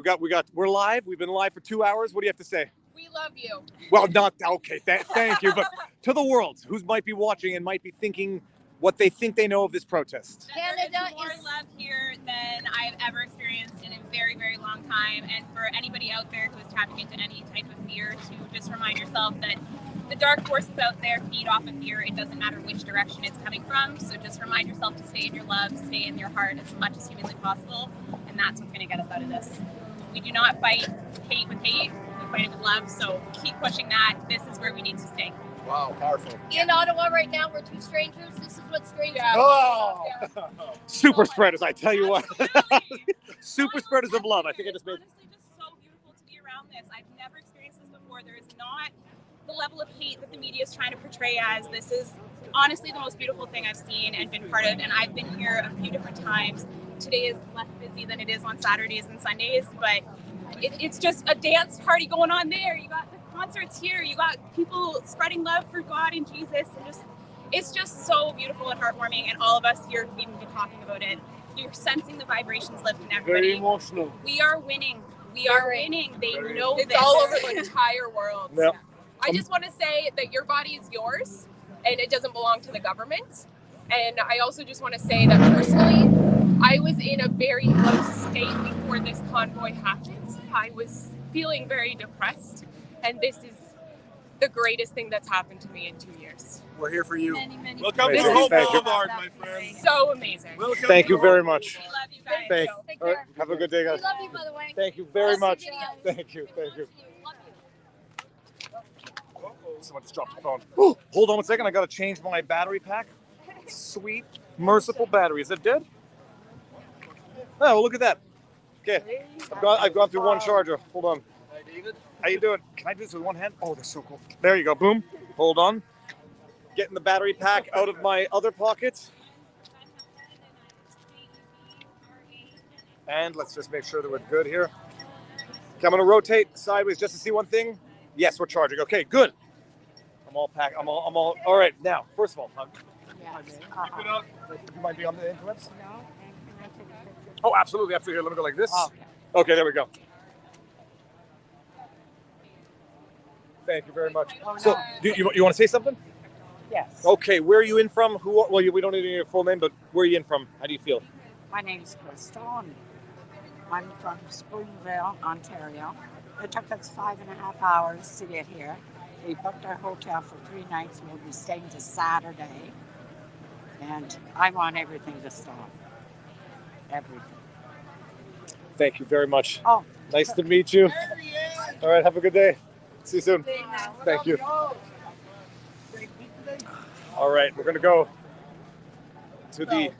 We're live. We've been live for 2 hours. What do you have to say? We love you. Well, not okay. Thank you, but to the world who might be watching and might be thinking what they think they know of this protest. Canada is more love here than I've ever experienced in a very, very long time. And for anybody out there who is tapping into any type of fear, to just remind yourself that the dark forces out there feed off of fear. It doesn't matter which direction it's coming from. So just remind yourself to stay in your love, stay in your heart as much as humanly possible. And that's what's going to get us out of this. We do not fight hate with hate. We fight it with love. So keep pushing that. This is where we need to stay. Wow, powerful. In Ottawa right now, we're two strangers. This is what strangers Oh! Super spreaders, I tell you what. Super spreaders of love. I think I just made. Honestly, just so beautiful to be around this. I've never experienced this before. There is not the level of hate that the media is trying to portray as. This is honestly the most beautiful thing I've seen and been part of, and I've been here a few different times. Today is less busy than it is on Saturdays and Sundays, but it's just a dance party going on there. You got the concerts here, you got people spreading love for God and Jesus, and it's just so beautiful and heartwarming, and all of us here have even been talking about it. You're sensing the vibrations lift in everybody. Very emotional. We are winning. We are winning. They know It's this. all over the entire world. Yeah. I just want to say that your body is yours and it doesn't belong to the government. And I also just want to say that personally, I was in a very low state before this convoy happened. I was feeling very depressed, and this is the greatest thing that's happened to me in 2 years. We're here for you. Welcome Amazing. to Hope Thank you. Boulevard, my friend. So amazing. Thank you very much. We love you guys. Thank Take all right, care. have a good day, guys. We love you, by the way. Thank you very Bless much. you, Thank you. Thank you. Love you. Someone just dropped the phone. Hold on 1 second. I got to change my battery pack. Sweet, merciful battery. Is it dead? Oh, well, look at that. Okay, I've gone through one charger. Hold on. Hi, David. How you doing? Can I do this with one hand? Oh, that's so cool. There you go. Boom. Hold on. Getting the battery pack out of my other pocket. And let's just make sure that we're good here. Okay, I'm going to rotate sideways just to see one thing. Yes, we're charging. Okay, good. I'm all packed. I'm all. All right, now, first of all, keep it up. You might be on the interwebs? No. Oh, absolutely. Absolutely. Here, let me go like this. Oh, okay, there we go. Thank you very much. So, do you want to say something? Yes. Okay, where are you in from? Well, we don't need your full name, but where are you in from? How do you feel? My name is Crystal, and I'm from Springville, Ontario. It took us 5.5 hours to get here. We booked our hotel for 3 nights. We'll be staying to Saturday. And I want everything to stop. Everything. Thank you very much. Oh. Nice to meet you. All right, have a good day. See you soon. Thank you. All right, we're going to go to the...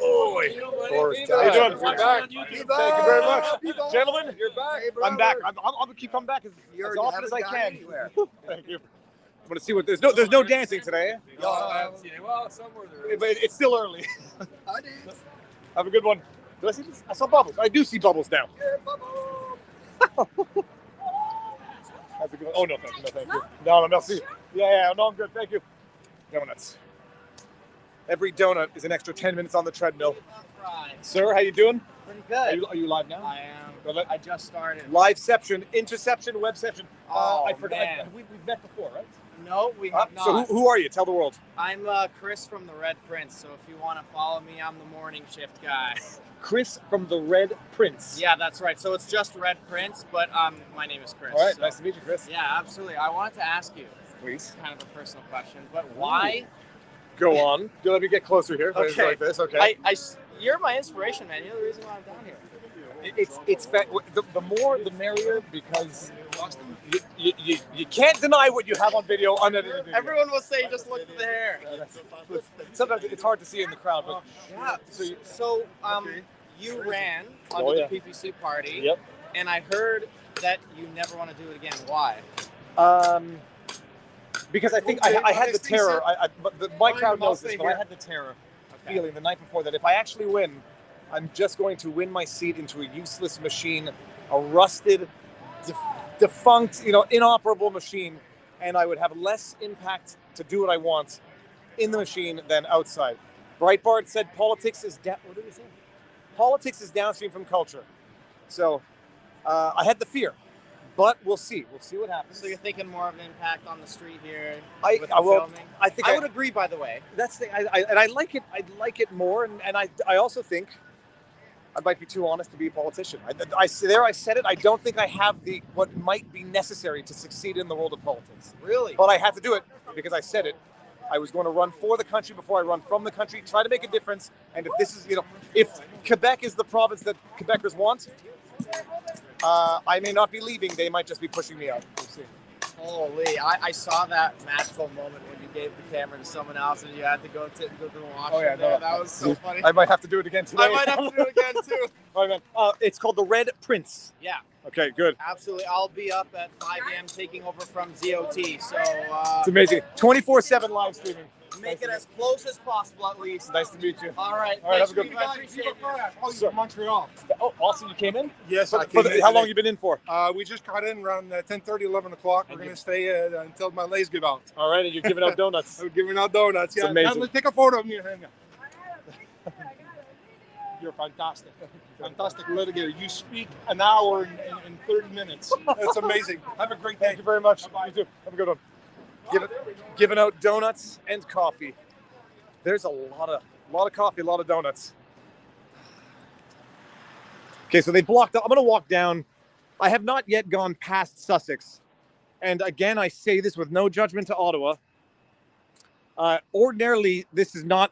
Oh, how you doing? You're back. Thank you very much. Gentlemen, you're back. I'm back. I'll keep coming back as often as I can. Thank you. I'm going to see what... There's no dancing today. No, I haven't seen it. Well, somewhere there is. But it's still early. Have a good one. Did I see this? I saw bubbles. I do see bubbles now. Have a good one. Oh, no, thank you. No, thank you. No, merci. Yeah, no, I'm good. Thank you. Donuts. Every donut is an extra 10 minutes on the treadmill. Sir, how you doing? Pretty good. Are you live now? I am. I just started. Liveception, interception, webception. I forgot. Man. We've met before, right? No, we have not. So who are you? Tell the world. I'm Chris from the Red Prince. So if you want to follow me, I'm the morning shift guy. Chris from the Red Prince. Yeah, that's right. So it's just Red Prince, but my name is Chris. All right, so. nice to meet you, Chris. Yeah, absolutely. I wanted to ask you. Please. Kind of a personal question, but why? Go on. Let me get closer here. Okay. Like this. Okay. You're my inspiration, man. You're the reason why I'm down here. It's the more the merrier, because you can't deny what you have on video unedited video. Everyone will say just look at the hair. Sometimes it's hard to see in the crowd, but yeah. So you ran Oh, under yeah. the PPC party. Yep. And I heard that you never want to do it again. Why? Because I think I had the terror. My crowd knows this, but I had the terror feeling the night before that if I actually win, I'm just going to win my seat into a useless machine, a rusted, defunct, inoperable machine, and I would have less impact to do what I want in the machine than outside. Breitbart said politics is what did he say? Politics is downstream from culture. So I had the fear, but we'll see. We'll see what happens. So you're thinking more of an impact on the street here I with will. filming? I think I would agree. By the way, that's the and I like it. I like it more, and I also think I might be too honest to be a politician. I said it. I don't think I have what might be necessary to succeed in the world of politics. Really? But I had to do it because I said it. I was going to run for the country before I run from the country, try to make a difference. And if this is, if Quebec is the province that Quebecers want, I may not be leaving. They might just be pushing me out. We'll see. Holy! I saw that magical moment when you gave the camera to someone else and you had to go to the washroom. Oh yeah, no, that was so funny. I might have to do it again today. I might have to do it again too. All right, man. It's called the Red Prince. Yeah. Okay, good. Absolutely. I'll be up at 5 a.m. taking over from ZOT. So It's amazing. 24/7 live streaming. make it as close as possible at least. Nice to meet you. All right. All right, have a good Viva, I appreciate it. Oh, you're from Montreal. Oh, awesome. You came in? Yes, I came in. How long you been in for? We just got in around 10:30, 11 o'clock. We're going to stay until my legs give out. All right, and you're giving out donuts. We're giving out donuts. It's Yeah, amazing. Let's take a photo of me and hang out. You're fantastic. Fantastic litigator. You speak an hour in 30 minutes. That's amazing. Have a great day. Thank you very much. You too. Have a good one. Giving out donuts and coffee. There's a lot of coffee, a lot of donuts. Okay, so they blocked up. I'm going to walk down. I have not yet gone past Sussex. And again, I say this with no judgment to Ottawa. Ordinarily, this is not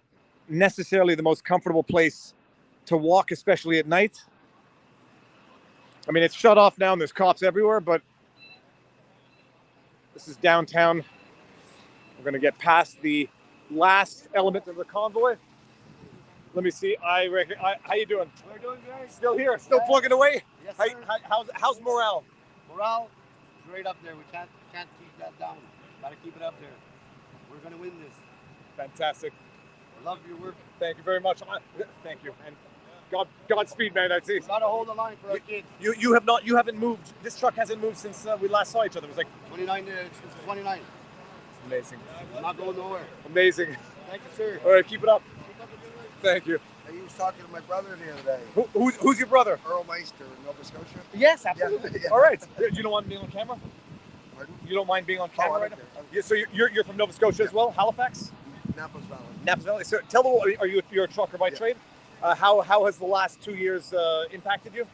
necessarily the most comfortable place to walk, especially at night. I mean, it's shut off now and there's cops everywhere, but this is downtown. We're going to get past the last element of the convoy. Let me see. How you doing? We're doing great. Still here, still plugging away. Yes, sir. How's morale? Morale is right up there. We can't keep that down. Got to keep it up there. We're gonna win this. Fantastic. I love your work. Thank you very much. Thank you, and Godspeed, man. I see. Gotta hold the line for our kids. You haven't moved. This truck hasn't moved since we last saw each other. It was like 29. This is 29. Amazing. I'm not going nowhere. Amazing. Thank you, sir. All right, keep it up. Thank you. He was talking to my brother the other day. Who's your brother? Earl Meister in Nova Scotia. Yes, absolutely. Yeah. All right. You don't want to be on camera? Pardon? You don't mind being on camera I right don't now? Yeah, so you're from Nova Scotia as well, Halifax? Napa's Valley. Napa's Valley. So tell me, you're a trucker by trade? How has the last 2 years impacted you?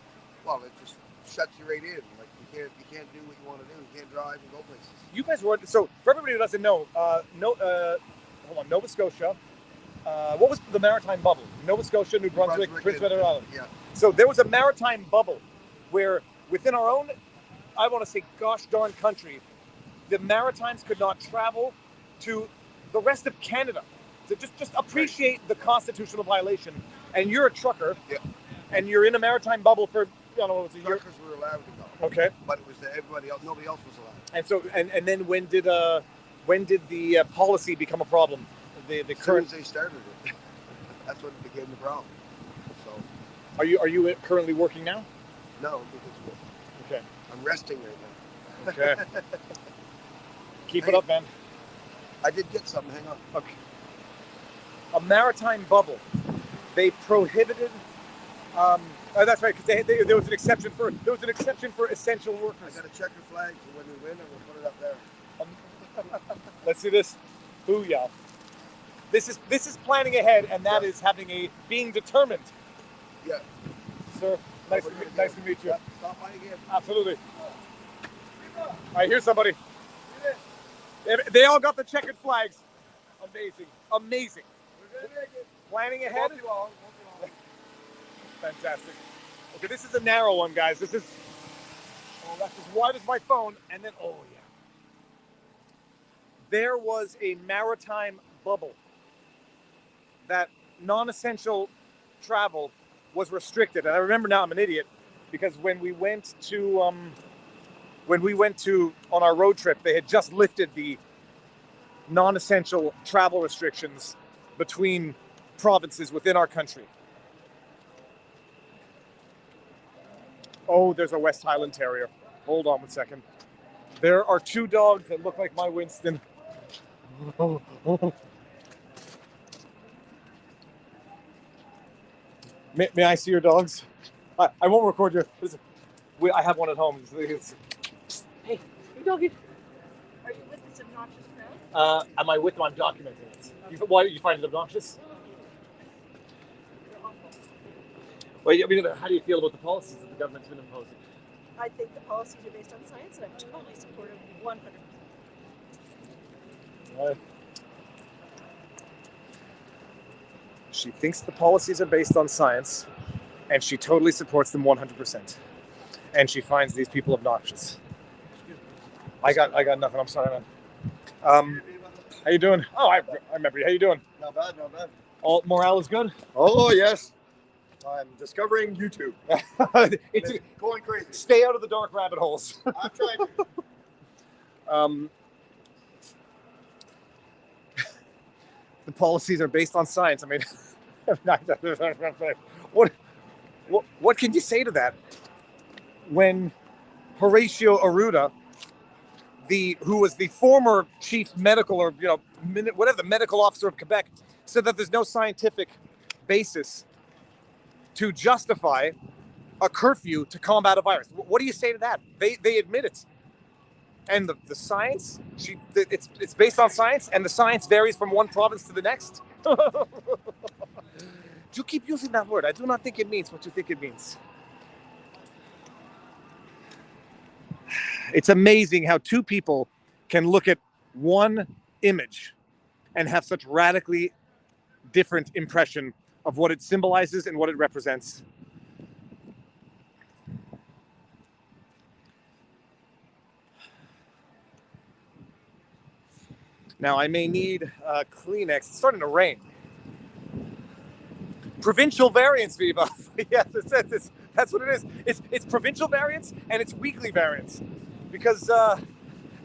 Well, it just shuts you right in. Like you can't do what you want to do. You can't drive and go places. You guys were, so for everybody who doesn't know, hold on, Nova Scotia. What was the Maritime Bubble? Nova Scotia, New Brunswick, Prince Edward Island. Yeah. So there was a Maritime Bubble where within our own, I want to say, gosh darn country, the Maritimes could not travel to the rest of Canada. So just appreciate the constitutional violation. And you're a trucker, and you're in a Maritime Bubble for, I don't know, it was a year. Truckers were allowed to go. Okay. But it was everybody else. Nobody else was allowed. And so, and then when did the policy become a problem? The As soon current. as they started it, that's when it became the problem. So. Are you currently working now? No, because okay. I'm resting right now. Okay. Keep it up, man. I did get something. Hang on. Okay. A Maritime Bubble. They prohibited. That's right, because there was an exception for essential workers. I got a checkered flag for when we win, and we'll put it up there. Let's see this. Booyah. This is planning ahead, and that is being determined. Yeah. Sir, nice to meet you. Yeah, stop by again. Absolutely. I hear somebody. They all got the checkered flags. Amazing. Planning ahead. Fantastic. Okay, this is a narrow one, guys. That's as wide as my phone, and then there was a Maritime Bubble that non-essential travel was restricted. And I remember now I'm an idiot because when we went to on our road trip, they had just lifted the non-essential travel restrictions between provinces within our country. Oh, there's a West Highland Terrier. Hold on one second. There are two dogs that look like my Winston. May I see your dogs? I won't record your. I have one at home. Hey, doggy. Are you with this obnoxious crowd? Am I with them? I'm documenting it. Why do you find it obnoxious? Well, I mean, how do you feel about the policies that the government's been imposing? I think the policies are based on science, and I'm totally supportive 100%. She thinks the policies are based on science, and she totally supports them 100%. And she finds these people obnoxious. I got nothing. I'm sorry, man. How you doing? Oh, I remember you. How you doing? Not bad, not bad. All morale is good? Oh, yes. I'm discovering YouTube. it's going crazy. Stay out of the dark rabbit holes. I'm trying to. The policies are based on science. I mean, what can you say to that? When Horatio Arruda, who was the former chief medical or whatever, the medical officer of Quebec, said that there's no scientific basis to justify a curfew to combat a virus. What do you say to that? They admit it. And the science, it's based on science, and the science varies from one province to the next. You keep using that word. I do not think it means what you think it means. It's amazing how two people can look at one image and have such radically different impression of what it symbolizes and what it represents. Now, I may need Kleenex. It's starting to rain. Provincial variance, Viva. Yes, that's what it is. It's provincial variance and it's weekly variance. Because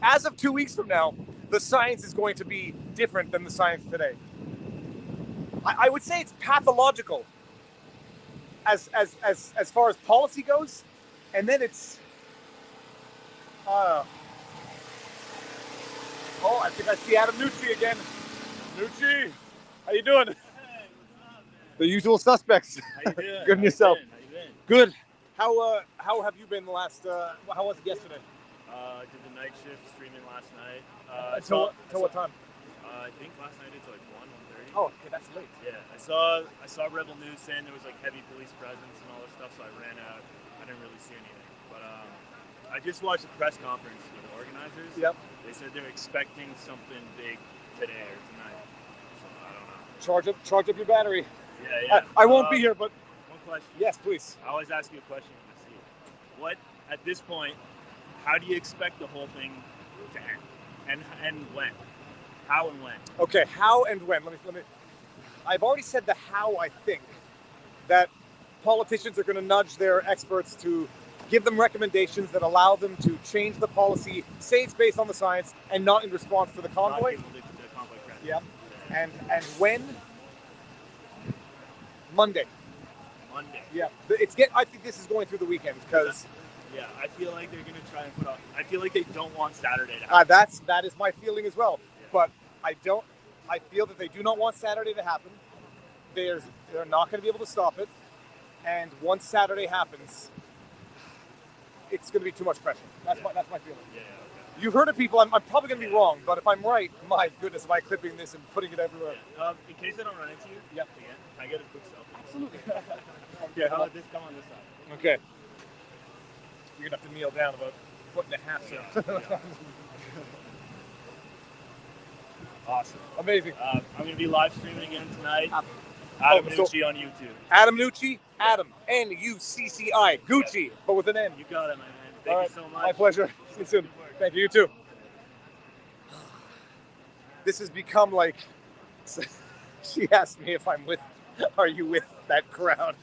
as of 2 weeks from now, the science is going to be different than the science today. I would say it's pathological as far as policy goes, and then it's oh, I think I see Adam Nucci again. Nucci, how you doing? The usual suspects. How you doing? Good and yourself. How you been? Good. How have you been the last? How was it yesterday? I did the night shift streaming last night. Till what time? I think last night it's like 1:30. Oh, okay, that's late. Yeah, I saw Rebel News saying there was like heavy police presence and all this stuff, so I ran out. I didn't really see anything, but I just watched the press conference with the organizers. Yep. They said they're expecting something big today or tonight. So I don't know. Charge up your battery. Yeah. I won't be here, but one question. Yes, please. I always ask you a question when I see it. What at this point? How do you expect the whole thing to end? And when? How and when? Okay, how and when? Let me. I've already said the how. I think that politicians are going to nudge their experts to give them recommendations that allow them to change the policy, say it's based on the science, and not in response to the convoy. Not give the convoy credit. Yeah. And when? Monday. Yeah. I think this is going through the weekend because. Yeah, I feel like they're gonna try and put off. I feel like they don't want Saturday to happen. That is my feeling as well. Yeah. But I feel that they do not want Saturday to happen. They're not going to be able to stop it. And once Saturday happens, it's going to be too much pressure. That's my feeling. Yeah. Okay. You've heard of people. I'm probably going to be wrong, but if I'm right, my goodness, am I clipping this and putting it everywhere? Yeah. In case I don't run into you. Yep. Again, can I get a quick selfie? Absolutely. Okay. How about this? Come on this side. Okay. You're going to have to kneel down about a foot and a half. Yeah. Awesome. Amazing. I'm going to be live streaming again tonight. Adam Nucci on YouTube. Adam Nucci? Adam. N-U-C-C-I. Gucci, but with an N. You got it, my man. Thank you so much. My pleasure. See you soon. Thank you. You too. This has become like... She asked me if I'm with... Are you with that crowd?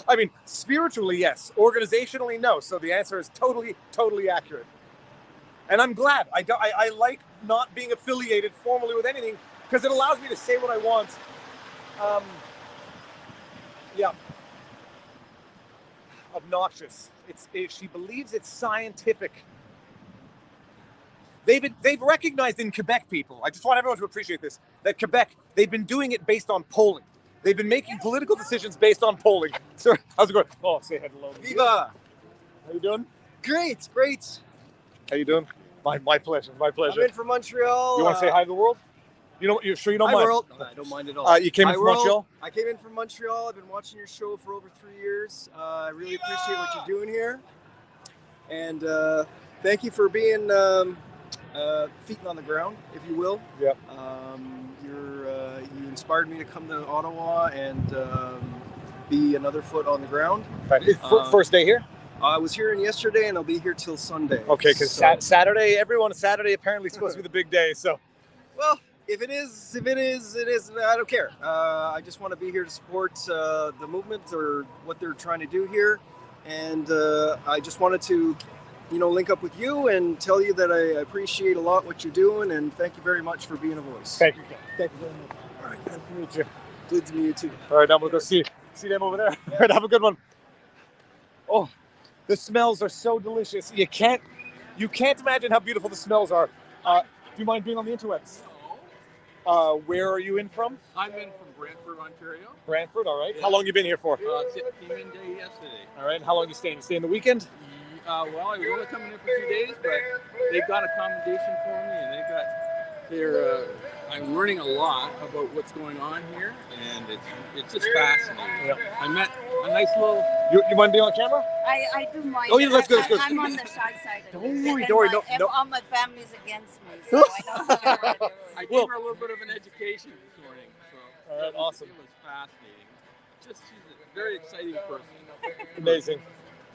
I mean, spiritually, yes. Organizationally, no. So the answer is totally accurate. And I'm glad. I like not being affiliated formally with anything because it allows me to say what I want. Yeah. Obnoxious. She believes it's scientific. They've recognized in Quebec, people, I just want everyone to appreciate this, that Quebec, they've been doing it based on polling. They've been making political decisions based on polling. Sir, how's it going? Oh, say hello. Viva! How you doing? Great. How you doing? My pleasure. I'm in from Montreal. You want to say hi to the world? You're sure you don't hi, mind? world. No, I don't mind at all. You came in from Montreal? I came in from Montreal. I've been watching your show for over 3 years. I really appreciate what you're doing here. And thank you for being feet on the ground, if you will. Yeah. You inspired me to come to Ottawa and be another foot on the ground. First day here? I was here yesterday, and I'll be here till Sunday. Okay, because Saturday apparently is supposed to be the big day. So, well, if it is, it is. I don't care. I just want to be here to support the movement or what they're trying to do here, and I just wanted to, link up with you and tell you that I appreciate a lot what you're doing, and thank you very much for being a voice. Thank you. Thank you very much. All right, good to meet you. Good to meet you too. All right, now we'll go see them over there. All right, have a good one. Oh, the smells are so delicious. You can't imagine how beautiful the smells are. Do you mind being on the interwebs? Where are you in from? I'm in from Brantford, Ontario. Brantford, all right. Yeah. How long you been here for? Came in day yesterday. All right, and how long you staying? You staying the weekend? Well, I was only coming in for 2 days, but they've got accommodation for me, and I'm learning a lot about what's going on here, and it's just fascinating. Yeah. I met a nice little... You want to be on camera? I do mind. Oh, yeah, let's go. I'm on the shy side of it. Don't worry, no. All my family's against me, so I don't know. I gave her a little bit of an education this morning, so all right, awesome. It was fascinating. She's a very exciting person. Amazing.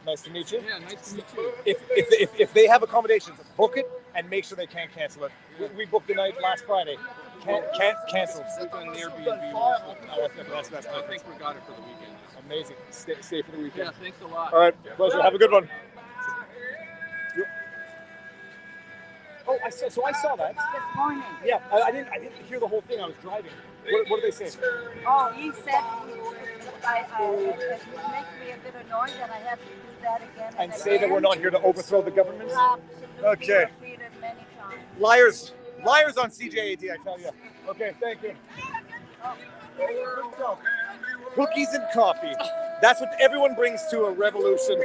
Nice to meet you. Yeah, nice to meet you. If they have accommodations, book it and make sure they can't cancel it. We booked the night last Friday. Can't cancel. We've done an Airbnb. That's I think we got it for the weekend. Amazing. Stay for the weekend. Yeah, thanks a lot. All right, pleasure. Have a good one. Oh, I saw that. This morning. Yeah, I didn't hear the whole thing. I was driving. What did they say? Oh, he said it makes me a bit annoyed that I have to do that again And say that we're not here to overthrow the government? Absolutely. Okay. Repeated many times. Liars on CJAD, I tell you. Okay, thank you. Cookies and coffee. That's what everyone brings to a revolution.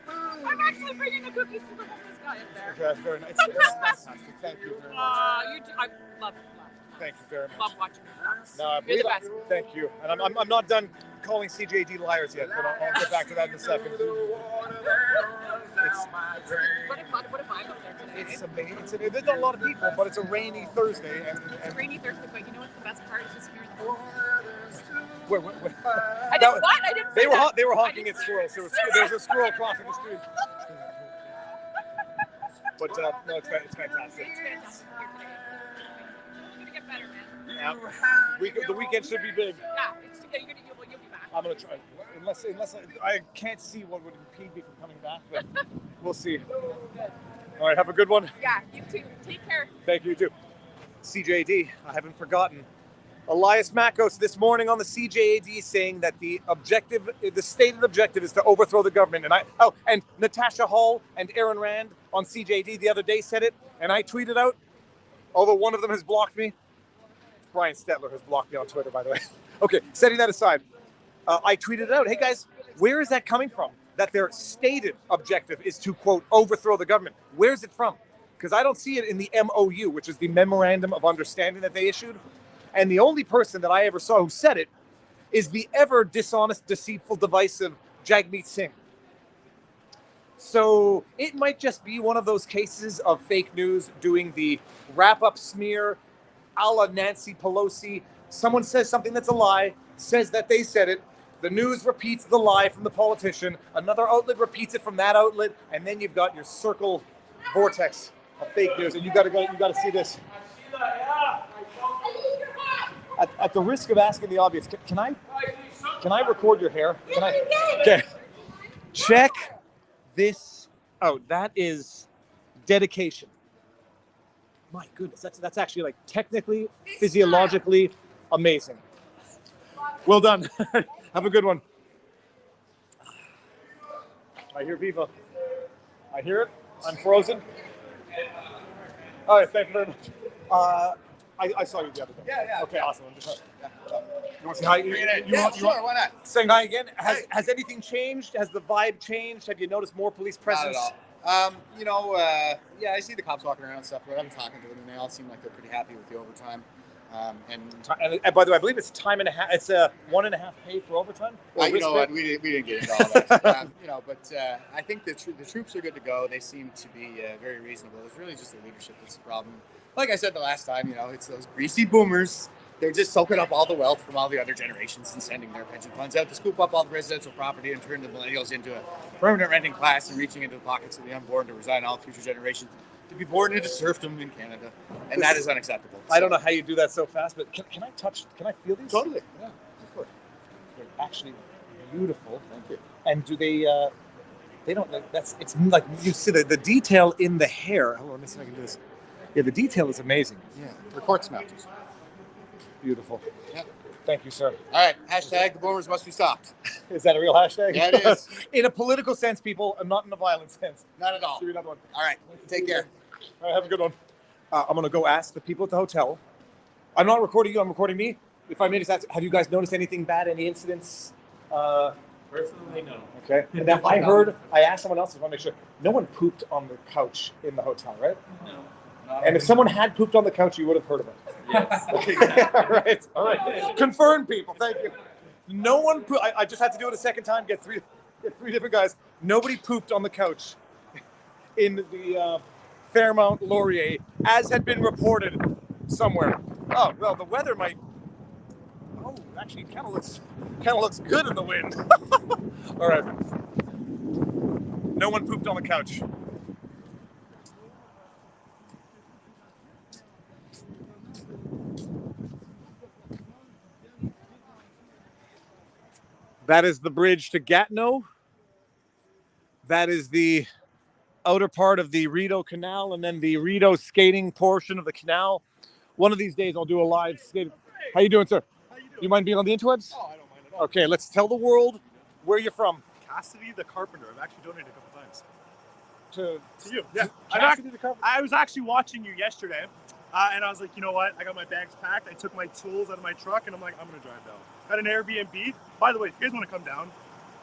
I'm actually bringing the cookies to the homeless guy up there. Okay, that's very nice. That's fantastic. Thank you very much. You do. I love Thank you very much. Love watching you. No, I believe You're the best. Thank you. And I'm not done calling CJD liars yet, but I'll get back to that in a second. What if I'm up there today? It's amazing. There's not a lot of people, but it's a rainy Thursday. It's rainy Thursday, but you know what's the best part? It's just hearing the horn. Where? I didn't what? I didn't say that. They were honking at squirrels. There was a squirrel crossing the street. But no, it's fantastic. It's fantastic here today. It's gonna get better, man. Yeah. The weekend should be big. Yeah, you'll be back. I'm gonna try, unless I can't see what would impede me from coming back, but we'll see. All right, have a good one. Yeah, you too. Take care. Thank you too. CJAD, I haven't forgotten. Elias Makos this morning on the CJAD saying that the stated objective is to overthrow the government. And Natasha Hall and Aaron Rand on CJAD the other day said it, and I tweeted out, although one of them has blocked me. Brian Stetler has blocked me on Twitter, by the way. Okay, setting that aside, I tweeted out, hey guys, where is that coming from? That their stated objective is to, quote, overthrow the government. Where's it from? Because I don't see it in the MOU, which is the Memorandum of Understanding that they issued. And the only person that I ever saw who said it is the ever dishonest, deceitful, divisive Jagmeet Singh. So it might just be one of those cases of fake news doing the wrap-up smear a la Nancy Pelosi. Someone says something that's a lie, says that they said it. The news repeats the lie from the politician. Another outlet repeats it from that outlet. And then you've got your circle vortex of fake news. And you got to see this. At the risk of asking the obvious, can I record your hair? Can I? Okay. Check this out. That is dedication. My goodness, that's actually like technically, physiologically amazing. Well done. Have a good one. I hear Viva. I hear it. I'm frozen. All right, thank you very much. I saw you the other day. Yeah. Okay, awesome. I'm just, you want to say hi? Sure, why not? Saying hi again. Has anything changed? Has the vibe changed? Have you noticed more police presence? Not at all. Yeah, I see the cops walking around and stuff, but I've been talking to them, and they all seem like they're pretty happy with the overtime. And by the way, I believe it's time and a half. It's a 1.5 pay for overtime. You know what? We didn't get into all that. But I think the troops are good to go. They seem to be very reasonable. It's really just the leadership that's the problem. Like I said the last time, it's those greasy boomers they're just soaking up all the wealth from all the other generations and sending their pension funds out to scoop up all the residential property and turn the millennials into a permanent renting class and reaching into the pockets of the unborn to resign all future generations to be born into serfdom in Canada. And that is unacceptable. I don't know how you do that so fast, but can I feel these? Totally. Yeah. They're actually beautiful. Thank you. And do they don't, it's like, you see the detail in the hair. Hold on, let me see if I can do this. Yeah, the detail is amazing. Yeah, they're quartz melters. Beautiful. Yep. Thank you, sir. All right, hashtag the boomers must be stopped. Is that a real hashtag? Yeah, it is. In a political sense, people, and not in a violent sense. Not at all. Do another one. All right, take care. All right, have a good one. I'm going to go ask the people at the hotel. I'm not recording you, I'm recording me. If I may just ask, have you guys noticed anything bad, any incidents? Personally, no. Okay. And then I asked someone else, I want to make sure, no one pooped on the couch in the hotel, right? No. And if someone had pooped on the couch, you would have heard of it. Yes. Okay. All right. Confirm, people. Thank you. No one pooped. I just had to do it a second time, get three different guys. Nobody pooped on the couch in the Fairmount Laurier, as had been reported somewhere. Oh, well, the weather might... Oh, actually, it kind of looks good in the wind. All right. No one pooped on the couch. That is the bridge to Gatineau. That is the outer part of the Rideau Canal, and then the Rideau skating portion of the canal. One of these days, I'll do a live skate. How you doing, sir? You mind being on the interwebs? Oh, I don't mind at all. Okay, let's tell the world where you're from. Cassidy the Carpenter. I've actually donated a couple times. To you, yeah. Cassidy the Carpenter? I was actually watching you yesterday, and I was like, you know what? I got my bags packed. I took my tools out of my truck, and I'm like, I'm going to drive down. Got an Airbnb. By the way, if you guys want to come down,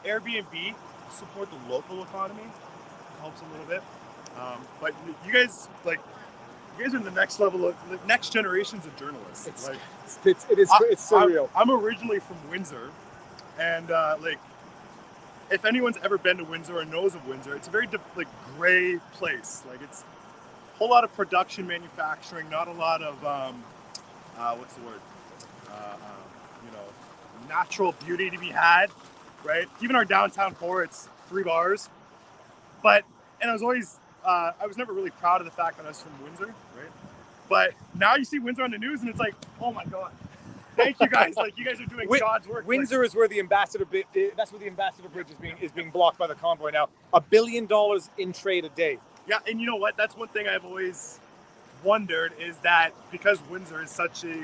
Airbnb, support the local economy. Helps a little bit. But you guys are the next level of the next generations of journalists. It's surreal. I'm originally from Windsor, and if anyone's ever been to Windsor or knows of Windsor, it's a very gray place. Like, it's a whole lot of production, manufacturing, not a lot of what's the word? Natural beauty to be had, right? Even our downtown core, it's 3 bars. And I was always, I was never really proud of the fact that I was from Windsor, right? But now you see Windsor on the news, and it's like, oh my God, thank you guys! Like, you guys are doing God's work. Windsor is where the Ambassador. That's where the Ambassador Bridge is being blocked by the Convoy now. $1 billion in trade a day. Yeah, and you know what? That's one thing I've always wondered, is that because Windsor is such a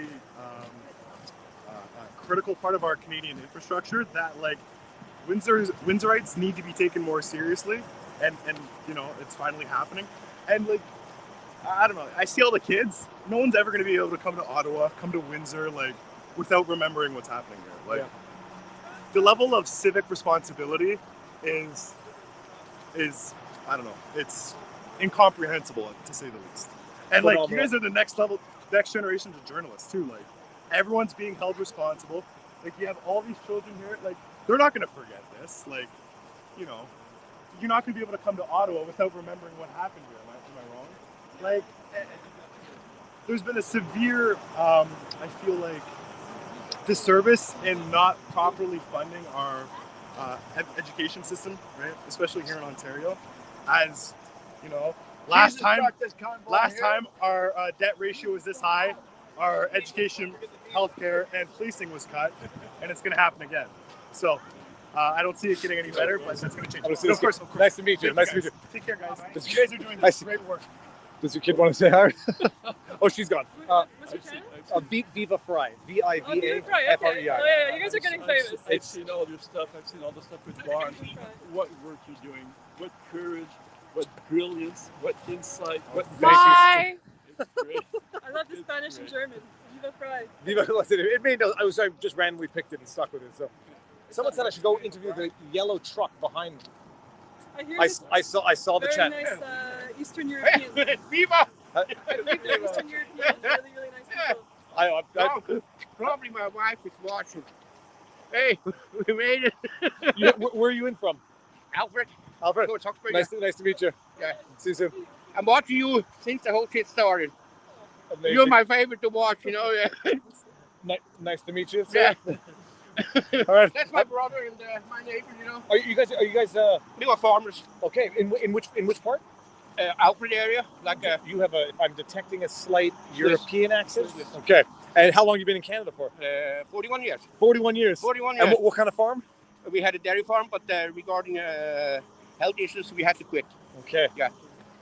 critical part of our Canadian infrastructure, that Windsorites need to be taken more seriously, and it's finally happening. And I don't know, I see all the kids. No one's ever going to be able to come to Ottawa, come to Windsor, without remembering what's happening here. The level of civic responsibility is I don't know, it's incomprehensible, to say the least. And you guys are the next generation of journalists too. Everyone's being held responsible. You have all these children here. They're not going to forget this. You're not going to be able to come to Ottawa without remembering what happened here. Am I wrong? There's been a severe, I feel like, disservice in not properly funding our education system, right? Especially here in Ontario. As last time our debt ratio was this high. Our education, healthcare, and policing was cut, and it's going to happen again. So I don't see it getting any better, but that's going to change. Of course. Nice to meet you. Nice to meet you. Take care, guys. You guys are doing great work. Does your kid want to say hi? Oh, she's gone. What's your channel? Viva Fry. VIVA-FREI. Oh, yeah, you guys are getting famous. I've seen all your stuff. I've seen all the stuff with Barnes. What work you're doing. What courage. What brilliance. What insight. What Hi. I love the Spanish and German. Viva Fry. Viva. It made no. I just randomly picked it and stuck with it. So, someone said I should go interview the yellow truck behind me. I saw the chat. Very nice Eastern European. Viva. Eastern European, really nice people. Probably my wife is watching. Hey, we made it. Where are you in from? Alfred. Nice to meet you. Yeah. See you soon. I'm watching you since the whole shit started. Amazing. You're my favorite to watch, Yeah. Nice to meet you, sir. Yeah. All right. That's my brother and my neighbor, you know. Are you guys? We are farmers. Okay. In which part? Alfred area. Like you have a. If I'm detecting a slight Yes. European accent. Yes. Okay. And how long you been in Canada for? 41 years. 41 years. 41 years. And what kind of farm? We had a dairy farm, but regarding health issues, we had to quit. Okay. Yeah.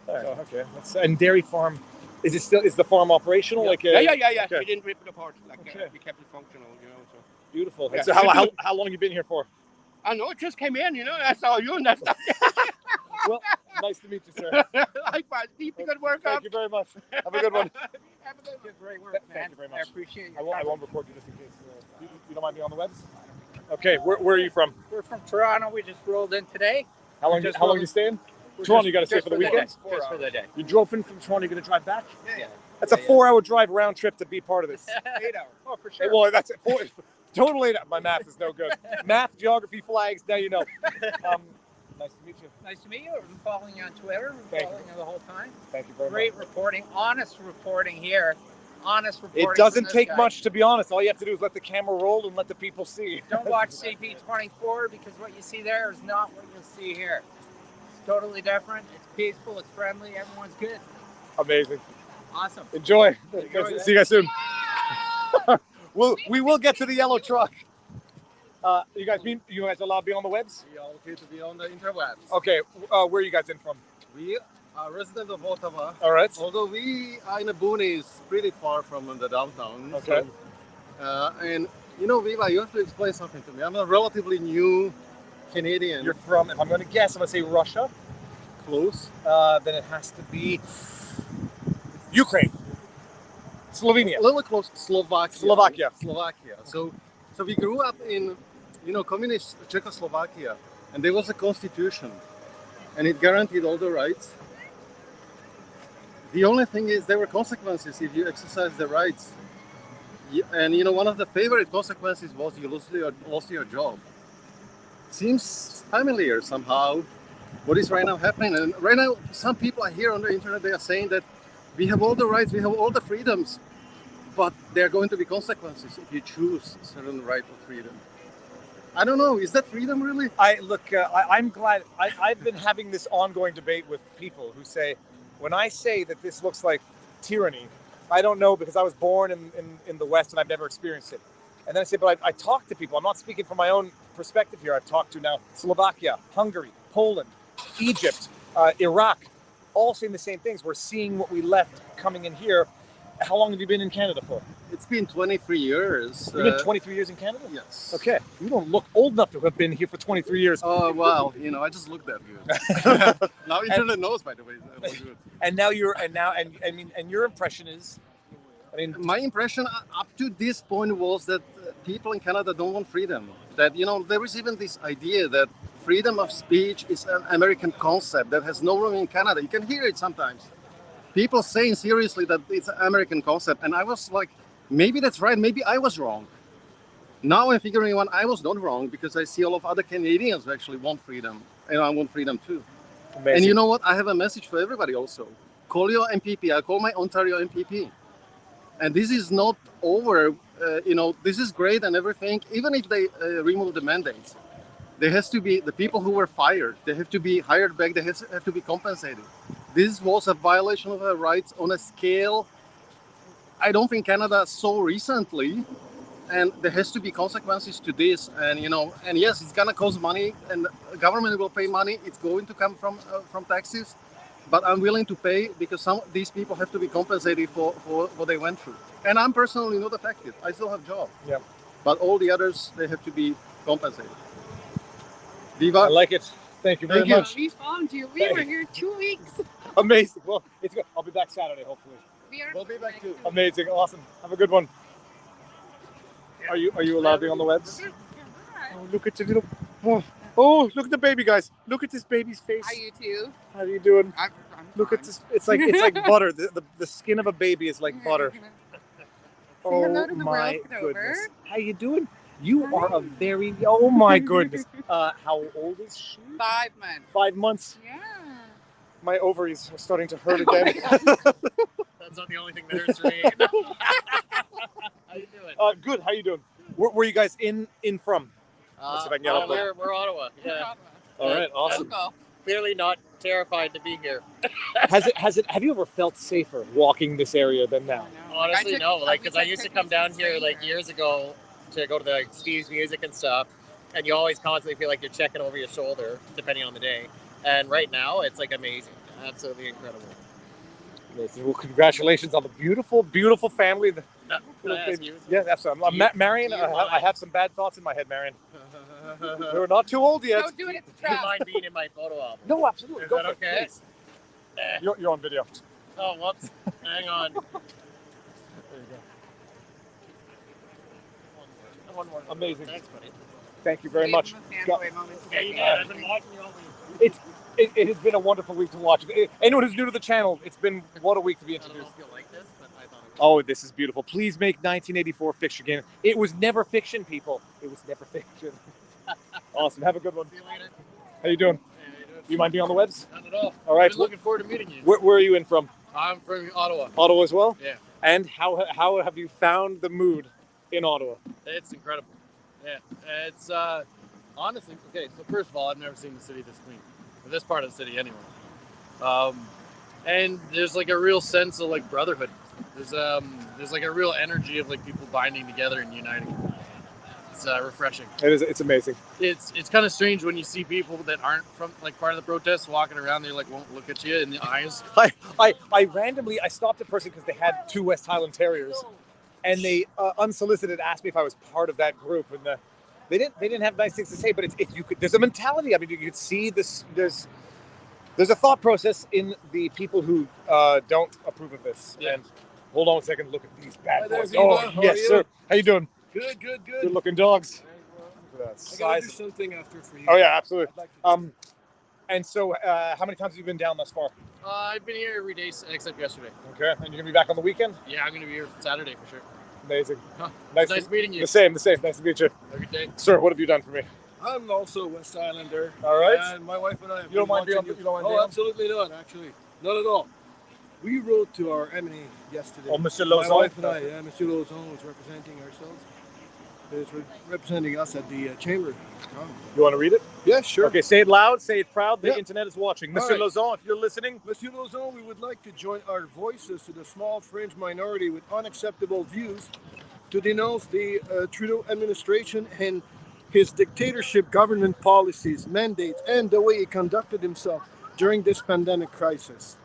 So, okay. And dairy farm, is the farm operational? Yeah. Like Yeah. Okay. We didn't rip it apart. Like Okay. we kept it functional, you know. So. Beautiful. Yeah. So how long you been here for? I know, it just came in, you know. I saw you and that stuff. Well, nice to meet you, sir. Likewise. Keep the good work Thank up. you very much. Have a good one. Have a good one. Great work, man. Thank you very much. I appreciate I you. won't record you just in case. You don't mind being on the webs? Okay. Where are you from? We're from Toronto. We just rolled in today. How long you staying? Toronto, you got to stay for the weekend? Just for the day. You drove in from Toronto, you're going to drive back? Yeah. That's a 4-hour drive round trip to be part of this. 8 hours. Oh, for Hey, well, that's it. Totally. My math is no good. Math, geography, flags, now you know. Nice to meet you. Nice to meet you. I've been following you on Twitter. Thank Following you the whole time. Thank you very Great much. reporting. Honest reporting here. Honest reporting. It doesn't from this take guy. much, to be honest. All you have to do is let the camera roll and let the people see. Don't watch CP24 because what you see there is not what you'll see here. It's totally different. It's peaceful. It's friendly. Everyone's good. Amazing. Awesome. Enjoy. Enjoy See you guys soon. We will get to the yellow truck. You guys allowed to be on the webs? We are okay to be on the interwebs. Okay. Where are you guys in from? We are resident of Ottawa. All right. Although we are in the boonies, pretty far from the downtown. Okay. So, and you know, Viva, you have to explain something to me. I'm a relatively new Canadian. You're from, if I'm going to guess, I'm going to say Russia. Close. Then it has to be Ukraine. Slovenia. A little close. Slovakia. So we grew up in, communist Czechoslovakia, and there was a constitution, and it guaranteed all the rights. The only thing is there were consequences if you exercise the rights. And one of the favorite consequences was you lost your job. Seems familiar somehow. What is right now happening? And right now, some people I hear on the internet, they are saying that we have all the rights, we have all the freedoms, but there are going to be consequences if you choose a certain right or freedom. I don't know. Is that freedom really? I'm glad. I've been having this ongoing debate with people who say, when I say that this looks like tyranny, I don't know because I was born in the West and I've never experienced it. And then I say, but I talk to people. I'm not speaking from my own perspective here. I've talked to now Slovakia, Hungary, Poland, Egypt, Iraq, all saying the same things. We're seeing what we left coming in here. How long have you been in Canada for? It's been 23 years. You've been 23 years in Canada? Yes. Okay. You don't look old enough to have been here for 23 years. Oh, well, I just look that good. Now internet knows, by the way. And now your impression is, my impression up to this point was that people in Canada don't want freedom. That, there is even this idea that freedom of speech is an American concept that has no room in Canada. You can hear it sometimes. People saying seriously that it's an American concept. And I was like, maybe that's right. Maybe I was wrong. Now I'm figuring out I was not wrong because I see a lot of other Canadians who actually want freedom. And I want freedom too. Amazing. And you know what? I have a message for everybody also. Call your MPP. I call my Ontario MPP. And this is not over. This is great and everything. Even if they remove the mandates, there has to be the people who were fired. They have to be hired back. They have to be compensated. This was a violation of our rights on a scale I don't think Canada saw recently. And there has to be consequences to this. And, and yes, it's going to cost money and the government will pay money. It's going to come from taxes. But I'm willing to pay because some of these people have to be compensated for what they went through. And I'm personally not affected. I still have a job. Yeah. But all the others, they have to be compensated. Viva. I like it. Thank you very much. We found you. We were here 2 weeks. Amazing. Well, it's good. I'll be back Saturday, hopefully. We'll be back too. Amazing. Awesome. Have a good one. Are you allowed to be on the webs? Oh, look at the little... Oh, look at the baby, guys. Look at this baby's face. Are you too? How are you doing? I'm Look at this. It's like butter. The skin of a baby is like butter. Say hello to the my world, Grover. goodness. How you doing? You are a very... Oh my goodness. How old is she? 5 months. 5 months? Yeah. My ovaries are starting to hurt again. That's not the only thing that hurts me. How you doing? Good. How you doing? Where are you guys in from? Let's see if I can get up there. We're Ottawa. Yeah. All right. Awesome. Clearly not terrified to be here. Have you ever felt safer walking this area than now? Honestly, no. Like, because I used to come down here like years ago to go to the Steve's Music and stuff, and you always constantly feel like you're checking over your shoulder, depending on the day. And right now, it's like amazing, absolutely incredible. Amazing. Well, congratulations on the beautiful, beautiful family. Yeah, absolutely. Marion, I have some bad thoughts in my head, Marion. We're not too old yet. Don't do it. It's a trap. Do you mind being in my photo album? No, absolutely. Is Go that for it, okay? please. You're on video. Oh, whoops. Hang on. There you go. One more. Amazing. Thanks, buddy. Thank you very much. Yeah, you did. I've been watching you all week. It has been a wonderful week to watch. Anyone who's new to the channel, it's been what a week to be introduced. I don't know if you'll like this, but I thought it was Oh, this is beautiful. Please make 1984 fiction again. It was never fiction, people. It was never fiction. Awesome. Have a good one. See you later. How you doing? You mind being on the webs? Not at all. All right. I've been looking forward to meeting you. Where are you in from? I'm from Ottawa. Ottawa as well? Yeah. And how have you found the mood in Ottawa? It's incredible. Yeah. It's honestly, okay, so first of all, I've never seen the city this clean. Or this part of the city anyway. And there's like a real sense of like brotherhood. There's like a real energy of like people binding together and uniting. It's refreshing. It is. It's amazing. It's kind of strange when you see people that aren't from like part of the protest walking around. They like won't look at you in the eyes. I randomly stopped a person because they had 2 West Highland Terriers, and they unsolicited asked me if I was part of that group, and they didn't have nice things to say. But there's a mentality. I mean, you could see this. There's a thought process in the people who don't approve of this. Yeah. And hold on a second. Look at these bad boys. Viva. Oh, How yes, are you? sir. How you doing? Good. Good looking dogs. Look at that I gotta do size. something after for you. Oh yeah, absolutely. And so, how many times have you been down thus far? I've been here every day except yesterday. Okay, and you're gonna be back on the weekend? Yeah, I'm gonna be here Saturday for sure. Amazing. Huh. Nice meeting you. The same. Nice to meet you. Have a good day. Sir, what have you done for me? I'm also a West Islander. All right. And my wife and I have You don't been mind being watching on- you don't mind Oh, being on? absolutely not, actually. Not at all. We wrote to our MNE yesterday. Oh, Monsieur My Lauzon? wife and I, yeah, Monsieur Lauzon was representing ourselves. He was representing us at the chamber. You want to read it? Yeah, sure. Okay, say it loud, say it proud. The Yeah. internet is watching. All Monsieur right. Lauzon, if you're listening. Monsieur Lauzon, we would like to join our voices to the small fringe minority with unacceptable views to denounce the Trudeau administration and his dictatorship government policies, mandates, and the way he conducted himself during this pandemic crisis.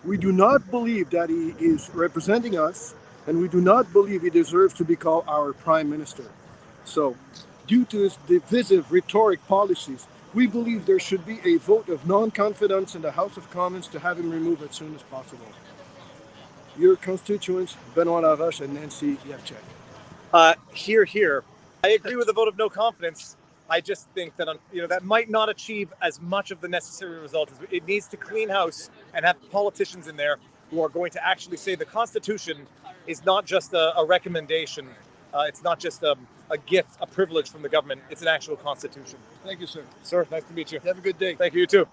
We do not believe that he is representing us, and we do not believe he deserves to be called our prime minister. So, due to his divisive rhetoric policies, we believe there should be a vote of non-confidence in the House of Commons to have him removed as soon as possible. Your constituents, Benoit Laroche and Nancy Yevchek. Here. I agree with the vote of no confidence. I just think that that might not achieve as much of the necessary results. It needs to clean house and have politicians in there who are going to actually say the Constitution is not just a recommendation. It's not just a gift, a privilege from the government. It's an actual Constitution. Thank you, sir. Sir, nice to meet you. Have a good day. Thank you. You too.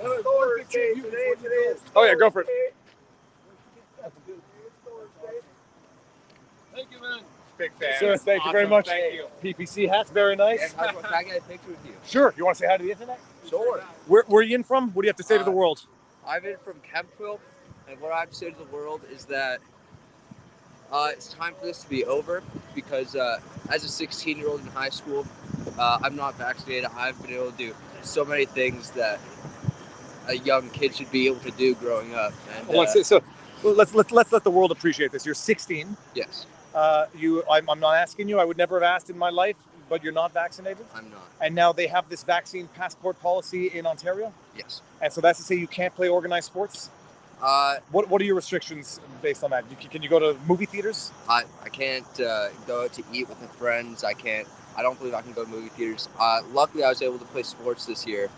Oh yeah, go for it. Thank you, man. Big fan. Sir, thank you very much. Thank you. PPC hats, very nice. Yes, can I get a picture with you? Sure. You want to say hi to the internet? Sure. Where are you in from? What do you have to say to the world? I'm in from Kemptville, and what I've said to the world is that it's time for this to be over because as a 16-year-old in high school, I'm not vaccinated. I've been able to do so many things that a young kid should be able to do growing up. And, let's let the world appreciate this. You're 16. Yes. I'm not asking you. I would never have asked in my life, but you're not vaccinated? I'm not. And now they have this vaccine passport policy in Ontario? Yes. And so that's to say you can't play organized sports? What are your restrictions based on that? Can you go to movie theaters? I can't go to eat with my friends. I don't believe I can go to movie theaters. Luckily, I was able to play sports this year.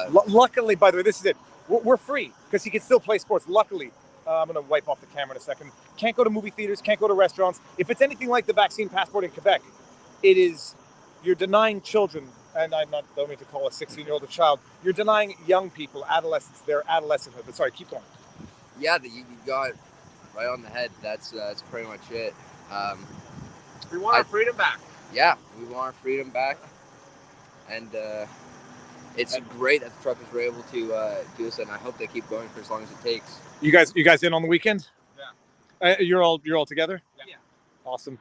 Luckily, by the way, this is it. We're free because he can still play sports. Luckily. I'm going to wipe off the camera in a second. Can't go to movie theaters, can't go to restaurants. If it's anything like the vaccine passport in Quebec, you're denying children, and don't mean to call a 16-year-old a child, you're denying young people, adolescents, their adolescenthood. But sorry, keep going. Yeah, you got it right on the head. That's pretty much it. We want our freedom back. Yeah, we want our freedom back, and it's great that the truckers were able to do this, and I hope they keep going for as long as it takes. You guys in on the weekend? Yeah. You're all together? Yeah. Awesome.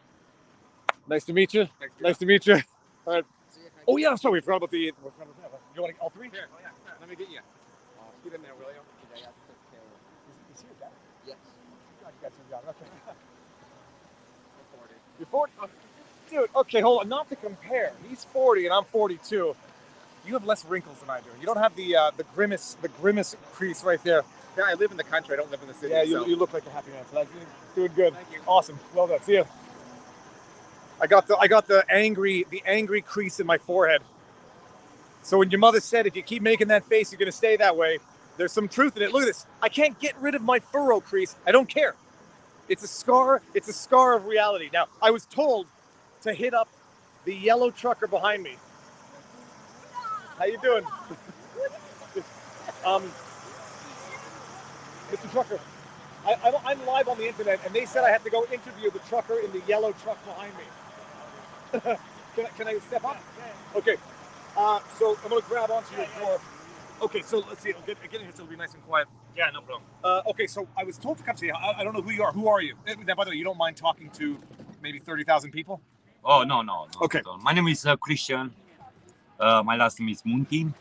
Nice to meet you. Nice to meet you. All right. Oh yeah, sorry, we forgot about the. You want all three? Here, let me get you. Get in there, will you? Is he your dad? Yes. God, you guys are young. Okay. You're 40. Oh, dude, okay, hold on. Not to compare. He's 40 and I'm 42. You have less wrinkles than I do. You don't have the grimace crease right there. Yeah, I live in the country. I don't live in the city. Yeah, you look like a happy man. So that's doing good. Thank you. Awesome. Well done. See you. I got the angry crease in my forehead. So when your mother said if you keep making that face, you're gonna stay that way, there's some truth in it. Look at this. I can't get rid of my furrow crease. I don't care. It's a scar. It's a scar of reality. Now, I was told to hit up the yellow trucker behind me. How you doing? Mr. Trucker, I'm live on the internet, and they said I have to go interview the trucker in the yellow truck behind me. Can I step up? Okay. So I'm going to grab onto your door. Okay, so let's see. I'll get in here so it'll be nice and quiet. Yeah, no problem. Okay, so I was told to come see you. I don't know who you are. Who are you? Now, by the way, you don't mind talking to maybe 30,000 people? Oh, no. Okay. My name is Christian. My last name is Munkin.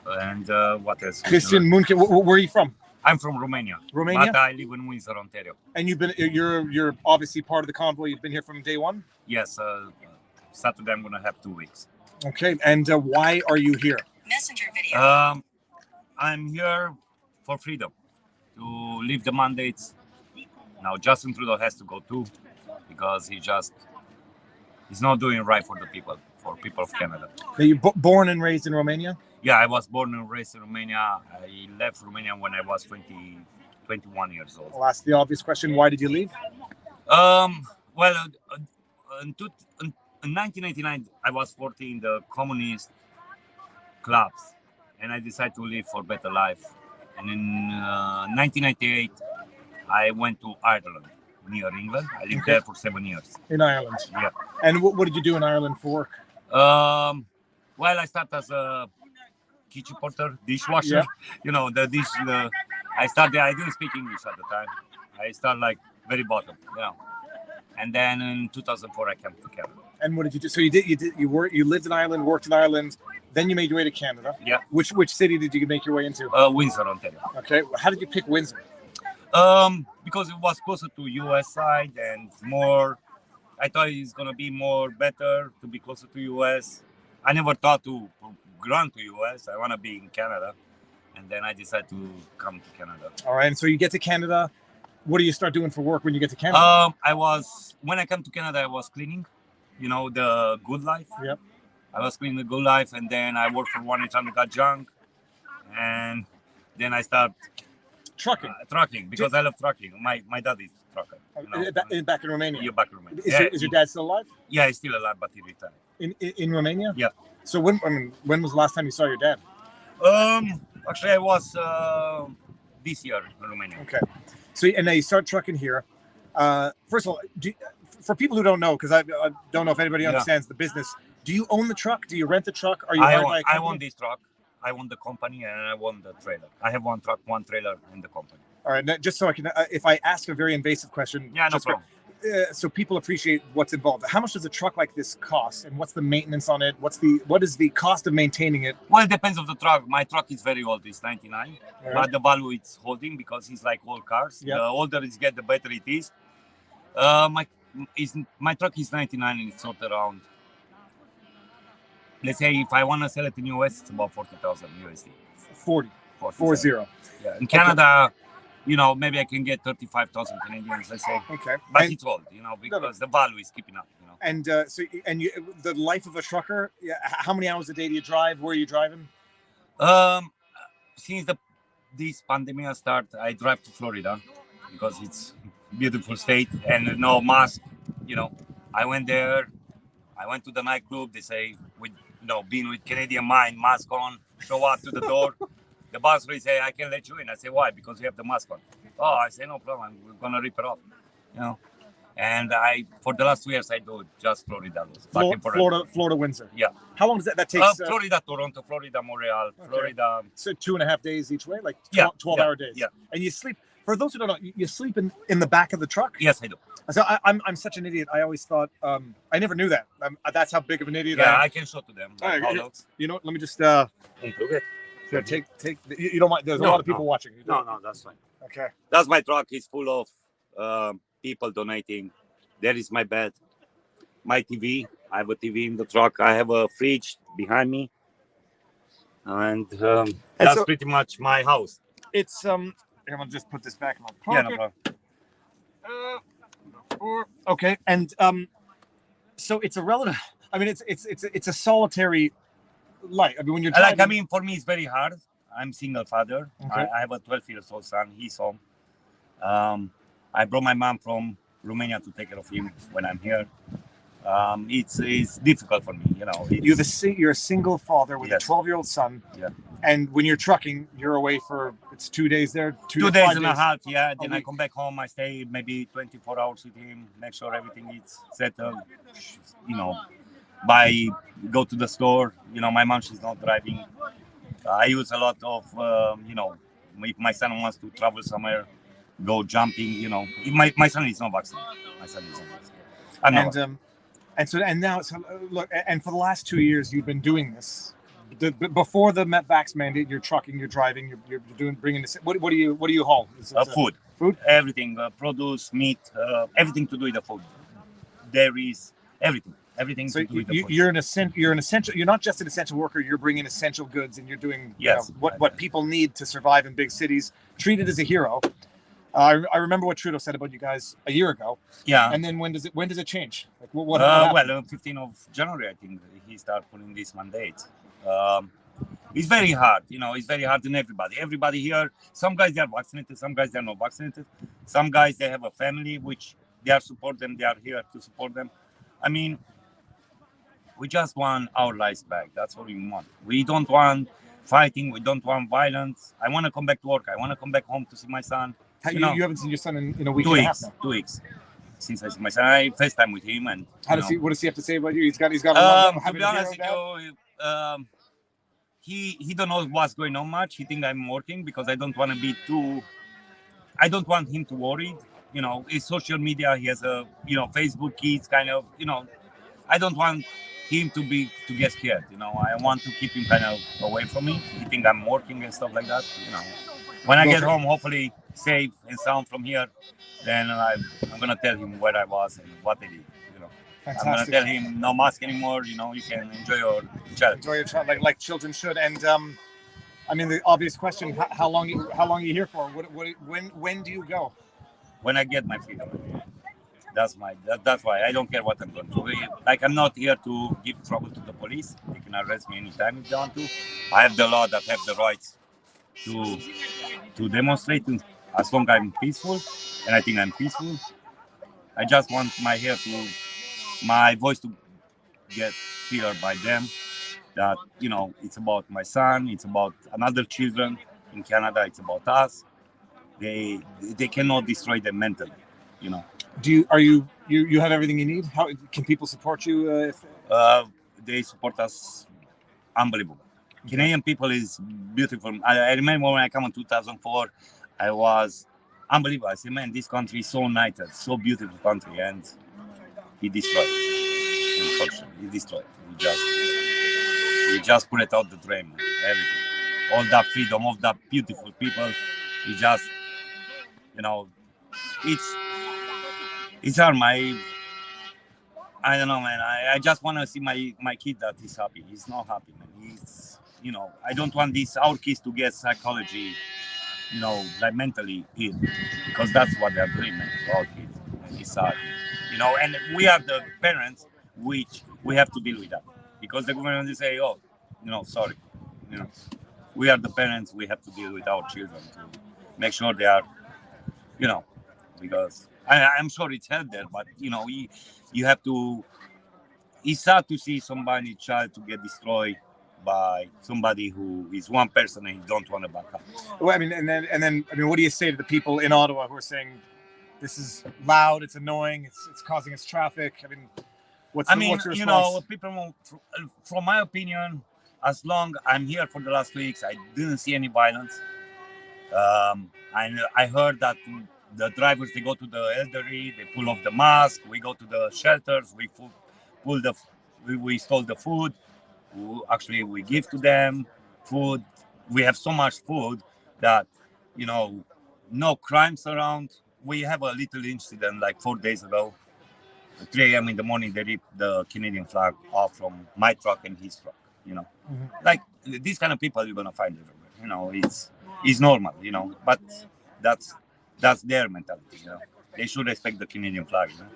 And what else? Christian Munkin. Where are you from? I'm from Romania. Romania? But I live in Windsor, Ontario. And you're obviously part of the convoy. You've been here from day one? Yes. Saturday I'm going to have 2 weeks. Okay, and why are you here? Messenger video. I'm here for freedom, to leave the mandates. Now Justin Trudeau has to go too, because he's not doing right for the people, for people of Canada. Are you born and raised in Romania? Yeah, I was born and raised in Romania. I left Romania when I was 21 years old. I'll ask the obvious question, why did you leave? Well, in 1989, I was 14 in the communist clubs, and I decided to live for better life. And in 1998, I went to Ireland, near England. I lived there for 7 years. In Ireland? Yeah. And what did you do in Ireland for work? Well, I started as a kitchen porter, dishwasher. Yeah. You know, I didn't speak English at the time. I started like very bottom, you know. And then in 2004, I came to Canada. And what did you do? So you lived in Ireland, worked in Ireland, then you made your way to Canada. Yeah. Which city did you make your way into? Windsor, Ontario. Okay. How did you pick Windsor? Because it was closer to US side and more. I thought it's gonna be more better to be closer to US. I never thought to run to US. I wanna be in Canada, and then I decided to come to Canada. All right. And so you get to Canada. What do you start doing for work when you get to Canada? When I come to Canada, I was cleaning, you know, the Good Life. Yep. I was cleaning the Good Life, and then I worked for 1-800 Got Junk, and then I start trucking. Trucking because I love trucking. My dad is trucker. You know? Back in Romania. Yeah, back in Romania. Is your dad still alive? Yeah, he's still alive, but he retired. In Romania? Yeah. So when was the last time you saw your dad? Actually, I was this year in Romania. Okay. So and now you start trucking here. First of all, for people who don't know, because I don't know if anybody understands the business, do you own the truck? Do you rent the truck? Are you hired by a company? I own this truck. I own the company and I own the trailer. I have one truck, one trailer in the company. All right. Now, just so I can, if I ask a very invasive question, yeah, no problem. So people appreciate what's involved. How much does a truck like this cost, and what's the maintenance on it? What is the cost of maintaining it? Well, it depends on the truck. My truck is very old; it's 99, right. But the value it's holding because it's like old cars. Yep. The older it gets, the better it is. My truck is 99, and it's not around. Let's say if I want to sell it in US, it's about 40,000 USD. 40. Yeah. In Canada. You know, maybe I can get 35,000 Canadians, let's say. Okay. But it's old, you know, because the value is keeping up, you know. And the life of a trucker, how many hours a day do you drive? Where are you driving? Since this pandemic started, I drive to Florida because it's a beautiful state and no mask, you know. I went there, I went to the nightclub, they say, being with Canadian mind, mask on, show up to the door. The boss will say, I can let you in. I say, why? Because you have the mask on. Oh, I say, no problem. We're going to rip it off. You know, And for the last 2 years, I do just Florida. Back and forth. Florida, Windsor. Yeah. How long does that take? Florida, Toronto, Florida, Montreal, Florida. So 2.5 days each way, like 12-hour days. Yeah. And you sleep. For those who don't know, you sleep in the back of the truck. Yes, I do. So I'm such an idiot. I always thought I never knew that. That's how big of an idiot I am. I can show to them. All right, you know what? Let me just. Sure, take. You don't mind? There's a lot of people watching. No, that's fine. Okay. That's my truck. It's full of people donating. There is my bed, my TV. I have a TV in the truck. I have a fridge behind me, and that's pretty much my house. It's I'm gonna just put this back in my pocket. Yeah, no problem. Okay, and so it's a relative. I mean, it's a solitary life. I mean, when you're driving, for me, it's very hard. I'm single father. Okay. I have a 12-year-old son. He's home. I brought my mom from Romania to take care of him when I'm here. It's difficult for me, you know. You're a single father with a 12-year-old son. Yeah. And when you're trucking, you're away for 2 days there. 2 days and a half. Yeah. Then I come back home. I stay maybe 24 hours with him. Make sure everything is settled. You know, go to the store. You know, my mom, she's not driving. I use a lot of you know, if my son wants to travel somewhere, go jumping. You know, my son is not vaccinated. My son is not vaccinated. And now look, and for the last 2 years you've been doing this. Before the vax mandate, you're trucking, you're driving, you're bringing this. What do you haul? Food, everything, produce, meat, everything to do with the food, dairies, everything. So to do with the food. you're an essential. You're not just an essential worker. You're bringing essential goods, and you're doing what people need to survive in big cities. Treated as a hero. I remember what Trudeau said about you guys a year ago. Yeah. And then when does it change? Like well, 15th of January, I think he started putting this mandate. It's very hard, you know. It's very hard on everybody here. Some guys, they are vaccinated, some guys, they are not vaccinated. Some guys, they have a family which they are support them, they are here to support them. I mean, we just want our lives back. That's what we want. We don't want fighting, we don't want violence. I want to come back to work. I want to come back home to see my son. You haven't seen your son in a week 2 and a weeks, half now. 2 weeks since I see my son. I FaceTime with him, and what does he have to say about you? He's got to be honest with you, he don't know what's going on much. He think I'm working because I don't want to be too. I don't want him to worry. You know, his social media. He has a Facebook. He's kind of I don't want him to get scared. You know, I want to keep him kind of away from me. He think I'm working and stuff like that. You know, when I get home, hopefully safe and sound from here, then I'm gonna tell him where I was and what I did. You know, Fantastic. I'm gonna tell him no mask anymore. You know, you can enjoy your child. Enjoy your child like children should. And I mean, the obvious question: how long are you here for? When do you go? When I get my freedom. That's why I don't care what I'm going to do. Like, I'm not here to give trouble to the police. They can arrest me anytime if they want to. I have the law that have the rights to demonstrate as long as I'm peaceful, and I think I'm peaceful. I just want my voice to get heard by them. That it's about my son, it's about another children in Canada, it's about us. They cannot destroy them mentally. Do you have everything you need? How can people support you? They support us unbelievable. Canadian people is beautiful. I remember when I came in 2004, I was unbelievable. I said, man, this country is so united, so beautiful country, and he destroyed it. Unfortunately, he destroyed it. He just put it out the drain. Everything, all that freedom, all that beautiful people. He just, it's hard. I don't know, man. I just want to see my kid that he's happy. He's not happy, man. He's, I don't want our kids to get psychology, like mentally ill, because that's what they're doing, man, to our kids. And it's sad, and we are the parents, which we have to deal with that, because the government will say, oh, sorry, we are the parents, we have to deal with our children to make sure they are, because I'm sure it's hard there, but you have to. It's sad to see somebody's child to get destroyed by somebody who is one person and you don't want to back up. Well, I mean, and then what do you say to the people in Ottawa who are saying, This is loud. It's annoying. It's causing us traffic. I mean, what's your response? You know, people, from my opinion, as long I'm here for the last 2 weeks, I didn't see any violence. I heard that the drivers, they go to the elderly, they pull off the mask. We go to the shelters, we we stole the food. We give to them food. We have so much food that, you know, no crimes around. We have a little incident like 4 days ago. At 3 a.m. in the morning, they ripped the Canadian flag off from my truck and his truck. You know, like these kind of people you're gonna find everywhere. You know, it's normal. You know, but that's their mentality. You know, they should respect the Canadian flag. You know?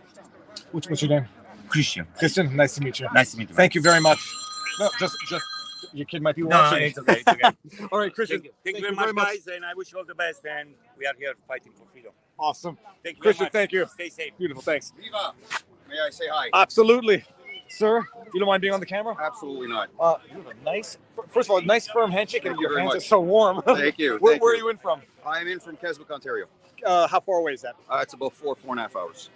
What's your name? Christian. Christian, nice to meet you. Nice to meet you. Thank you very much. No, just your kid might be watching. No, it's okay. It's okay. All right, Christian. Thank you very much, guys, and I wish you all the best. And we are here fighting for freedom. Awesome. Thank you, Christian. very much. Thank you. Stay safe. Beautiful. Thanks. Viva. May I say hi? Absolutely, sir. You don't mind being on the camera? Absolutely not. You have a nice. First of all, a nice firm handshake, and Thank you your very hands much. are so warm. Thank you. Where Thank are you. you in from? I'm in from Keswick, Ontario. How far away is that? It's about 4.5 hours.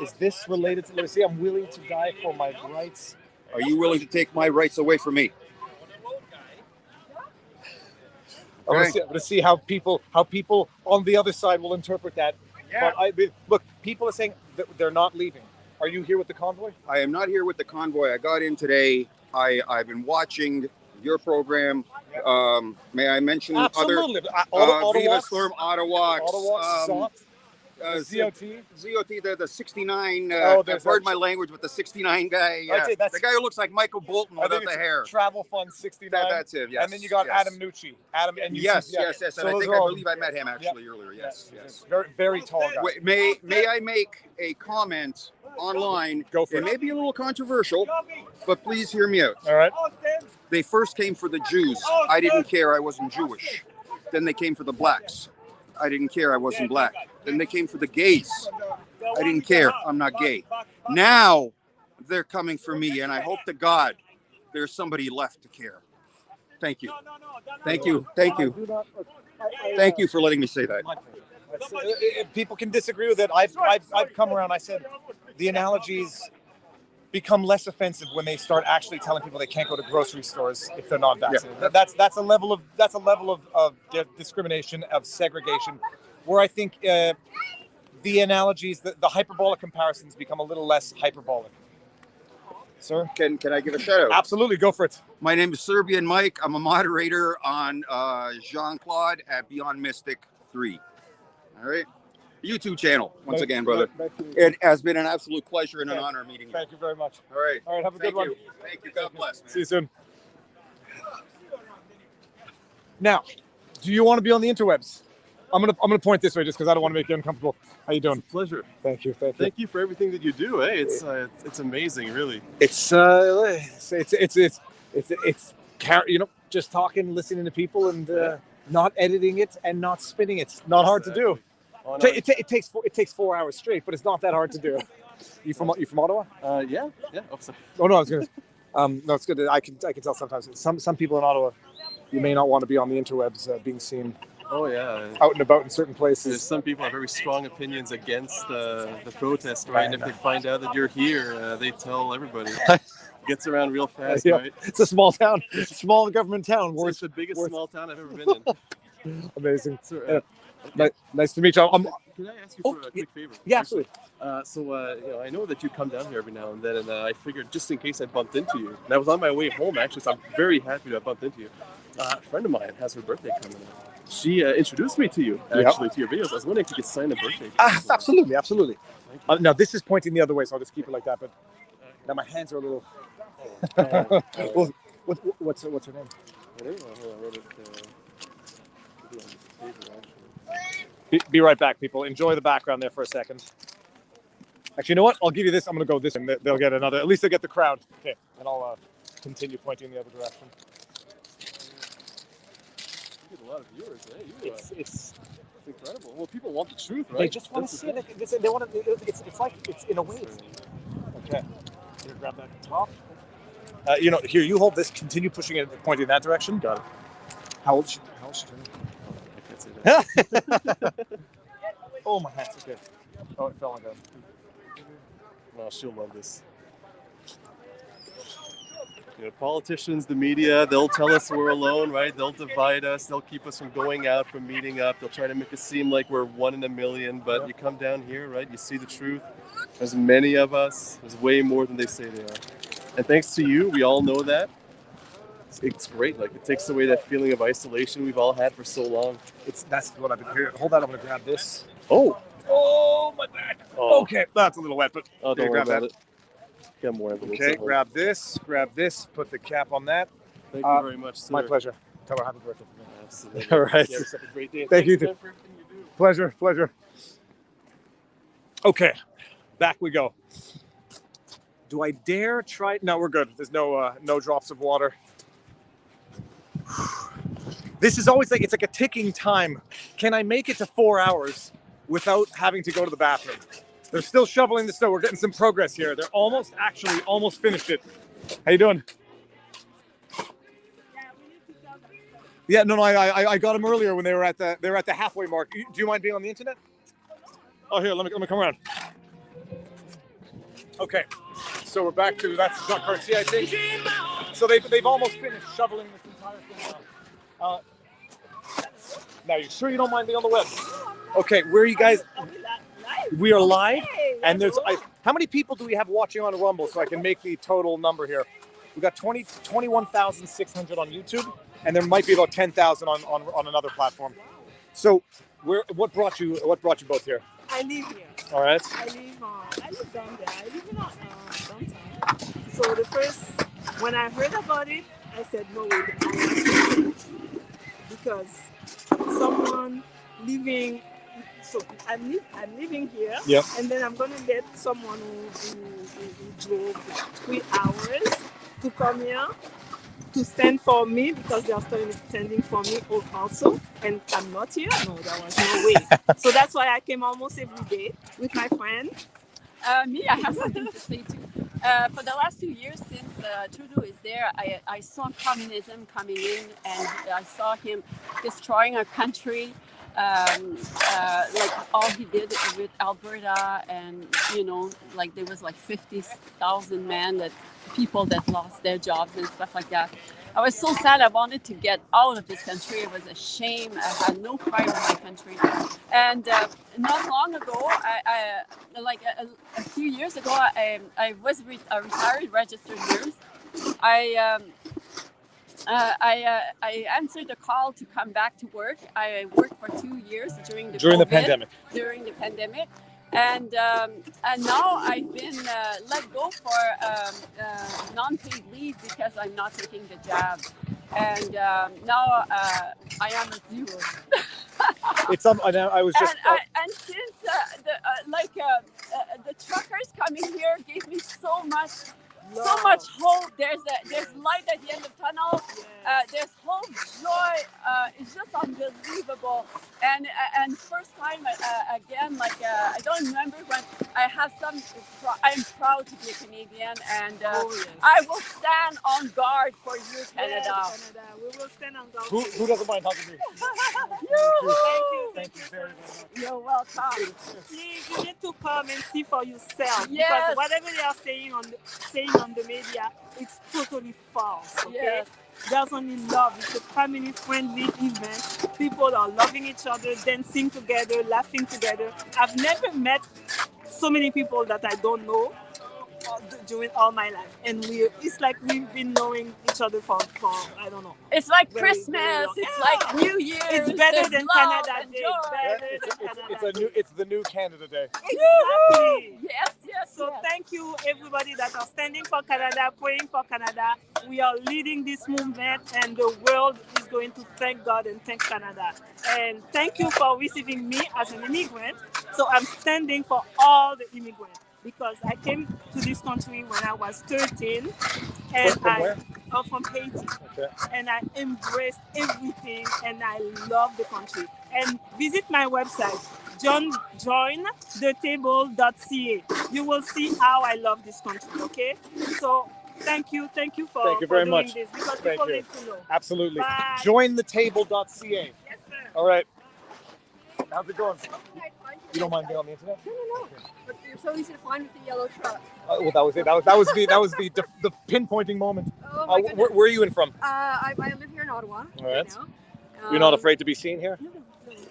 Is this related to? Let me see. I'm willing to die for my rights. Are you willing to take my rights away from me? I'm gonna see how people on the other side will interpret that. Yeah. But look, people are saying that they're not leaving. Are you here with the convoy? I am not here with the convoy. I got in today. I've been watching your program. May I mention Absolutely. other Viva Storm, Ottawa, ZOT, the 69. there's I've heard my language with the 69 guy. That's the guy who looks like Michael Bolton without the hair. Travel Fund 69. That's it. Yes. And then you got Adam Nucci. Adam and yes. So And I believe I met him actually earlier. Yes. Very, very tall guy. Wait, may I make a comment online? Go for it. It may be a little controversial, but please hear me out. All right. They first came for the Jews. I didn't care. I wasn't Jewish. Then they came for the blacks. I didn't care. I wasn't black. Then they came for the gays. I didn't care. I'm not gay. Now they're coming for me, and I hope to God there's somebody left to care. Thank you. Thank you. Thank you. Thank you for letting me say that. People can disagree with it. I've come around. I said the analogies become less offensive when they start actually telling people they can't go to grocery stores if they're not vaccinated. Yeah. That's a level of discrimination, of segregation, where I think the analogies, the hyperbolic comparisons become a little less hyperbolic. Sir, can I give a shout out? Absolutely, go for it. My name is Serbian Mike. I'm a moderator on Jean-Claude at Beyond Mystic 3. All right. YouTube channel, once again, brother. It has been an absolute pleasure and an honor meeting you. Thank you very much. All right. All right, have a good one. Thank you. God bless. Man. See you soon. Now, do you want to be on the interwebs? I'm gonna point this way just because I don't want to make you uncomfortable. How you doing? It's a pleasure. Thank you. Thank you for everything that you do. It's amazing, really. It's just talking, listening to people, and not editing it and not spinning it. It's not hard to do. Oh, no. It takes 4 hours straight, but it's not that hard to do. You from Ottawa? Yeah. Oh, sorry. Oh no, I was gonna. No, it's good. I can tell sometimes. Some people in Ottawa, you may not want to be on the interwebs being seen. Oh yeah. Out and about in certain places. There's some people have very strong opinions against the protest, right? And if they find out that you're here, they tell everybody. It gets around real fast, right? It's a small town, small government town. It's the biggest small town I've ever been in. Amazing. So, nice to meet you. Can I ask you for a quick favor? Yeah, absolutely. I know that you come down here every now and then, and I figured just in case I bumped into you, and I was on my way home actually, so I'm very happy to have bumped into you. A friend of mine has her birthday coming up. She introduced me to you, actually, to your videos. I was wondering if you could sign a birthday. Absolutely. Now this is pointing the other way, so I'll just keep it like that. But now my hands are a little. What's her name? I wrote it. Be right back, people. Enjoy the background there for a second. Actually, you know what? I'll give you this. I'm going to go this way. They'll get another. At least they'll get the crowd. Okay. And I'll continue pointing in the other direction. You get a lot of viewers, eh? It's incredible. Well, people want the truth, right? They just want to see it. They want to. It's like it's in a wave. Okay. Here, grab that top. Here, you hold this. Continue pushing it, pointing in that direction. Got it. How old is she? I can't say that. Oh, my hands. Okay. Oh, it fell on us. Oh, she'll love this. Politicians, the media, they'll tell us we're alone, right? They'll divide us. They'll keep us from going out, from meeting up. They'll try to make it seem like we're one in a million. But you come down here, right? You see the truth. There's many of us. There's way more than they say they are. And thanks to you, we all know that. It's great. Like, it takes away that feeling of isolation we've all had for so long. That's what I've been hearing. Hold on, I'm going to grab this. Oh, my back. Oh. Okay, that's a little wet, but don't worry grab about that. it. Got more evidence. Okay, at home. grab this, put the cap on that. Thank you very much, sir. My pleasure. Tell her happy birthday for me. Absolutely. All right. You have yourself a great day. Thank you. Thanks, Ted, for everything you do. Pleasure. Okay, back we go. Do I dare try? No, we're good. There's no drops of water. This is always it's like a ticking time. Can I make it to 4 hours without having to go to the bathroom? They're still shoveling the snow. We're getting some progress here. They're almost finished it. How you doing? Yeah, no, I got them earlier when they were at the halfway mark. Do you mind being on the internet? Oh, here, let me come around. Okay, so we're back to that's Jacques Garcia, I think. So they've almost finished shoveling this entire thing out. Now, you sure you don't mind being on the web? Okay, where are you guys? We are live, and there's how many people do we have watching on Rumble so I can make the total number here? We got 21,600 on YouTube, and there might be about 10,000 on another platform. So, what brought you both here? I live here. All right. I live down there. I live in downtown. So when I heard about it, I said, no way, I have to do it. Because someone living, so I'm living here, yep. And then I'm gonna get someone who drove 3 hours to come here to stand for me because they are standing for me also, and I'm not here. No, there was no way. So that's why I came almost every day with my friend. Me, I have something to say too. For the last 2 years since Trudeau is there, I saw communism coming in, and I saw him destroying our country. Like all he did with Alberta, and like there was like 50,000 people that lost their jobs and stuff like that. I was so sad. I wanted to get out of this country. It was a shame. I had no pride in my country. And not long ago, a few years ago, I was a retired registered nurse. I answered the call to come back to work. I worked for 2 years during the pandemic. During the pandemic, and now I've been let go for non-paid leave because I'm not taking the jab, and now I am a zero. I was just. And since the truckers coming here gave me so much hope. There's light at the end of the tunnel. There's hope, joy. It's just unbelievable. And first time again, I don't remember when I have some. I'm proud to be a Canadian, and I will stand on guard for you, Canada. Yes, Canada. We will stand on guard. Who doesn't mind talking to me? Thank you very much. You're welcome. Please, you need to come and see for yourself. Yes. Because whatever they are saying on the media, it's totally false. Okay? Yes. There's only love. It's a family-friendly event. People are loving each other, dancing together, laughing together. I've never met so many people that I don't know during all my life, and it's like we've been knowing each other for I don't know. It's like very, Christmas. very long. It's like New Year. It's better than love Canada and Day. joy. It's the new Canada Day. Exactly. Yes. So thank you, everybody that are standing for Canada, praying for Canada. We are leading this movement, and the world is going to thank God and thank Canada. And thank you for receiving me as an immigrant. So I'm standing for all the immigrants, because I came to this country when I was 13, and from Haiti. Okay. And I embraced everything, and I love the country. And visit my website, jointhetable.ca. You will see how I love this country. Okay, so thank you for very doing much. this, because Thank people you. need to know. Absolutely. Bye. Jointhetable.ca. Yes, sir. All right. How's it going? You don't mind being on the internet? No. But you're so easy to find with the yellow truck. Well, that was it. That was the pinpointing moment. Oh my goodness. Where are you in from? I live here in Ottawa. All right. Right now. You're not afraid to be seen here?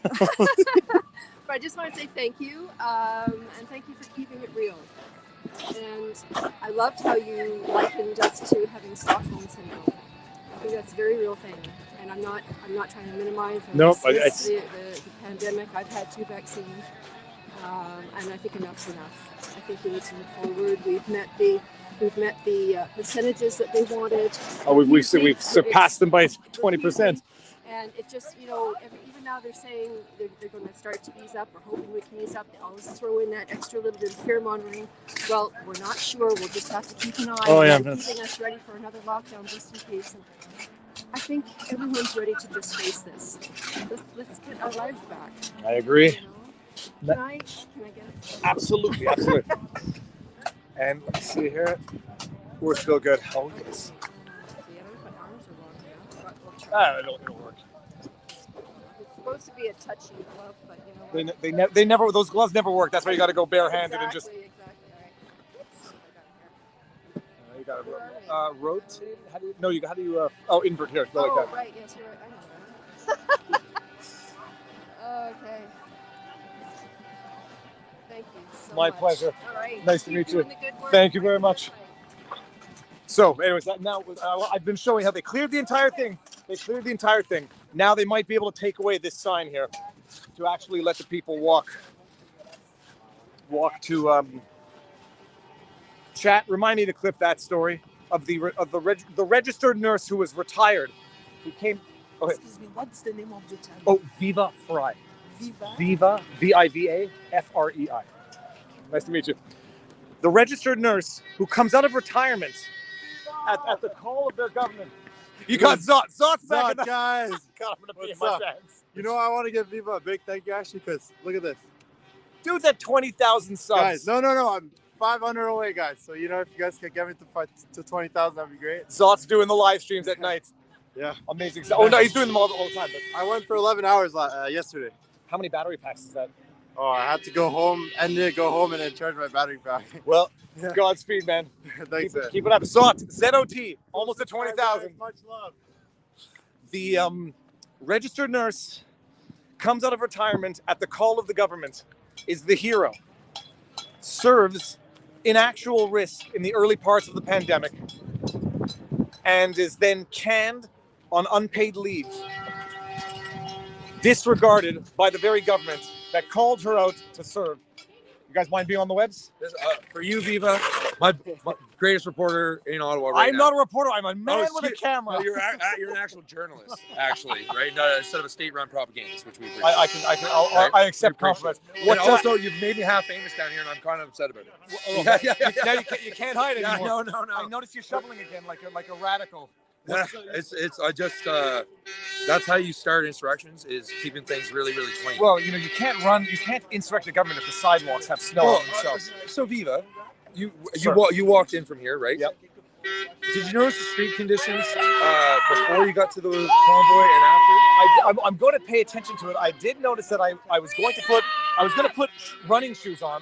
But I just want to say thank you, and thank you for keeping it real. And I loved how you likened us to having Stockholm syndrome. I think that's a very real thing, and I'm not trying to minimize. Nope, Since the pandemic, I've had 2 vaccines, and I think enough's enough. I think we need to move forward. We've met the percentages that they wanted. Oh, we've surpassed them by 20%. And it just, even now they're saying they're going to start to ease up. We're hoping we can ease up. They always throw in that extra little bit of fear mongering. Well, we're not sure. We'll just have to keep an eye on keeping us ready for another lockdown just in case. And I think everyone's ready to just face this. Let's get our lives back. I agree. Can I get it? Absolutely. And let me see here. We're still good. Oh, yes. It'll work. It's supposed to be a touchy glove, but you know what? They never. Those gloves never work. That's why you got to go barehanded and just. Exactly. You got to rotate. How do you? Invert here. Go like that. Right. Yes, you're right. I know that. Okay. Thank you so My much. pleasure. All right. Nice to Keep meet you. doing the good work. Thank you very much. So, anyways, now I've been showing how they cleared the entire thing. Now they might be able to take away this sign here to actually let the people walk to chat. Remind me to clip that story of the registered nurse who was retired. Who came. Okay. Excuse me, what's the name of the channel? Oh, Viva Fry. Viva? Viva, Viva, Frei. Nice to meet you. The registered nurse who comes out of retirement at the call of their government. You got Zot. Zot's back. Zot, guys. God, I'm gonna be in What's my up? pants. You know, I want to give Viva a big thank you, actually, because look at this. Dude's at 20,000 subs. Guys, no. I'm 500 away, guys. So, if you guys can get me to 20,000, that'd be great. Zot's doing the live streams at night. Yeah. Amazing. Oh, no, he's doing them all the time. But I went for 11 hours yesterday. How many battery packs is that? Oh, I had to go home and then charge my battery pack. Well, Godspeed, man. Thanks, man. Keep it up. Zot, Z-O-T, almost at 20,000. Much love. The registered nurse comes out of retirement at the call of the government, is the hero, serves in actual risk in the early parts of the pandemic, and is then canned on unpaid leave, disregarded by the very government that called her out to serve. You guys mind being on the webs? For you, Viva, my greatest reporter in Ottawa right I'm now. not a reporter. I'm a man with a camera. No, you're an actual journalist, actually, right? No, instead of a state-run propagandist, which we appreciate. I accept compliments. And also, you've made me half famous down here, and I'm kind of upset about it. Now you can't hide Yeah, anymore. no. I noticed you're shoveling again, like a radical. Yeah, that's how you start insurrections, is keeping things really, really clean. Well, you can't insurrect the government if the sidewalks have snow on themselves. So Viva, you Sure. walked in from here, right? Yep. Did you notice the street conditions before you got to the convoy and after? I'm going to pay attention to it. I did notice that I was going to put running shoes on,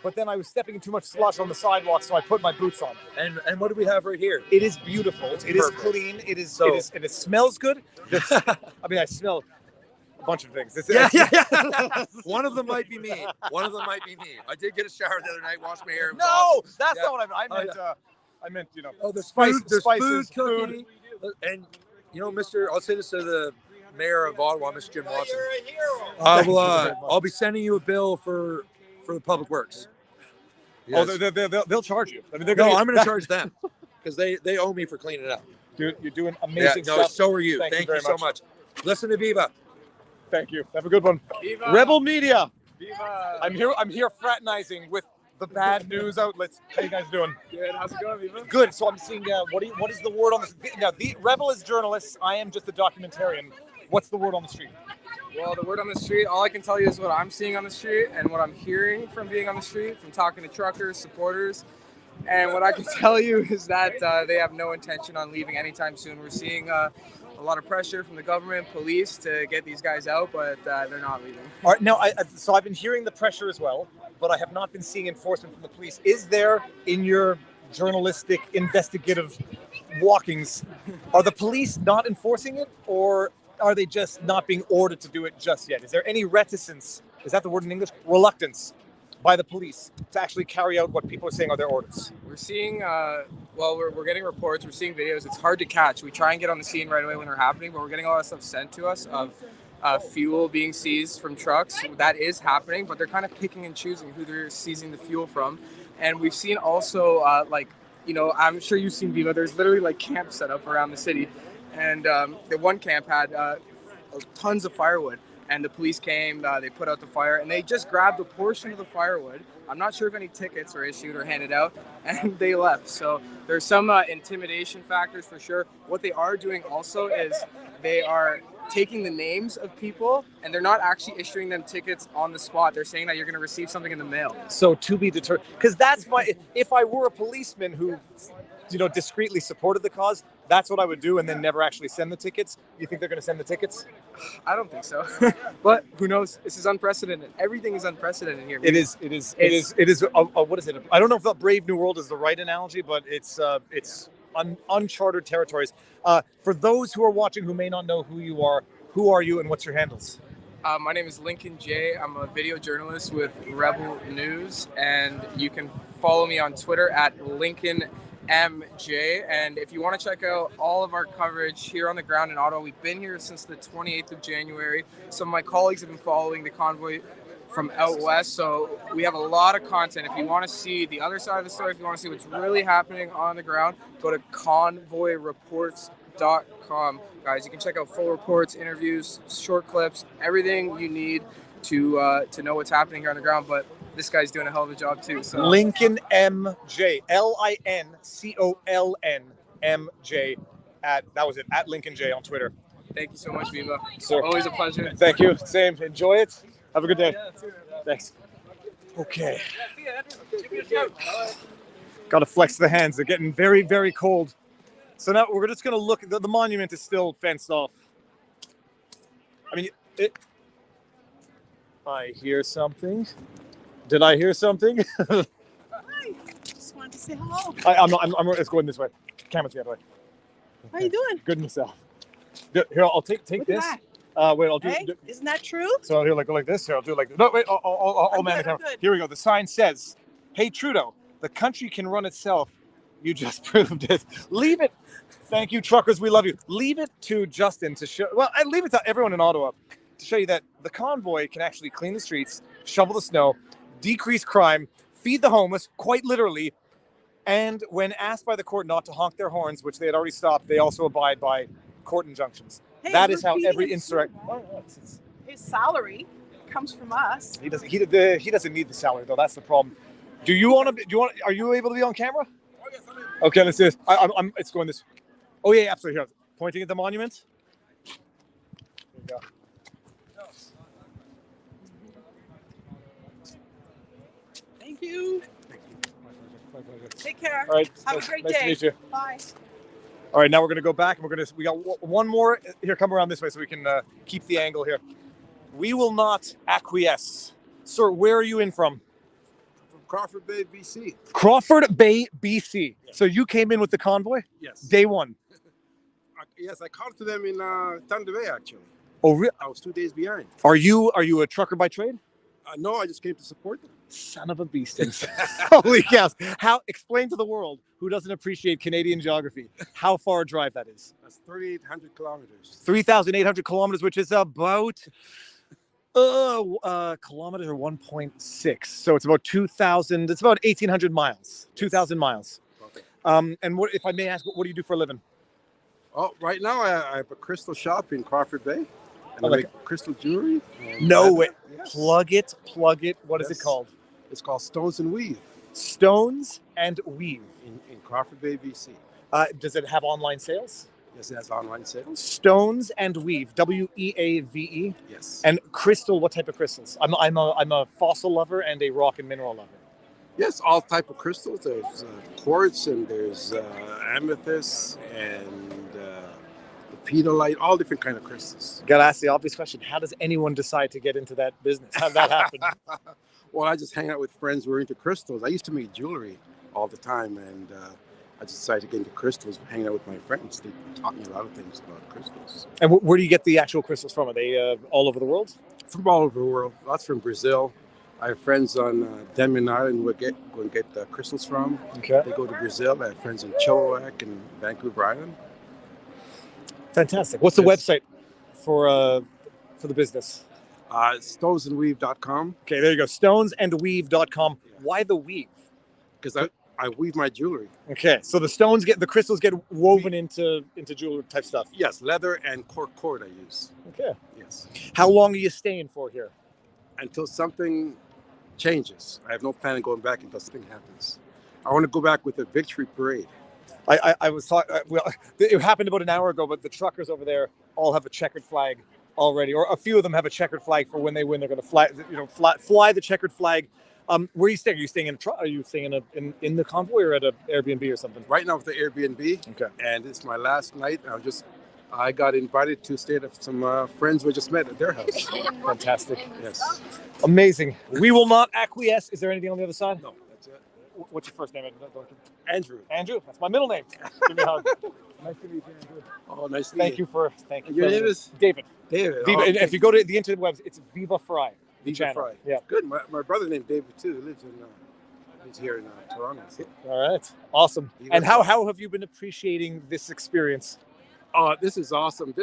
but then I was stepping in too much slush on the sidewalk, so I put my boots on. And what do we have right here? It is beautiful. It is clean. It is and it smells good. I smell a bunch of things. Yeah. One of them might be me. I did get a shower the other night, washed my hair. It was No, awesome. that's Yeah. not what I meant. I meant, the spices, food cooking. And I'll say this to the mayor of Ottawa, Mr. Jim Watson. I'll be sending you a bill for the public works. Yes. Oh, they'll charge you. I mean, I'm going to charge them because they owe me for cleaning it up. Dude, you're doing amazing stuff. stuff. So are you. Thank you very so much. Listen to Viva. Thank you. Have a good one. Viva. Rebel Media. Viva. I'm here fraternizing with the bad news outlets. How you guys doing? Good. How's it going, Viva? Good. So I'm seeing. What is the word on this? Now, the Rebel is journalists. I am just a documentarian. What's the word on the street? Well, the word on the street, all I can tell you is what I'm seeing on the street and what I'm hearing from being on the street, from talking to truckers, supporters, And what I can tell you is that they have no intention on leaving anytime soon. We're seeing a lot of pressure from the government, police to get these guys out, but they're not leaving. All right, now, so I've been hearing the pressure as well, but I have not been seeing enforcement from the police. Is there, in your journalistic, investigative walkings, are the police not enforcing it, or are they just not being ordered to do it just yet? Is there any reticence, is that the word in English? Reluctance by the police to actually carry out what people are saying are their orders? We're seeing, we're getting reports, we're seeing videos. It's hard to catch. We try and get on the scene right away when they're happening, but we're getting a lot of stuff sent to us of fuel being seized from trucks. That is happening, but they're kind of picking and choosing who they're seizing the fuel from. And we've seen also, I'm sure you've seen Viva. There's literally like camps set up around the city. And the one camp had tons of firewood. And the police came, they put out the fire, and they just grabbed a portion of the firewood. I'm not sure if any tickets were issued or handed out, and they left. So there's some intimidation factors for sure. What they are doing also is they are taking the names of people, and they're not actually issuing them tickets on the spot. They're saying that you're going to receive something in the mail. So to be determined, because that's if I were a policeman who, discreetly supported the cause, that's what I would do, and then never actually send the tickets. You think they're going to send the tickets? I don't think so, but who knows? This is unprecedented. Everything is unprecedented here. It is. What is it? I don't know if the Brave New World is the right analogy, but it's uncharted territories. For those who are watching who may not know who you are you and what's your handles? My name is Lincoln J. I'm a video journalist with Rebel News, and you can follow me on Twitter at LincolnMJ. And if you want to check out all of our coverage here on the ground in Ottawa, we've been here since the 28th of January. Some of my colleagues have been following the convoy from out west, so we have a lot of content. If you want to see the other side of the story, if you want to see what's really happening on the ground, go to convoyreports.com. Guys, you can check out full reports, interviews, short clips, everything you need to know what's happening here on the ground. But this guy's doing a hell of a job too. So Lincoln MJ, LincolnMJ at Lincoln J on Twitter. Thank you so much, Viva. Sir. Always a pleasure. Thank you. Same. Enjoy it. Have a good day. Thanks. Okay. Got to flex the hands. They're getting very, very cold. So now we're just going to look. The monument is still fenced off. I mean, I hear something. Did I hear something? Hi. Just wanted to say hello. I'm not. It's going this way. Camera's the other way. How you doing? Good myself. Here, I'll take Look this. at that. Wait, I'll do. Hey, isn't that true? So I'll go like this. Here, I'll do like this. No, wait. I'll man the camera. Here we go. The sign says, "Hey Trudeau, the country can run itself. You just proved it. Leave it. Thank you, truckers. We love you. Leave it to Justin to show. Well, I leave it to everyone in Ottawa to show you that the convoy can actually clean the streets, shovel the snow, decrease crime, feed the homeless, quite literally. And when asked by the court not to honk their horns, which they had already stopped, they also abide by court injunctions. Hey, that is we're how feeding every him insurrection. His salary comes from us. He doesn't. He doesn't need the salary though. That's the problem. Do you want to? Are you able to be on camera? Okay, let's do this. It's going this. Oh yeah, absolutely. Here, pointing at the monument. There you go. Thank you. My pleasure. Take care. All right. Have a great nice day. to meet you. Bye. All right, now we're gonna go back and we got one more. Here, come around this way so we can keep the angle here. We will not acquiesce. Sir, where are you in from? From Crawford Bay, BC. Crawford Bay, BC. Yes. So you came in with the convoy? Yes. Day one. Yes, I called to them in Thunder Bay actually. Oh, really? I was 2 days behind. Are you a trucker by trade? No, I just came to support them. Son of a beast. Holy cows. Explain to the world who doesn't appreciate Canadian geography how far a drive that is. That's 3,800 kilometers. 3,800 kilometers, which is about kilometers or 1.6. So it's about 2,000. It's about 1,800 miles. 2,000 miles. Okay. And what, if I may ask, what do you do for a living? Oh, right now I have a crystal shop in Crawford Bay. And I make crystal jewelry. No way. Yes. Plug it. What is it called? It's called Stones and Weave. Stones and Weave. In Crawford Bay, BC. Does it have online sales? Yes, it has online sales. Stones and Weave. WEAVE. Yes. And crystal. What type of crystals? I'm a fossil lover and a rock and mineral lover. Yes, all type of crystals. There's quartz and there's amethyst and pedalite, all different kind of crystals. Got to ask the obvious question: how does anyone decide to get into that business? How did that happen? Well, I just hang out with friends who are into crystals. I used to make jewelry all the time, and I just decided to get into crystals, hanging out with my friends. They taught me a lot of things about crystals. And where do you get the actual crystals from? Are they all over the world? From all over the world. Lots from Brazil. I have friends on Denman Island who go and get crystals from. Okay. They go to Brazil. I have friends in Chilliwack and Vancouver Island. Fantastic. What's the website for the business? Stonesandweave.com. Okay, there you go. Stonesandweave.com. Why the weave? Because I weave my jewelry. Okay, so the crystals get woven into jewelry type stuff. Yes, leather and cork cord I use. Okay. Yes. How long are you staying for here? Until something changes. I have no plan on going back until something happens. I want to go back with a victory parade. I was talking. Well, it happened about an hour ago, but the truckers over there all have a checkered flag already, or a few of them have a checkered flag for when they win. They're going to fly the checkered flag. Where are you staying? Are you staying in a truck? Are you staying in the convoy or at an Airbnb or something? Right now with the Airbnb. Okay. And it's my last night. I got invited to stay at some friends we just met at their house. Fantastic. Yes. Amazing. We will not acquiesce. Is there anything on the other side? No, that's it. What's your first name? Andrew. Andrew. That's my middle name. Give me a hug. Nice to meet you, Andrew. Oh, nice to meet you. Thank you. Your name is David. David. Viva. Oh, and if you go to the internet webs, it's Viva Fry. Viva Fry. Yeah. Good. My brother named David too. He lives he's here in Toronto. So. All right. Awesome. Viva And how have you been appreciating this experience? Oh, this is awesome.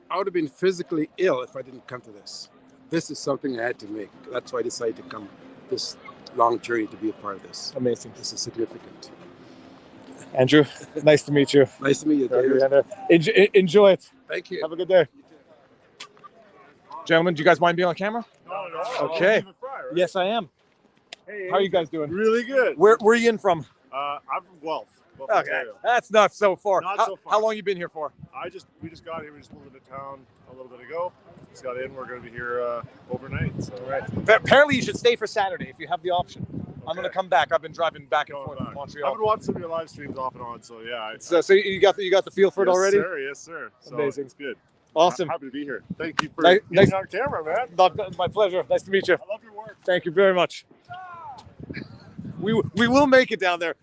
I would have been physically ill if I didn't come to this. This is something I had to make. That's why I decided to come this long journey to be a part of this. Amazing. This is significant. Andrew, nice to meet you. Nice to meet you, David. Enjoy it. Thank you. Have a good day. Gentlemen, do you guys mind being on camera? No. Okay. Viva Fry, right? Yes, I am. Hey, how are you guys doing? Really good. Where are you in from? I'm from Guelph. Okay, Ontario. that's not so far. Not so far. How long you been here for? We just got here. We just moved into town a little bit ago. Just got in. We're going to be here overnight. So right. Apparently, you should stay for Saturday if you have the option. Okay. I'm going to come back. I've been driving back and forth from Montreal. I've been watching some of your live streams off and on. So yeah. So you got the feel for it already? Yes, sir. So amazing. It's good. Awesome. I'm happy to be here. Thank you for being on camera, man. My pleasure. Nice to meet you. I love your work. Thank you very much. We will make it down there.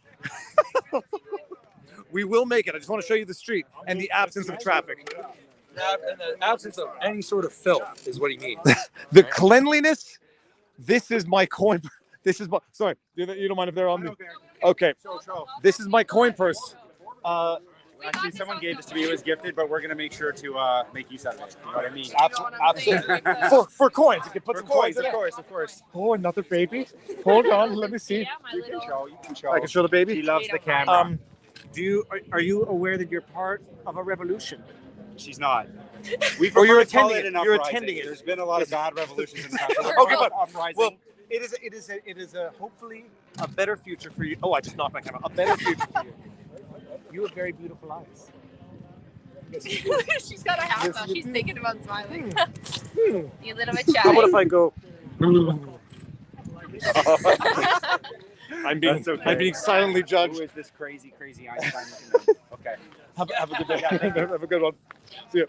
We will make it. I just want to show you the street and the absence of traffic. And the absence of any sort of filth is what he needs. The cleanliness. This is my coin. This is my. Sorry, you don't mind if they're on me? Okay. This is my coin purse. Actually, someone gave this to me. It was gifted, but we're going to make sure to make use out of it. You know what I mean? Absolutely. For coins. You can put some coins in it. Of course. Oh, another baby. Hold on. Let me see. You can show. I can show the baby. He loves the camera. Are you aware that you're part of a revolution? She's not. Or you're attending it. You're attending it. There's been a lot of bad revolutions in the country. Okay, but Well, it is a hopefully a better future for you. Oh, I just knocked my camera. A better future for you. You have very beautiful eyes. She's got a hat on. She's thinking about smiling. You little bit shy. How about if I go? I'm being silently judged. Who is this crazy Einstein looking man? Okay. Have a good day. Have a good one. See you.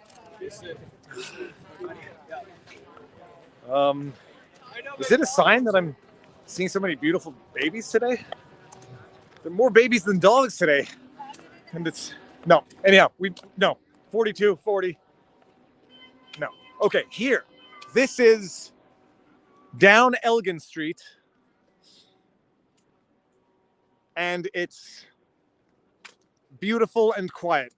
Is it a sign that I'm seeing so many beautiful babies today? There are more babies than dogs today. And it's no. Anyhow, 42, 40. No. Okay, here. This is down Elgin Street. And it's beautiful and quiet.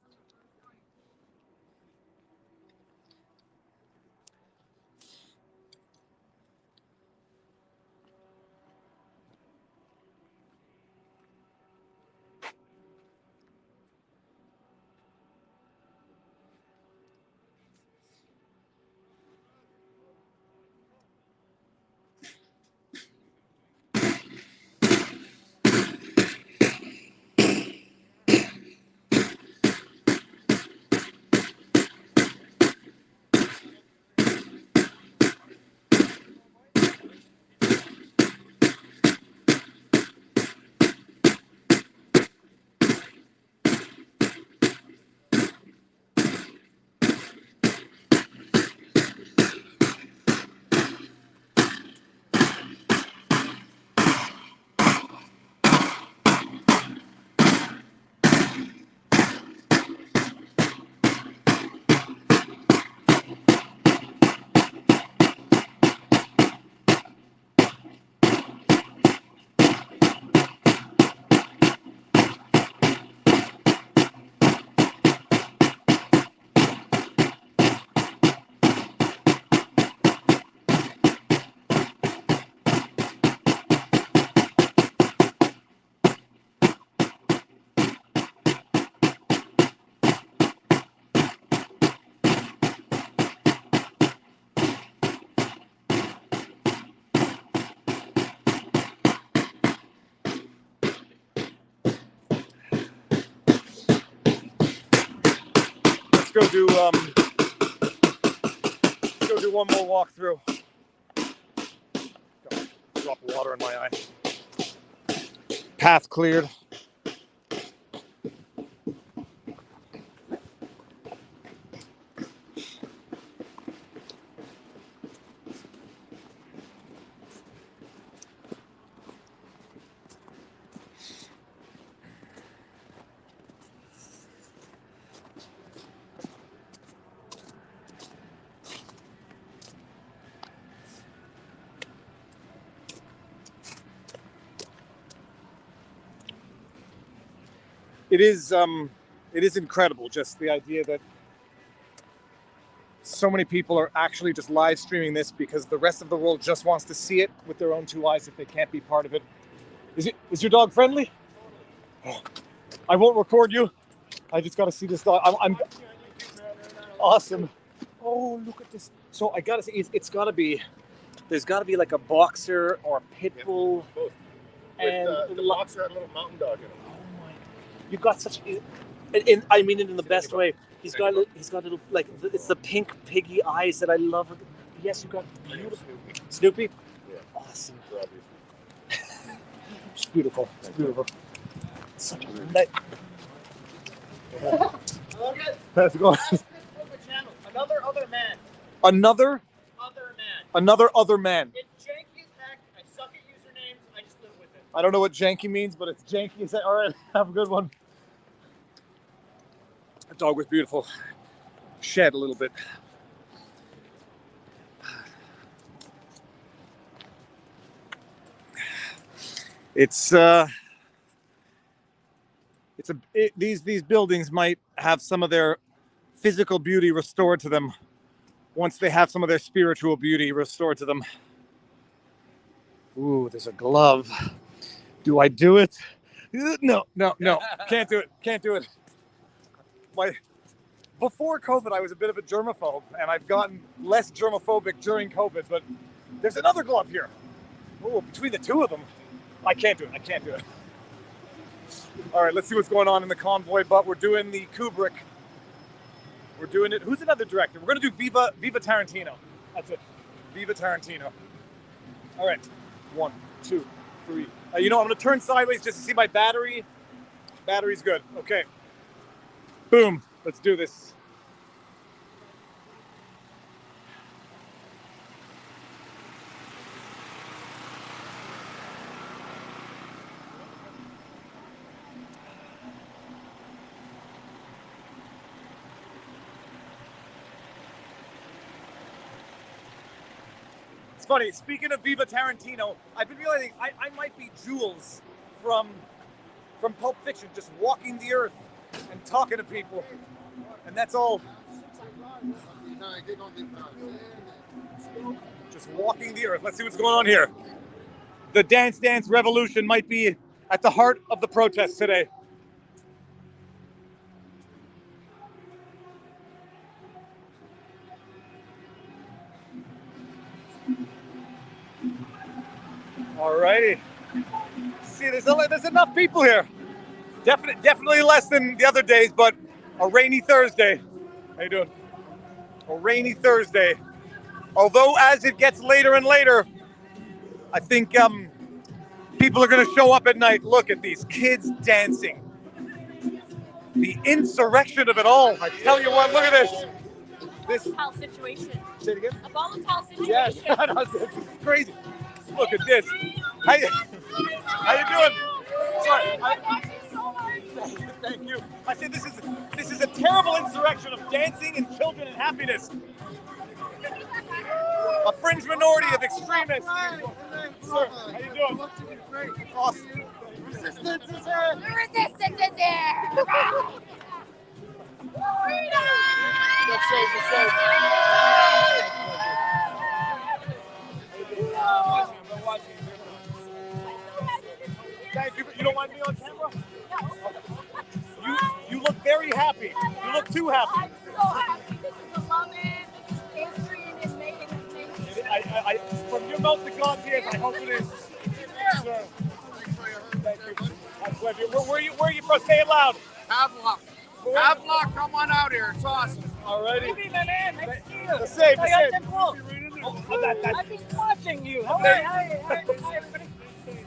go do one more walk through. Drop of water in my eye. Path cleared. It is incredible, just the idea that so many people are actually just live streaming this because the rest of the world just wants to see it with their own two eyes if they can't be part of it. Is your dog friendly? Oh, I won't record you. I just got to see this dog. I'm awesome. Oh, look at this. So I got to say, there's got to be like a boxer or a pit bull. Both. And the boxer had a little mountain dog in him. You got such, I mean it in the best way. He's got little, like, it's the pink piggy eyes that I love. Yes, you got beautiful. Snoopy? Yeah. Awesome. It's beautiful. It's beautiful. Such a nice. How's it going? Another other man. Another Other man. Another other man. It's janky as heck. I suck at usernames. I just live with it. I don't know what janky means, but it's janky. Is that all right? Have a good one. That dog was beautiful. Shed a little bit. These buildings might have some of their physical beauty restored to them once they have some of their spiritual beauty restored to them. Ooh, there's a glove. Do I do it? No. Can't do it. Can't do it. Before COVID, I was a bit of a germaphobe, and I've gotten less germophobic during COVID, but there's another glove here. Oh, between the two of them, I can't do it. I can't do it. All right, let's see what's going on in the convoy, but we're doing the Kubrick. We're doing it. Who's another director? We're going to do Viva Tarantino. That's it. Viva Tarantino. All right. 1, 2, 3. You know, I'm going to turn sideways just to see my battery. Battery's good. Okay. Boom. Let's do this. It's funny, speaking of Viva Tarantino, I've been realizing I might be Jules from Pulp Fiction, just walking the earth and talking to people. And that's all. Just walking the earth. Let's see what's going on here. The Dance revolution might be at the heart of the protest today. Alrighty. See, there's enough people here. Definitely less than the other days, but a rainy Thursday. How you doing? A rainy Thursday. Although as it gets later and later, I think people are going to show up at night. Look at these kids dancing. The insurrection of it all. I tell you what, look at this. This volatile situation. Say it again? A volatile situation. Yes, this is crazy. Look at this. How you doing? Sorry. Thank you. I said this is a terrible insurrection of dancing and children and happiness. A fringe minority of extremists. Sir, how you doing? Awesome. Resistance is here. The resistance is here. Freedom! That's safe. You don't mind me on camera? You look very happy. You look too happy. I'm so happy. This is a love history and it's making this. From your mouth to God's ears, I hope it is. Sir. Thank you. My pleasure. Where are you from? Say it loud. Havelock. Havelock, come on out here. It's awesome. Alrighty. Hey, my man. Nice to see you. The same, the I got same. some cool. I've been watching you. How are you? Hi, everybody.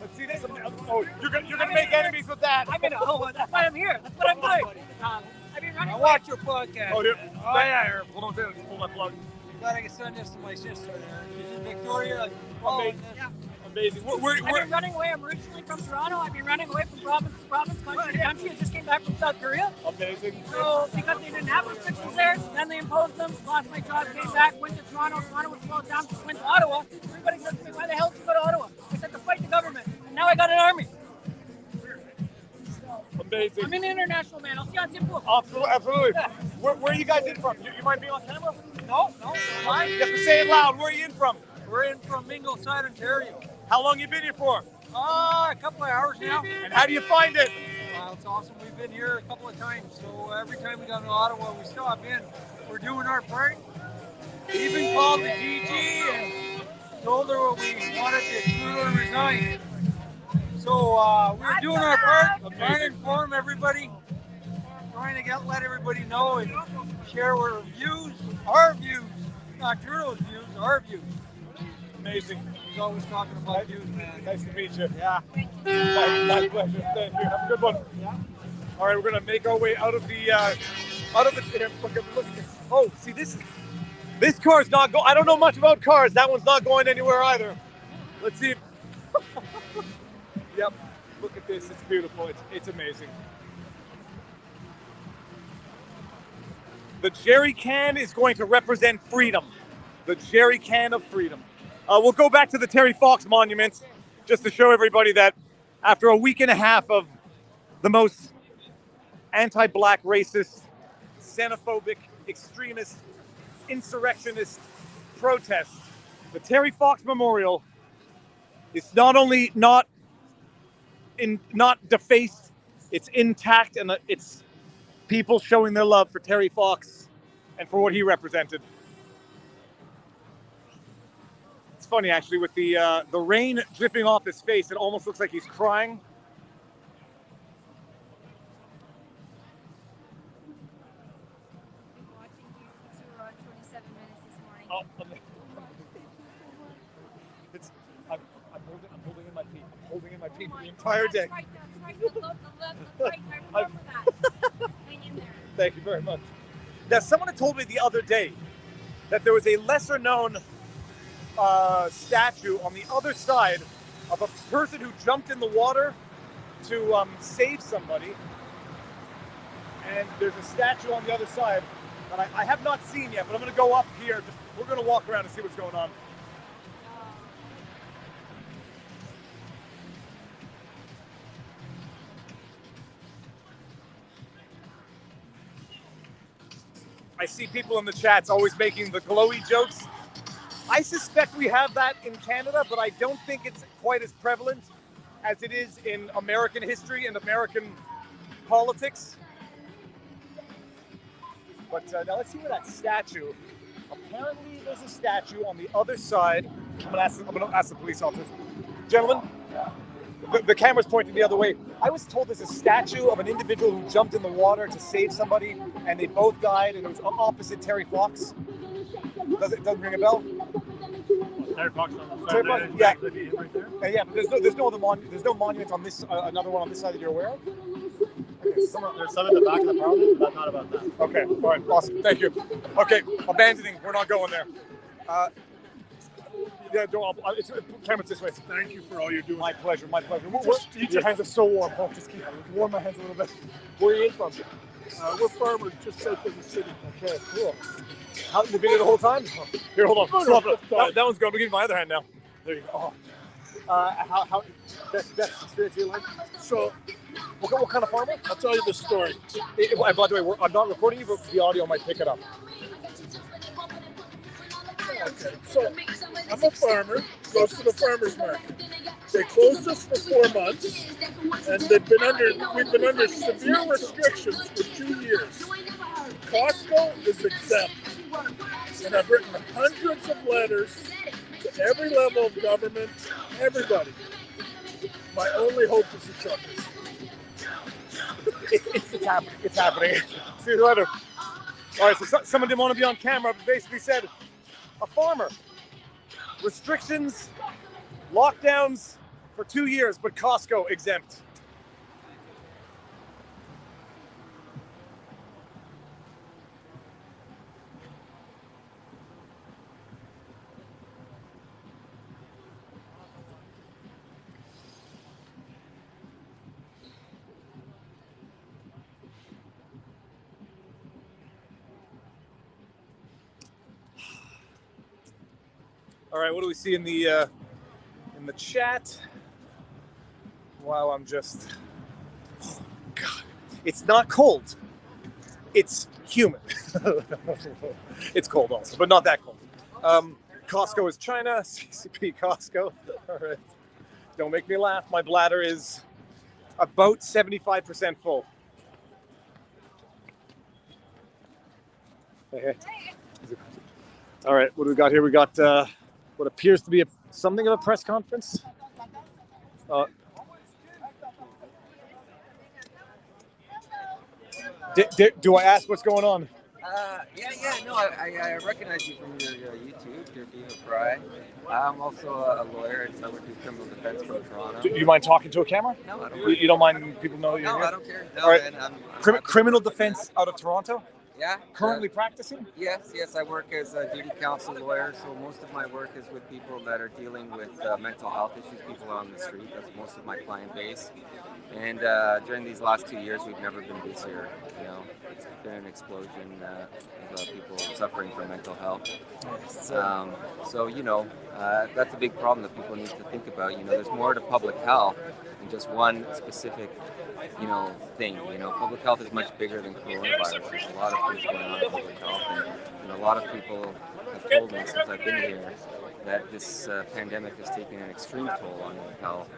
Let's see this. Oh, you're gonna make enemies with that. I'm gonna. Oh, that's why I'm here. That's what I'm doing. I've been running. I watch your podcast. Oh, dude. Oh, Yeah, here. Hold on, just pull my plug. Glad I can send this to my sister there. She's in Victoria. Amazing. I've been running away. I'm originally from Toronto. I've been running away from province to province, country to country. I just came back from South Korea. Amazing. So because they didn't have restrictions there, then they imposed them. Lost my job, came back, went to Toronto. Toronto was closed down. Went to Ottawa. Everybody says to me, "Why the hell did you go to Ottawa?" I said to fight the government. And now I got an army. Amazing. I'm an international man. I'll see you on Timbuktu. Absolutely. Where are you guys in from? You mind being on camera? No. Fine. You have to say it loud. Where are you in from? We're in from Ingleside, Ontario. How long you been here for? A couple of hours now. And how do you find it? It's awesome. We've been here a couple of times. So every time we go to Ottawa, we stop in. We're doing our part. We even called the DG and told her we wanted to Trudeau to resign. So we're doing our part, trying to inform everybody, trying to let everybody know and share our views, not Trudeau's views, our views. Amazing. He's always talking about views, man. Nice to meet you. Yeah. My pleasure. Thank you. Have a good one. Yeah. All right, we're gonna make our way out of the. Here, look at this. Oh, see this. This car's not going. I don't know much about cars. That one's not going anywhere either. Let's see. Yep. Look at this. It's beautiful. It's amazing. The jerry can is going to represent freedom. The jerry can of freedom. We'll go back to the Terry Fox Monument just to show everybody that after a week and a half of the most anti-black, racist, xenophobic, extremist, insurrectionist protests, the Terry Fox Memorial is not only not defaced, it's intact, and it's people showing their love for Terry Fox and for what he represented. It's funny, actually, with the rain dripping off his face, it almost looks like he's crying. Oh, I'm holding in my pee. I'm holding in my pee the entire day. Thank you very much. Now, someone had told me the other day that there was a lesser known statue on the other side of a person who jumped in the water to save somebody. And there's a statue on the other side that I have not seen yet, but I'm going to go up here. We're going to walk around and see what's going on. I see people in the chats always making the glowy jokes. I suspect we have that in Canada, but I don't think it's quite as prevalent as it is in American history and American politics. But now let's see where that statue. Apparently there's a statue on the other side. I'm gonna ask the police officers. Gentlemen, the camera's pointing the other way. I was told there's a statue of an individual who jumped in the water to save somebody, and they both died, and it was opposite Terry Fox. Doesn't ring a bell? Terry Fox on the Terry side. Fox, yeah. Yeah, but there's no other there's no monument on this another one on this side that you're aware of? Okay, There's some in the back of the parliament, but not about that. Okay, all right, awesome, thank you. Okay, abandoning, we're not going there. Yeah, camera's this way. Thank you for all you're doing. My pleasure, my pleasure. Your hands are so warm. Oh, just keep warm my hands a little bit. Where are you in from? We're farmers just south of the city. Okay, cool. You've been here the whole time? Here, hold on. Stop it. That one's going. I'll give you my other hand now. There you go. How best experience of your life? So, what kind of farmer? I'll tell you the story. By the way, I'm not recording you, but the audio might pick it up. Okay, so I'm a farmer, goes to the farmer's market. They closed us for 4 months, and we've been under severe restrictions for 2 years. Costco is exempt, and I've written hundreds of letters to every level of government, everybody. My only hope is the truckers. It's happening. It's happening. See you later. All right, so someone didn't want to be on camera, but basically said, a farmer, restrictions, lockdowns for 2 years, but Costco exempt. All right, what do we see in the chat? Wow, I'm just, oh God, it's not cold. It's humid. It's cold also, but not that cold. Costco is China, CCP Costco. All right, don't make me laugh. My bladder is about 75% full. Hey. All right, what do we got here? We got what appears to be something of a press conference. Do I ask what's going on? No, I recognize you from your YouTube, your Viva Fry. I'm also a lawyer, and so I work in criminal defense from Toronto. Do you mind talking to a camera? No, I don't. You don't mind people know you're No, here? I don't care. No, all right. man, I'm Criminal defense out of Toronto? Yeah. Currently practicing? Yes, I work as a duty counsel lawyer, so most of my work is with people that are dealing with mental health issues, people on the street. That's most of my client base. And during these last 2 years, we've never been busier. You know, it's been an explosion of people suffering from mental health. So you know, that's a big problem that people need to think about. You know, there's more to public health than just one specific, you know, thing. You know, public health is much bigger than coronavirus. There's a lot of things going on in public health, and you know, a lot of people have told me since I've been here that this pandemic has taken an extreme toll on their health,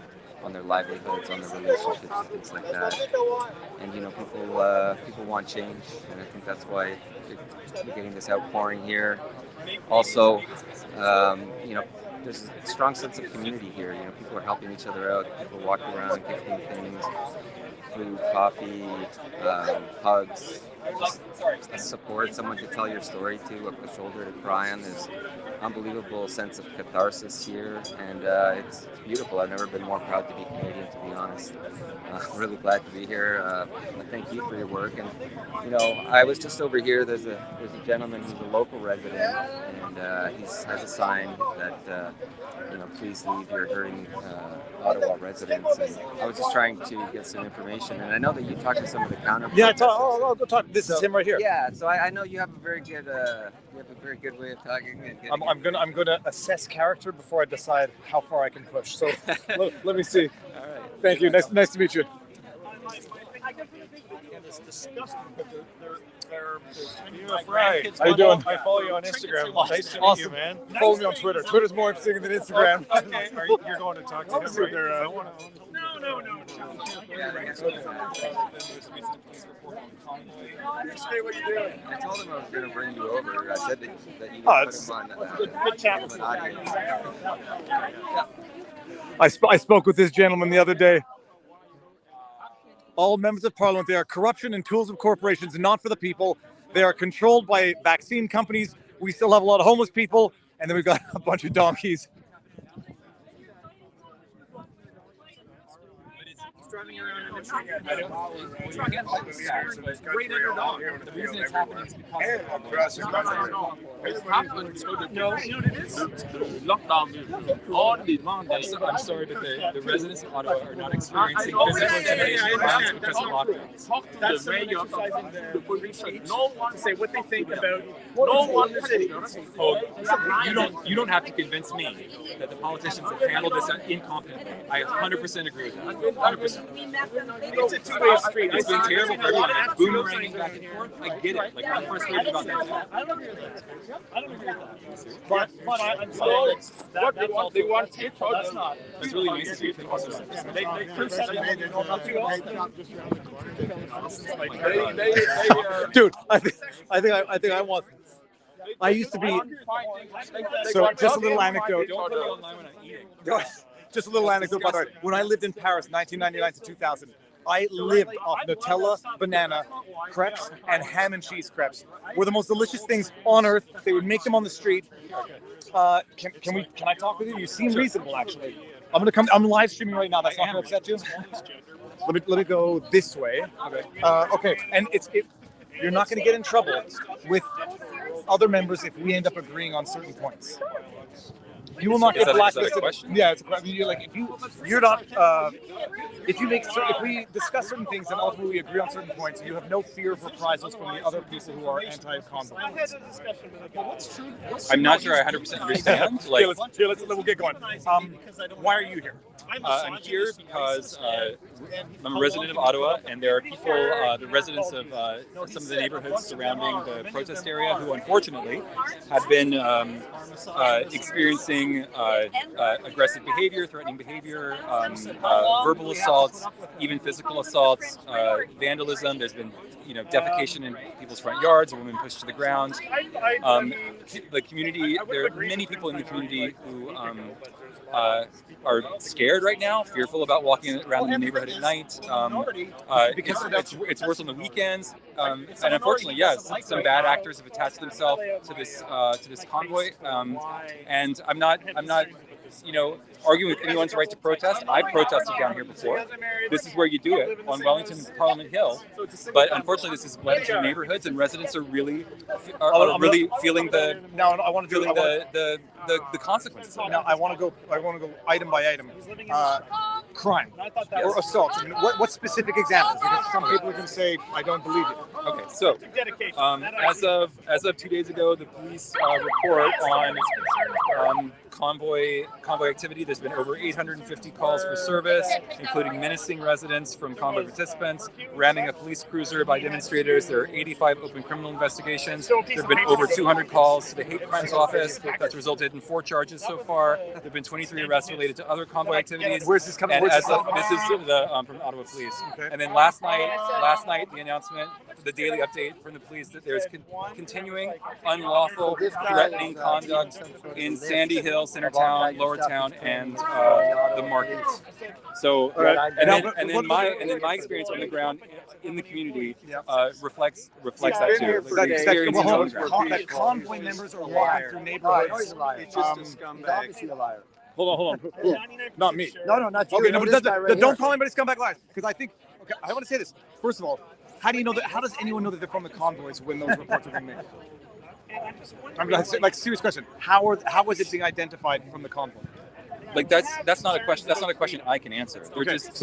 on their livelihoods, on their relationships, and things like that. And you know, people want change, and I think that's why we're getting this outpouring here. Also, you know, there's a strong sense of community here. You know, people are helping each other out. People walking around, gifting things, food, coffee, hugs, just support, someone to tell your story to, a shoulder to cry on. There's unbelievable sense of catharsis here, and it's beautiful. I've never been more proud to be Canadian, to be honest. Really glad to be here. Thank you for your work. And you know, I was just over here. There's a gentleman who's a local resident, and he has a sign that you know, please leave your hurting Ottawa residents. And I was just trying to get some information, and I know that you talked to some of the counter. Yeah, I'll go talk. This is him right here. Yeah, so I know you have a very good way of talking. And I'm gonna assess character before I decide how far I can push. So let me see. All right. Thank you. Nice to meet you. It's disgusting, but they're How you doing? I follow you on Instagram. Nice to meet you, man. Follow me on Twitter. Twitter's more interesting than Instagram. Okay, you're going to talk to him, right? No. Hey, what are you doing? I told him I was going to bring you over. I said that you would put him on good chat. an audience. I spoke with this gentleman the other day. All members of parliament, they are corruption and tools of corporations, not for the people. They are controlled by vaccine companies. We still have a lot of homeless people, and then we've got a bunch of donkeys. Driving around in the truck. Great underdog. The reason it's happening is because No, it is. Lockdown. All the Mondays, I'm sorry that the residents of Ottawa are not experiencing physical intimidation grounds because of lockdowns. Talk to the mayor, exercising the police. No one to say what they think about. No one city. You don't have to convince me that the politicians have handled this incompetently. I 100% agree with that. 100%. It's a two-way street. It's been terrible for everyone. It's boomeranging back and forth. I get it. Like, I'm frustrated about that. I don't agree with that. But I'm saying what they want to each other. That's not. It's really nice to see you. Dude, I think I want. I used to be. So just a little anecdote. Don't put it online when I'm eating. Just a little anecdote, by the way. When I lived in Paris, 1999 to 2000, I lived off Nutella, banana, crepes, and ham and cheese crepes. Were the most delicious things on earth. They would make them on the street. Can I talk with you? You seem reasonable, actually. I'm live streaming right now. That's not going to upset you. Let me go this way. Okay. And you're not going to get in trouble with other members if we end up agreeing on certain points. You will not get blacklisted. Yeah, it's a question. You're like you're not. If we discuss certain things and ultimately we agree on certain points, you have no fear of reprisals from the other people who are anti-Convoy. I'm not sure I 100% understand. We'll get going. Why are you here? I'm here because I'm a resident of Ottawa, and there are people, the residents of some of the neighborhoods surrounding the protest area, who unfortunately have been experiencing aggressive behavior, threatening behavior, verbal assaults, even physical assaults, vandalism. There's been, defecation in people's front yards, a woman pushed to the ground. The community, there are many people in the community who are scared right now, fearful about walking around in the neighborhood at night. Because it's worse on the weekends, and unfortunately, yes, some bad actors have attached themselves to this convoy. And I'm not, arguing with anyone's right to protest. I've protested down here before. This is where you do it, on Wellington and Parliament Hill. But unfortunately, this is bled into neighborhoods, and residents are really feeling the consequences. Now I want to go item by item. Crime or assault. I mean, what specific examples? Because some people are going to say, I don't believe you. Okay, so as of 2 days ago, the police report on convoy activity. There's been over 850 calls for service, including menacing residents from convoy participants, ramming a police cruiser by demonstrators. There are 85 open criminal investigations. There have been over 200 calls to the hate crimes office. That's resulted in 4 charges so far. There have been 23 arrests related to other convoy activities. Where's this coming? This is from Ottawa Police. Okay. And then last night, the announcement, the daily update from the police that there's continuing unlawful, threatening conduct in Sandy Hill, Centertown, Lower Town, and the markets. So, and then my experience on the ground in the community reflects that too. That convoy members are walking through neighborhoods. It's just a scumbag. Obviously a liar. Hold on. Not me. No, not you. Okay, no, but don't call anybody scumbag liars, because I think. Okay, I want to say this. First of all, how do you know that? How does anyone know that they're from the convoys when those reports are being made? I'm like, serious question. How is it being identified from the convoy? Like that's not a question. That's not a question I can answer. They're just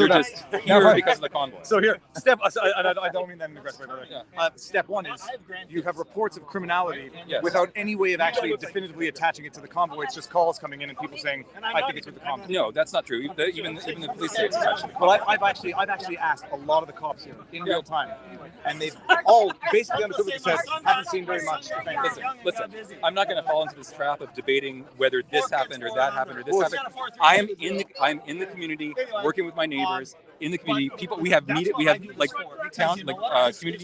here because of the convoy. So here, I don't mean that in an aggressive way. Yeah. Step one is you have reports of criminality without any way of actually definitively attaching it to the convoy. It's just calls coming in and people saying, "I think it's with the convoy." No, that's not true. Even the police say it's attached. Well, I've actually asked a lot of the cops here in real time, and they've all basically unequivocally said haven't seen very much. Listen. I'm not going to fall into this trap of debating whether this happened or that happened or this happened. I'm in the community, working with my neighbors in the community. People, we have community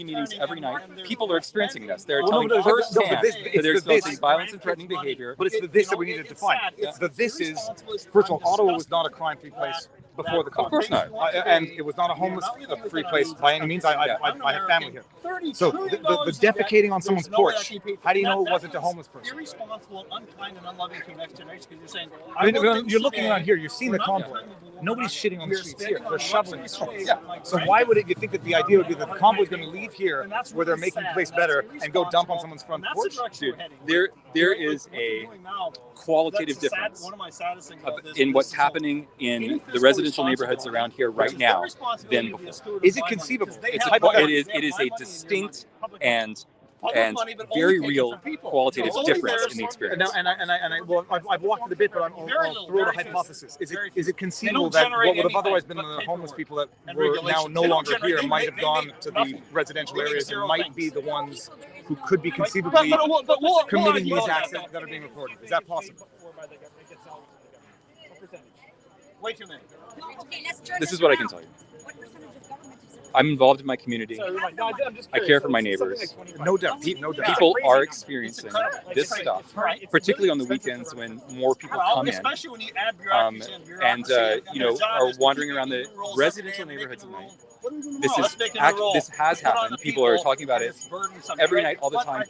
meetings every night. People are experiencing this. They're telling firsthand that they're experiencing violence and threatening behavior. But it's the this that we need to define. It's the this is, first of all, Ottawa was not a crime-free place before the convoy. Of course not. And it was not a homeless-free place by any means. I have family here. So the defecating on someone's porch, how do you know it wasn't a homeless person? Irresponsible, unkind, and unloving to the next generation, because you're saying... I mean, you're looking around here, you've seen the convoy. Nobody's shitting on the streets here. They're shoveling the streets. Yeah. So why would you think that the idea would be that the convoy is going to leave here where they're making the place better and go dump on someone's front porch? Dude, there is a qualitative difference in what's happening in the residential neighborhoods around here right now than before. Is it conceivable? It is a distinct and very real qualitative difference in the experience. Well, I've walked through the bit, but I'll throw out a hypothesis. Is it conceivable that what would have otherwise been the homeless people that were now no longer here might have gone to the residential areas and might be the ones who could be conceivably committing these acts that are being reported? Is that possible? Way too many. This is what I can tell you. I'm involved in my community. I care for my neighbors. No doubt. No doubt. People are experiencing this stuff, particularly on the weekends when more people come in, and are wandering around the residential neighborhoods at night. This has happened. People are talking about it every night, all the time.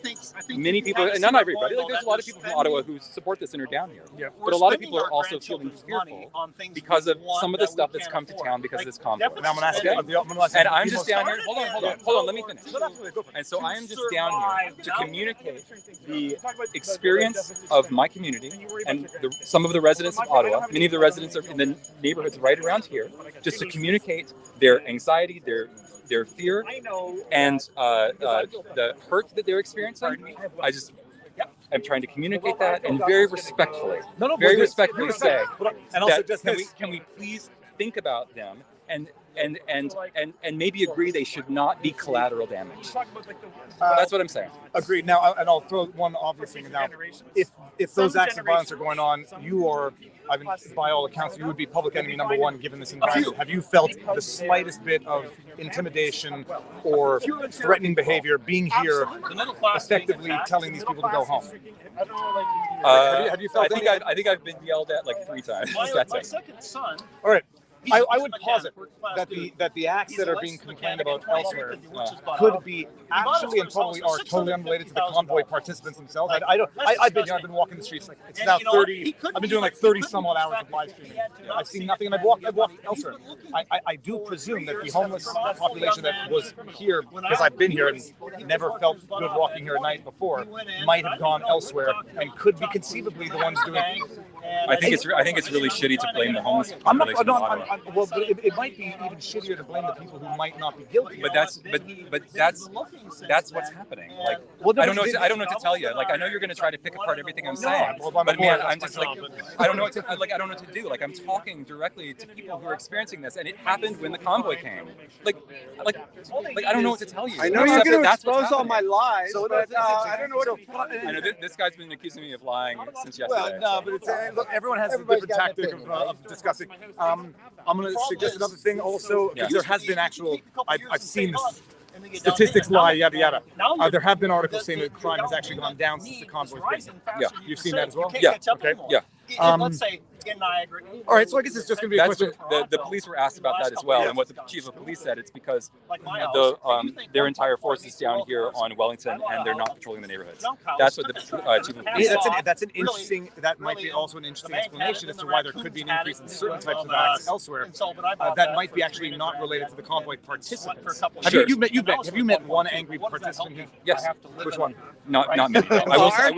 Many people, and not everybody. Like, there's a lot of people from Ottawa who support this and are down here. Yeah. But a lot of people are also feeling fearful because of some of the stuff that's come to town because of this conflict. And I'm going to ask you. And I'm just down here. Hold on. Let me finish. And so I am just down here to communicate the experience of my community and some of the residents of Ottawa. Many of the residents are in the neighborhoods right around here, just to communicate their anxiety, their fear, and the hurt that they're experiencing. I'm trying to communicate that and very respectfully, say and also that can we please think about them and maybe agree they should not be collateral damage. That's what I'm saying. Agreed. Now, and I'll throw one obvious thing now. If those acts of violence are going on, you are, by all accounts, you would be public enemy number one given this environment. Have you felt the slightest bit of intimidation or threatening behavior being here, effectively telling these people to go home? Have you felt I think I've been yelled at like 3 times. That's it. second son. All right. I would posit that the acts that are being complained about elsewhere could be actually and probably are totally unrelated to the convoy participants themselves. I've been walking the streets like it's now 30. I've been doing like 30 some odd hours of live streaming. I've seen nothing, and I've walked elsewhere. I do presume that the homeless population that was here, because I've been here and never felt good walking here at night before, might have gone elsewhere and could be conceivably the ones doing it. I think it's really shitty to blame the homeless population. Well, but it might be even shittier to blame the people who might not be guilty. But that's what's happening. Like, I don't know what to tell you. Like, I know you're going to try to pick apart everything I'm saying, but man, I'm just like, I don't know what to do. Like, I'm talking directly to people who are experiencing this, and it happened when the convoy came. Like, I don't know what to tell you. I know you're going to expose all my lies, but I don't know what to. I know this guy's been accusing me of lying since yesterday. Well, no, but it's look, everyone has a different tactic of discussing. I'm going to suggest another thing also, because there has been actual, I've seen this, statistics lie, yada, yada. There have been articles saying that crime has actually gone down since the convoy's been. Yeah. You've seen that as well? Yeah. Okay. Yeah. Let's say in Niagara. All right, so I guess it's just going to be a question. The police were asked about that as well, and what the chief of police said, it's because their entire force is down here on Wellington, and they're not patrolling the neighborhoods. That's what the chief of police said. That's an interesting. That might be also an interesting explanation as to why there could be an increase in certain types of acts elsewhere. That might be actually not related to the convoy participants. Have you met one angry participant here? Yes. Which one? Not many. I will say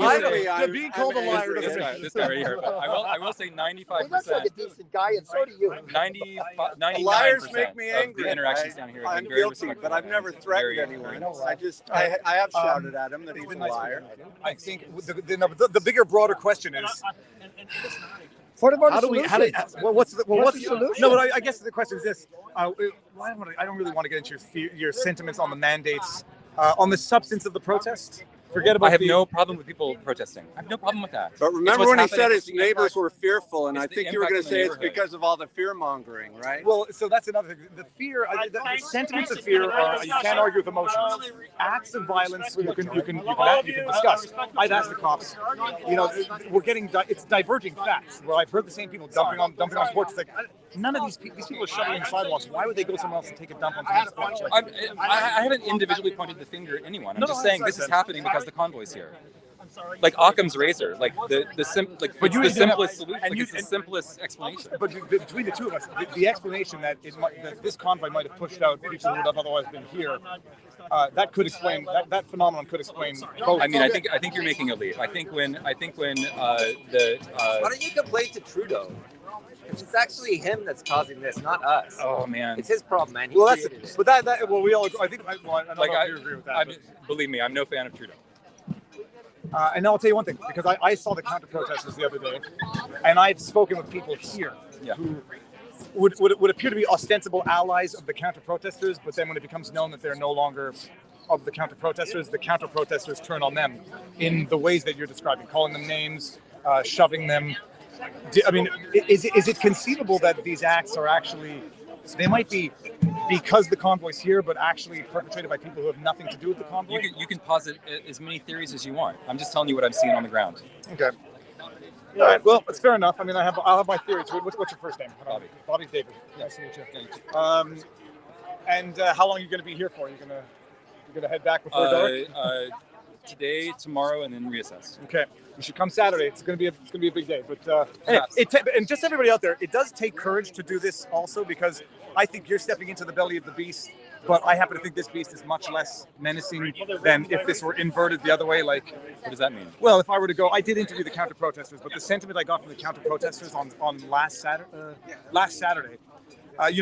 being called a liar. This guy right here. I will say 95%. Well, that's like a decent guy, and so do you. 99% Liars make me angry. The interactions down here. I'm guilty, but I've never threatened anyone. I have shouted at him that he's a liar. I think the bigger, broader question is. What about the solution? What's the solution? No, but I guess the question is this: I don't really want to get into your sentiments on the mandates, on the substance of the protest. Forget about. I have no problem with people protesting. I have no problem with that. But remember when he said his neighbors were fearful, and I think you were going to say it's because of all the fear mongering, right? Well, so that's another thing. The fear, the sentiments of fear, you can't argue with emotions. Acts of violence, you can discuss. I've asked the cops. It's diverging facts. Well, I've heard the same people dumping on porches. Like, none of these people are shoveling sidewalks. Why would they go somewhere else and take a dump on someone's porch? I haven't individually pointed the finger at anyone. I'm just saying this is happening because the convoy's here. Like Occam's razor, like the simplest solution. It's the simplest explanation. But between the two of us, the explanation that this convoy might have pushed out people who would have otherwise been here, that could explain that phenomenon. Could explain both. I mean, I think you're making a leap. I think when Why don't you complain to Trudeau? It's actually him that's causing this, not us. Oh man, it's his problem, man. We all. I think. I don't know if you agree with that. Believe me, I'm no fan of Trudeau. And I'll tell you one thing, because I saw the counter-protesters the other day, and I've spoken with people here who would appear to be ostensible allies of the counter-protesters, but then when it becomes known that they're no longer of the counter-protesters turn on them in the ways that you're describing, calling them names, shoving them. I mean, is it conceivable that these acts are actually, they might be because the convoy's here, but actually perpetrated by people who have nothing to do with the convoy? You can posit as many theories as you want. I'm just telling you what I'm seeing on the ground. Okay. All right. Well, it's fair enough. I mean, I'll have my theories. What's your first name? Bobby. Bobby David. Nice to meet you. And how long are you going to be here for? You're gonna head back before dark? Today, tomorrow, and then reassess. Okay. You should come Saturday. It's gonna be a big day. But and just everybody out there, it does take courage to do this also, because I think you're stepping into the belly of the beast. But I happen to think this beast is much less menacing than if this were inverted the other way. Like, what does that mean? Well, if I were to go, I did interview the counter protesters, but the sentiment I got from the counter protesters on last Saturday,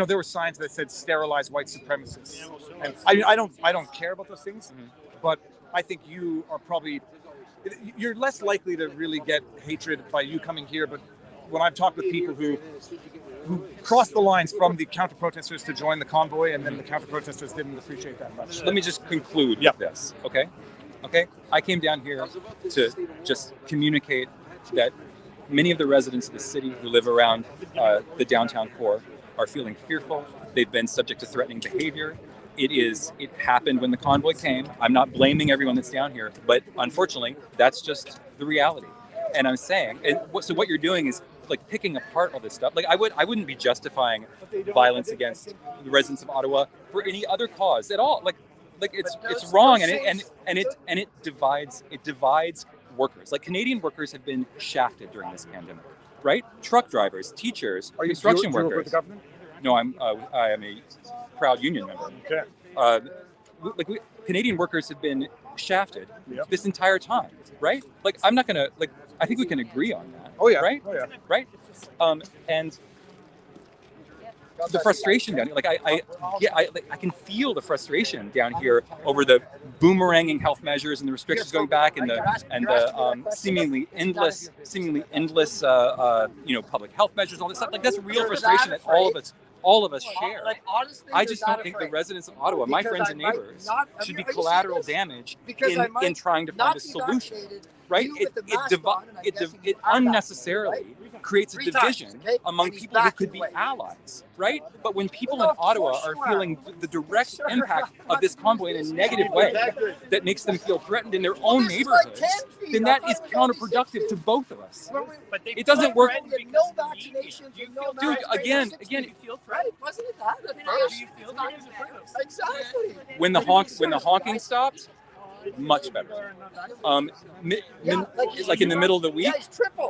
there were signs that said "sterilize white supremacists," and I don't care about those things, but I think you're less likely to really get hatred by you coming here. But when I've talked with people who crossed the lines from the counter protesters to join the convoy, and then the counter protesters didn't appreciate that much. Let me just conclude with this, okay? I came down here to just communicate that many of the residents of the city who live around the downtown core are feeling fearful. They've been subject to threatening behavior. It happened when the convoy came. I'm not blaming everyone that's down here, but unfortunately, that's just the reality. And I'm saying, so what you're doing is like picking apart all this stuff. Like I wouldn't be justifying violence against the residents of Ottawa for any other cause at all. Like it's wrong, and it divides workers. Like Canadian workers have been shafted during this pandemic, right? Truck drivers, teachers, construction workers. With the government? No, I am a proud union member. Okay. Canadian workers have been shafted this entire time, right? Like I'm not gonna I think we can agree on that. Oh yeah. Right. Oh yeah. Right. And the frustration down here, I can feel the frustration down here over the boomeranging health measures and the restrictions going back, and the seemingly endless public health measures, all this stuff. Like that's real frustration that all of us share. I just don't think the residents of Ottawa, my friends and neighbors, should be collateral damage in trying to find a solution. Right? It unnecessarily creates a division among people who could be allies, right? But when people in Ottawa are feeling the direct impact of this convoy in a negative way that makes them feel threatened in their own neighborhoods, then that is counterproductive to both of us. It doesn't work. No vaccinations, Dude, again, right? Wasn't it that at first? Exactly. When the honking stopped, much better. Like in the middle of the week,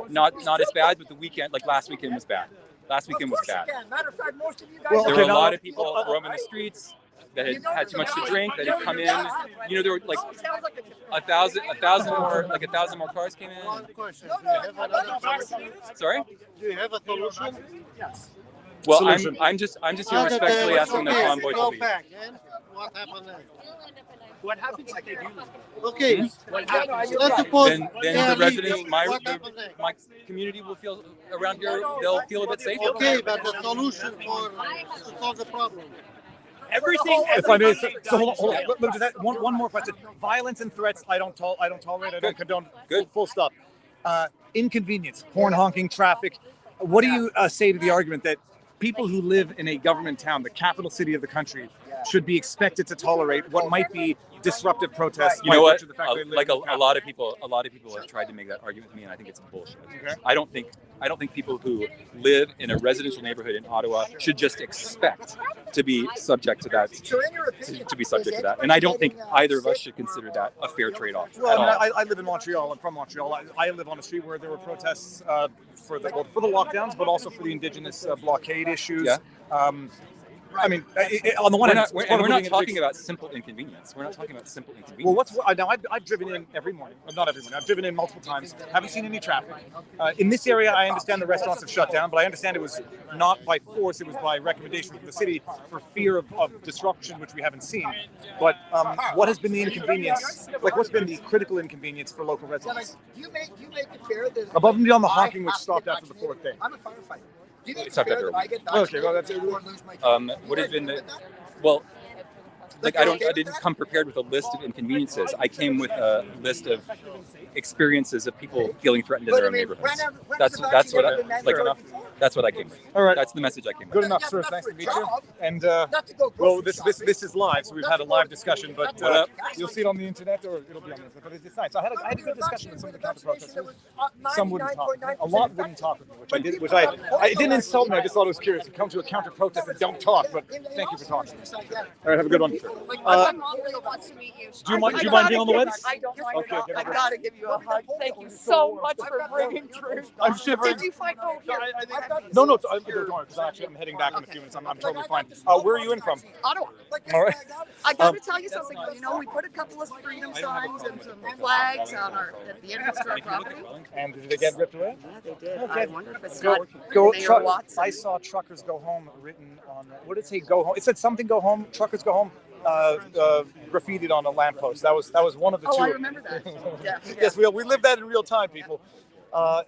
not as bad, but the weekend, like last weekend was bad. Last weekend was bad. Matter of fact, most of you guys there were a lot of people roaming the streets that had too much to drink, that had come in. There were like a thousand more cars came in. Sorry? Do you have a solution? Yes. Well, I'm just here respectfully asking the convoy to leave. What happened then? What happens if they do leave? Okay. What happens? Let's suppose Then the residents, my community will feel around here. They'll feel a bit safer. Okay, but the solution to solve the problem. Everything. If I may, so hold on. Let me just add one more question. Violence and threats, I don't tolerate. I don't condone. Good. Full stop. Inconvenience, horn honking, traffic. What do you say to the argument that people who live in a government town, the capital city of the country, should be expected to tolerate what might be disruptive protests? You know what? A lot of people have tried to make that argument with me, and I think it's bullshit. Okay. I don't think people who live in a residential neighborhood in Ottawa should just expect to be subject to that. To be subject to that, and I don't think either of us should consider that a fair trade-off. Well, I live in Montreal. I'm from Montreal. I live on a street where there were protests for the lockdowns, but also for the Indigenous blockade issues. Yeah. I mean, on the one hand, we're not talking about simple inconvenience. We're not talking about simple inconvenience. Well, now I've driven in every morning. Not every morning. I've driven in multiple times. Haven't seen any traffic. In this area, I understand the restaurants have shut down, but I understand it was not by force. It was by recommendation from the city for fear of disruption, which we haven't seen. But what has been the inconvenience? Like, what's been the critical inconvenience for local residents? You make it fair that above and beyond the honking, which stopped after the fourth day. I'm a firefighter. Do you think It's it's not fair that that I get Okay, well, that's vaccinated or lose my job? What has been I didn't come prepared with a list of inconveniences. I came with a list of experiences of people feeling threatened in their own neighborhoods. That's what I like. That's what I came with. All right. That's the message I came with. Good enough, sir. Nice to meet you. And well, this is live, so we've had a live discussion, but you'll see it on the internet or it'll be on the internet. But it's nice. I had a good discussion with some of the counter protesters. Some wouldn't talk with me. A lot wouldn't talk with me, which I didn't insult me. I just thought it was curious. You come to a counter protest and don't talk, but thank you for talking. All right, have a good one. My mom really wants to meet you. Do you mind being on the webs? I don't mind. Okay, I gotta give you a hug. Thank you so much for bringing through. I'm shivering. Did you find out here? No, don't worry, because I'm heading back in a few minutes. I'm totally fine. Where are you in from? Ottawa. All right. I gotta tell you something. You know, we put a couple of freedom signs and some flags at the entrance to our property. And did they get ripped away? Yeah, they did. Okay. I wonder if it's not Go Mayor truck. Watson. I saw truckers go home written on. What did it say? Go home. It said something. Go home. Truckers go home. Graffitied on a lamppost. That was one of the two. Oh, I remember that. Yeah. Yes, we live that in real time, people. I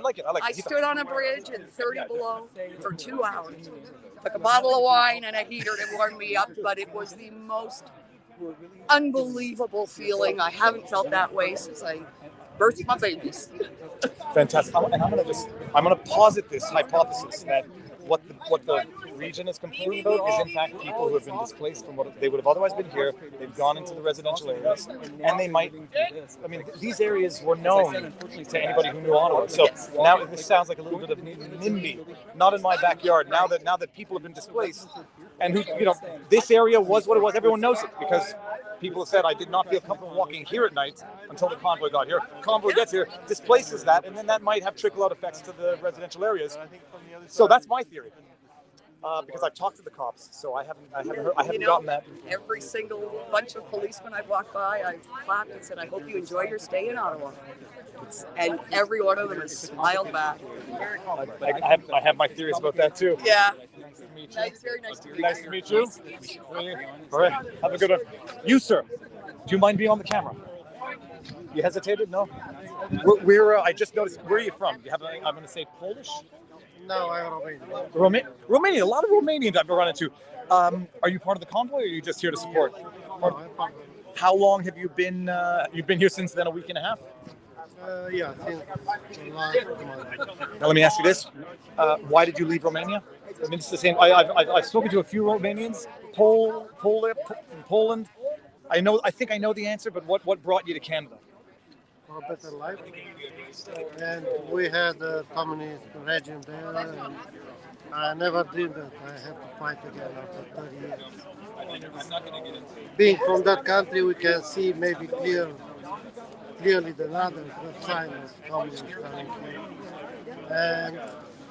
like it. I stood on a bridge in 30 below for 2 hours. Took a bottle of wine and a heater to warm me up, but it was the most unbelievable feeling. I haven't felt that way since I birthed my babies. Fantastic. And I'm gonna posit this hypothesis that what the region is complaining about is in fact people who have been displaced from what they would have otherwise been here. They've gone into the residential areas, and they might. I mean, these areas were known to anybody who knew Ottawa. So now this sounds like a little bit of NIMBY, not in my backyard. Now that people have been displaced, and this area was what it was. Everyone knows it because people have said I did not feel comfortable walking here at night until the convoy got here. Convoy gets here, displaces that, and then that might have trickle-out effects to the residential areas. So that's my theory. Because I've talked to the cops, so I haven't gotten that. Every single bunch of policemen I've walked by, I clapped and said, "I hope you enjoy your stay in Ottawa." And every one of them has smiled back. I have my theories about that too. Yeah. Nice to meet you. Nice, very nice to meet you. Nice to meet you. All right, have a good one. You, sir, do you mind being on the camera? You hesitated? No. I just noticed. Where are you from? You have I'm going to say Polish. No, I'm Romanian. Romania. A lot of Romanians I've run into. Are you part of the convoy, or are you just here to support? How long have you been? You've been here since then, a week and a half. Yeah, since last month. Now let me ask you this: why did you leave Romania? I mean, it's the same. I've spoken to a few Romanians, from Poland. I think I know the answer, but what brought you to Canada? For a better life, and we had a communist regime there, and I never did that. I had to fight again after 30 years. Being from that country, we can see maybe clearly the other sign of communism coming here, and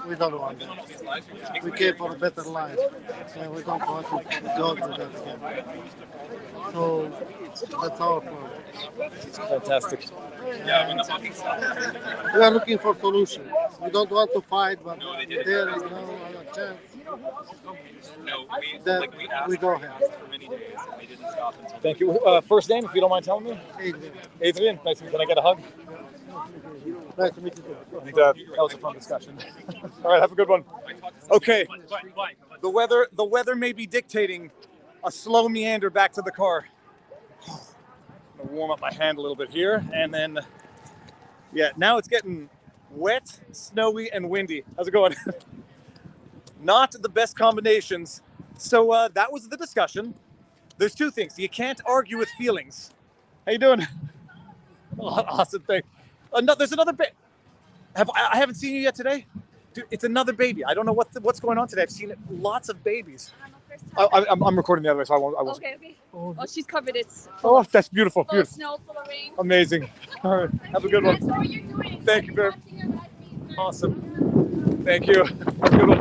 we don't want it. We came for a better life, and we don't want to go to that again. So that's our problem. Fantastic. We are looking for solutions. We don't want to fight, but there is no other chance that we don't have. Thank you. First name, if you don't mind telling me? Adrian. Adrian, nice to meet you. Can I get a hug? Nice to meet you. And, that was a fun discussion. All right, have a good one. Okay. The weather may be dictating a slow meander back to the car. I'm gonna warm up my hand a little bit here, and then, yeah, now it's getting wet, snowy, and windy. How's it going? Not the best combinations. So that was the discussion. There's two things. You can't argue with feelings. How you doing? Awesome thing. There's another bit. I haven't seen you yet today. Dude, it's another baby. I don't know what's going on today. I've seen lots of babies. I'm recording the other way, so I won't. Okay. Oh, she's covered. It's Oh, that's beautiful. full of snow, full of rain. Amazing. All right. Have a good one. That's what you're doing. Thank you very much. Awesome. Thank you. Have a good one.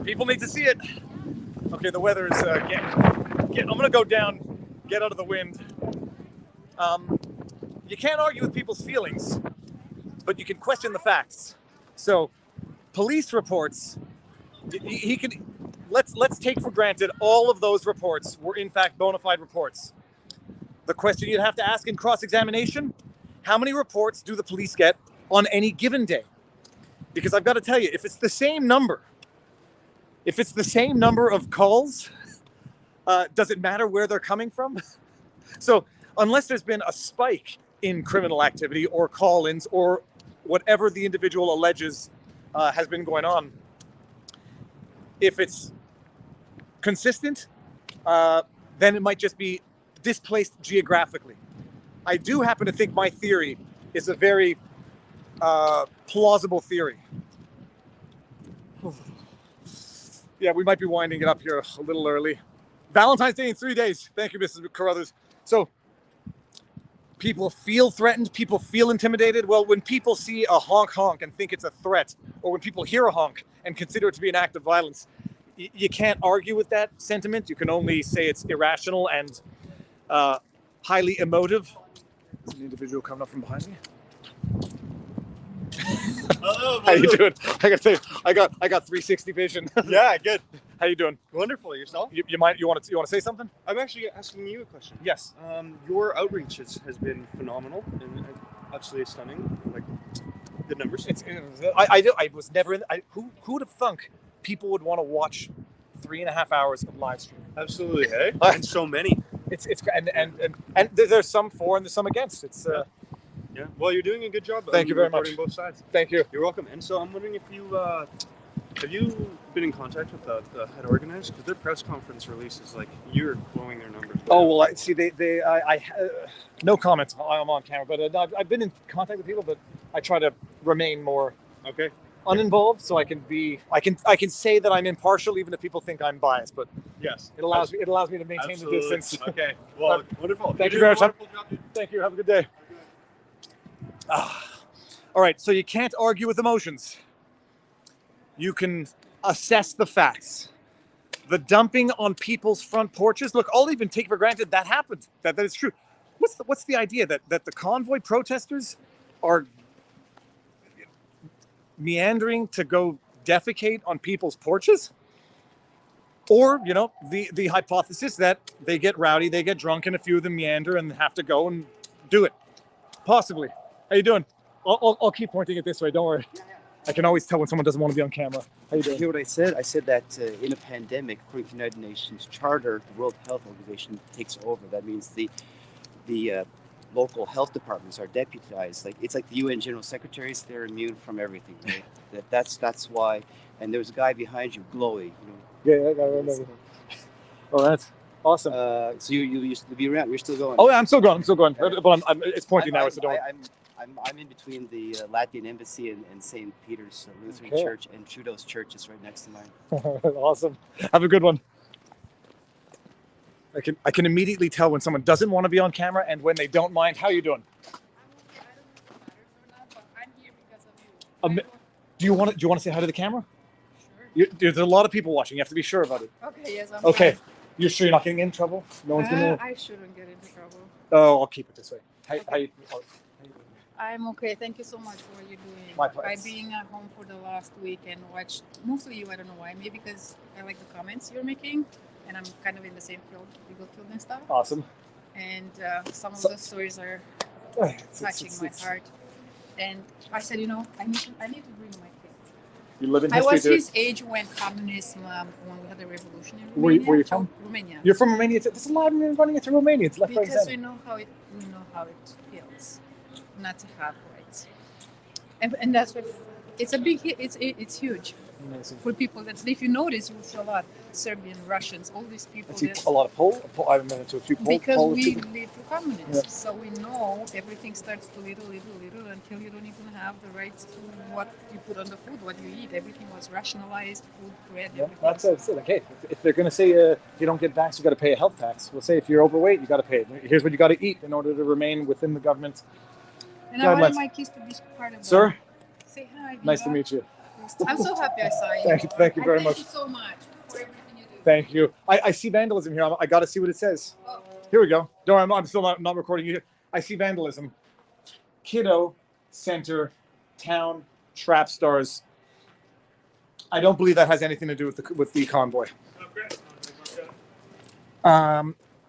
People need to see it. Okay, the weather is I'm going to go down, get out of the wind. You can't argue with people's feelings, but you can question the facts. So, police reports, let's take for granted all of those reports were in fact bona fide reports. The question you'd have to ask in cross-examination, how many reports do the police get on any given day? Because I've got to tell you, if it's the same number of calls, does it matter where they're coming from? So unless there's been a spike in criminal activity or call-ins or whatever the individual alleges has been going on, if it's consistent, then it might just be displaced geographically. I do happen to think my theory is a very plausible theory. Yeah, we might be winding it up here a little early. Valentine's Day in 3 days. Thank you, Mrs. Carruthers. So people feel threatened, people feel intimidated. Well, when people see a honk honk and think it's a threat, or when people hear a honk and consider it to be an act of violence, you can't argue with that sentiment. You can only say it's irrational and highly emotive. There's an individual coming up from behind me. Hello, How you doing? I gotta say, I got 360 vision. Yeah, good. How you doing? Wonderful. Yourself? You want to say something? I'm actually asking you a question. Yes. Your outreach has been phenomenal and absolutely stunning. Like good numbers. I was never in. Who would have thunk people would want to watch 3.5 hours of live stream? Absolutely, hey. And so many. It's and there's some for and there's some against. It's yeah. Well, you're doing a good job. Thank you very much. Both sides. Thank you. You're welcome. And so I'm wondering if you have you been in contact with the head organizers, because their press conference release is like you're blowing their numbers. Oh well, I see. I no comments. I'm on camera, but I've been in contact with people, but I try to remain more uninvolved, so I can say that I'm impartial, even if people think I'm biased. But yes, it allows me to maintain Absolutely. the distance. Okay. Well, wonderful. Thank you very much. Thank you. Have a good day. All right. So you can't argue with emotions. You can assess the facts. The dumping on people's front porches. Look, I'll even take for granted that happened. That is true. What's the idea that the convoy protesters are meandering to go defecate on people's porches? Or, the hypothesis that they get rowdy, they get drunk, and a few of them meander and have to go and do it. Possibly. How you doing? I'll keep pointing it this way. Don't worry. I can always tell when someone doesn't want to be on camera. How you doing? You hear what I said? I said that in a pandemic, according to the United Nations Charter, the World Health Organization takes over. That means the local health departments are deputized. It's like the UN General Secretaries. They're immune from everything. Right? That's why. And there's a guy behind you, glowy. Yeah, I remember. Oh, that's awesome. So you used to be around. You're still going. Oh, yeah, I'm still going. But it's pointing now, so don't. I'm in between the Latvian embassy and St. Peter's Lutheran Okay. Church, and Trudeau's church is right next to mine. Awesome. Have a good one. I can immediately tell when someone doesn't want to be on camera and when they don't mind. How you doing? Do you want to say hi to the camera? Sure. There's a lot of people watching. You have to be sure about it. Okay, yes, I'm Okay. fine. You're sure you're not getting in trouble? No one's gonna. I shouldn't get into trouble. Oh, I'll keep it this way. I'm okay. Thank you so much for what you're doing. My pleasure. I've been at home for the last week and watched mostly you. I don't know why. Maybe because I like the comments you're making, and I'm kind of in the same field, legal field and stuff. Awesome. And some of the stories are touching my heart. And I said, I need to bring my kids. You live in I history, was dude. his age when communism, when we had the revolution in Where Romania. you from? Romania. You're from Romania. There's a lot of men running into Romania. It's left, right, Because center. we know how it feels not to have rights, and that's what it's a big. It's huge Amazing. for people. That if you notice, you will see a lot Serbian, Russians, all these people. I see that- a lot of I've been to a few because Polish we people. live through communism, Yeah. so we know everything starts to little until you don't even have the rights to what you put on the food, what you eat. Everything was rationalized, food, bread, Yeah, everything. that's it. Like, hey, if they're going to say if you don't get vaxxed, you got to pay a health tax. We'll say if you're overweight, you got to pay it. Here's what you got to eat in order to remain within the government. And I wanted my kids to be part of Sir, that. Say hi. nice to Viva. meet you. I'm so happy I saw you. Thank you very And much. Thank you so much for everything you do. Thank you. I see vandalism here. I got to see what it says. Here we go. No, I'm still not recording you. I see vandalism. Kiddo Center, town, trap stars. I don't believe that has anything to do with the convoy.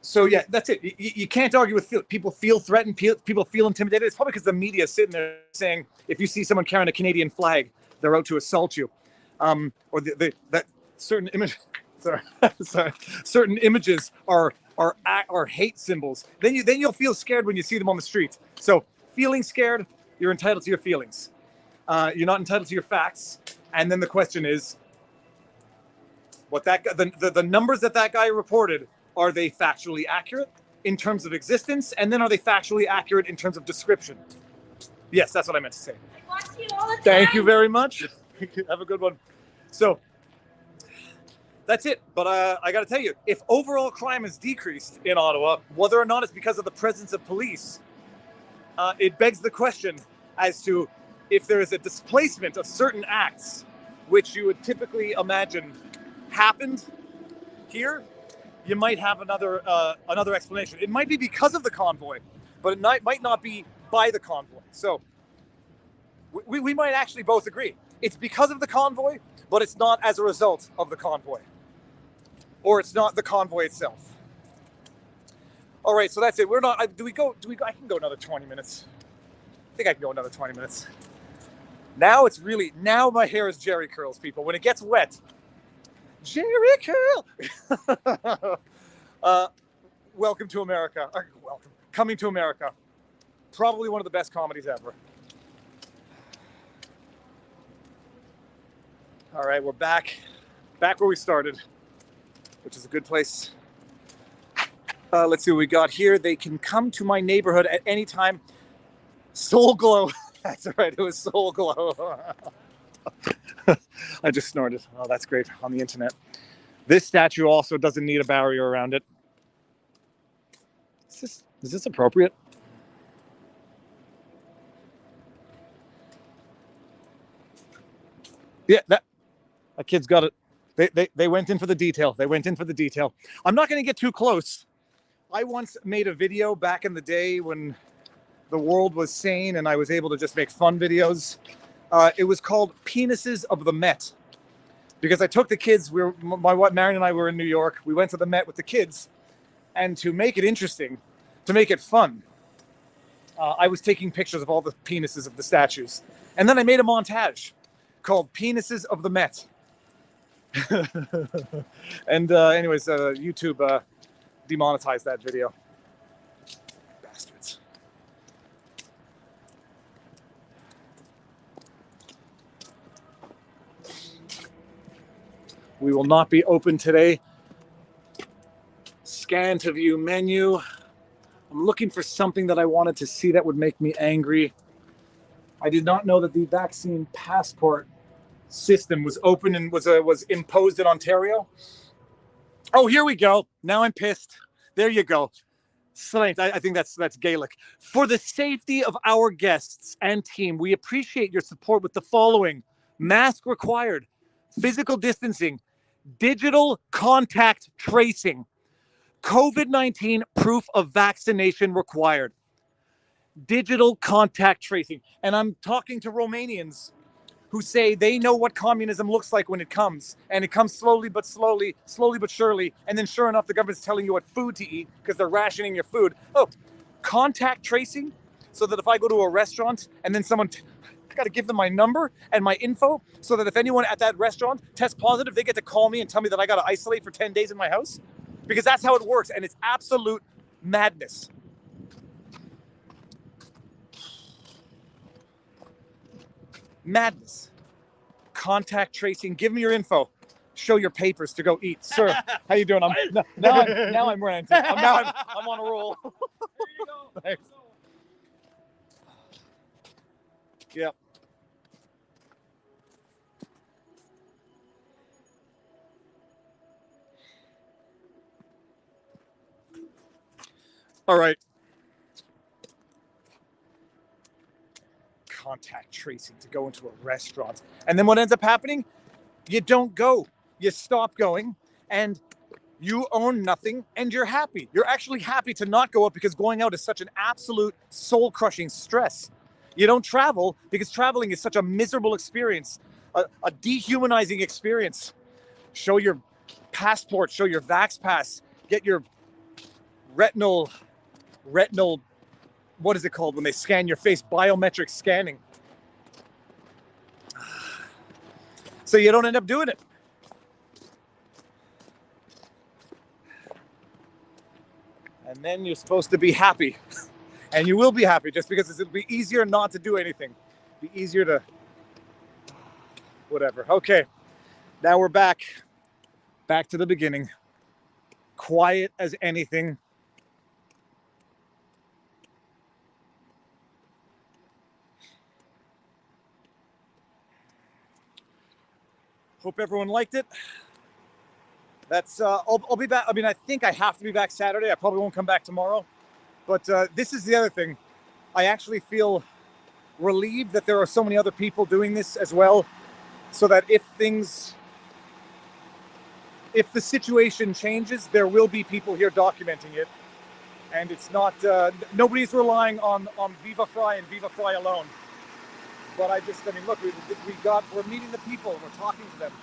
So yeah, that's it. You can't argue with people feel threatened. People feel intimidated. It's probably because the media is sitting there saying, if you see someone carrying a Canadian flag, they're out to assault you, or that certain image. Sorry, certain images are hate symbols. Then you'll feel scared when you see them on the street. So feeling scared, you're entitled to your feelings. You're not entitled to your facts. And then the question is, what that the numbers that guy reported, are they factually accurate in terms of existence? And then are they factually accurate in terms of description? Yes, that's what I meant to say. Thank you very much. Have a good one. So that's it. But I got to tell you, if overall crime has decreased in Ottawa, whether or not it's because of the presence of police, it begs the question as to if there is a displacement of certain acts, which you would typically imagine happened here, you might have another explanation. It might be because of the convoy, but it might not be by the convoy. So we might actually both agree. It's because of the convoy, but it's not as a result of the convoy. Or it's not the convoy itself. All right, so that's it. We're not, do we go, I can go another 20 minutes. I think I can go another 20 minutes. Now now my hair is Jerry curls, people. When it gets wet, Jerry curl. Welcome to America. Coming to America. Probably one of the best comedies ever. All right, we're back where we started, which is a good place. Let's see what we got here. They can come to my neighborhood at any time. Soul Glow. That's right, it was Soul Glow. I just snorted. Oh, that's great on the internet. This statue also doesn't need a barrier around it. Is this appropriate? Yeah, that kid's got it. They went in for the detail. I'm not going to get too close. I once made a video back in the day when the world was sane and I was able to just make fun videos. It was called Penises of the Met, because I took the kids. My wife Marion and I were in New York. We went to the Met with the kids, and to make it interesting, to make it fun, I was taking pictures of all the penises of the statues, and then I made a montage called Penises of the Met. And anyways, YouTube demonetized that video. Bastards. We will not be open today. Scan to view menu. I'm looking for something that I wanted to see that would make me angry. I did not know that the vaccine passport system was open and was imposed in Ontario. Oh, here we go. Now I'm pissed. There you go. Slaint. I think that's Gaelic. For the safety of our guests and team, we appreciate your support with the following: mask required, physical distancing, digital contact tracing, COVID-19 proof of vaccination required. Digital contact tracing. And I'm talking to Romanians who say they know what communism looks like when it comes. And it comes slowly but surely. And then sure enough, the government's telling you what food to eat because they're rationing your food. Oh, contact tracing, so that if I go to a restaurant and then someone, I got to give them my number and my info, so that if anyone at that restaurant tests positive, they get to call me and tell me that I got to isolate for 10 days in my house. Because that's how it works. And it's absolute madness. Madness. Contact tracing. Give me your info. Show your papers to go eat, sir. How you doing? Now I'm ranting. I'm on a roll. Thanks. Yep. All right. Contact tracing to go into a restaurant. And then what ends up happening? You don't go. You stop going and you own nothing and you're happy. You're actually happy to not go out because going out is such an absolute soul-crushing stress. You don't travel because traveling is such a miserable experience, a dehumanizing experience. Show your passport, show your Vax Pass, get your retinal, what is it called when they scan your face? Biometric scanning. So you don't end up doing it. And then you're supposed to be happy. And you will be happy just because it'll be easier not to do anything. It'll be easier to Whatever. Okay. Now we're back. Back to the beginning. Quiet as anything. Hope everyone liked it. That's I'll be back. I mean, I think I have to be back Saturday. I probably won't come back tomorrow. But this is the other thing. I actually feel relieved that there are so many other people doing this as well, so that if the situation changes, there will be people here documenting it, and it's not nobody's relying on Viva Fry and Viva Fry alone. But I mean, look, we're meeting the people, and we're talking to them,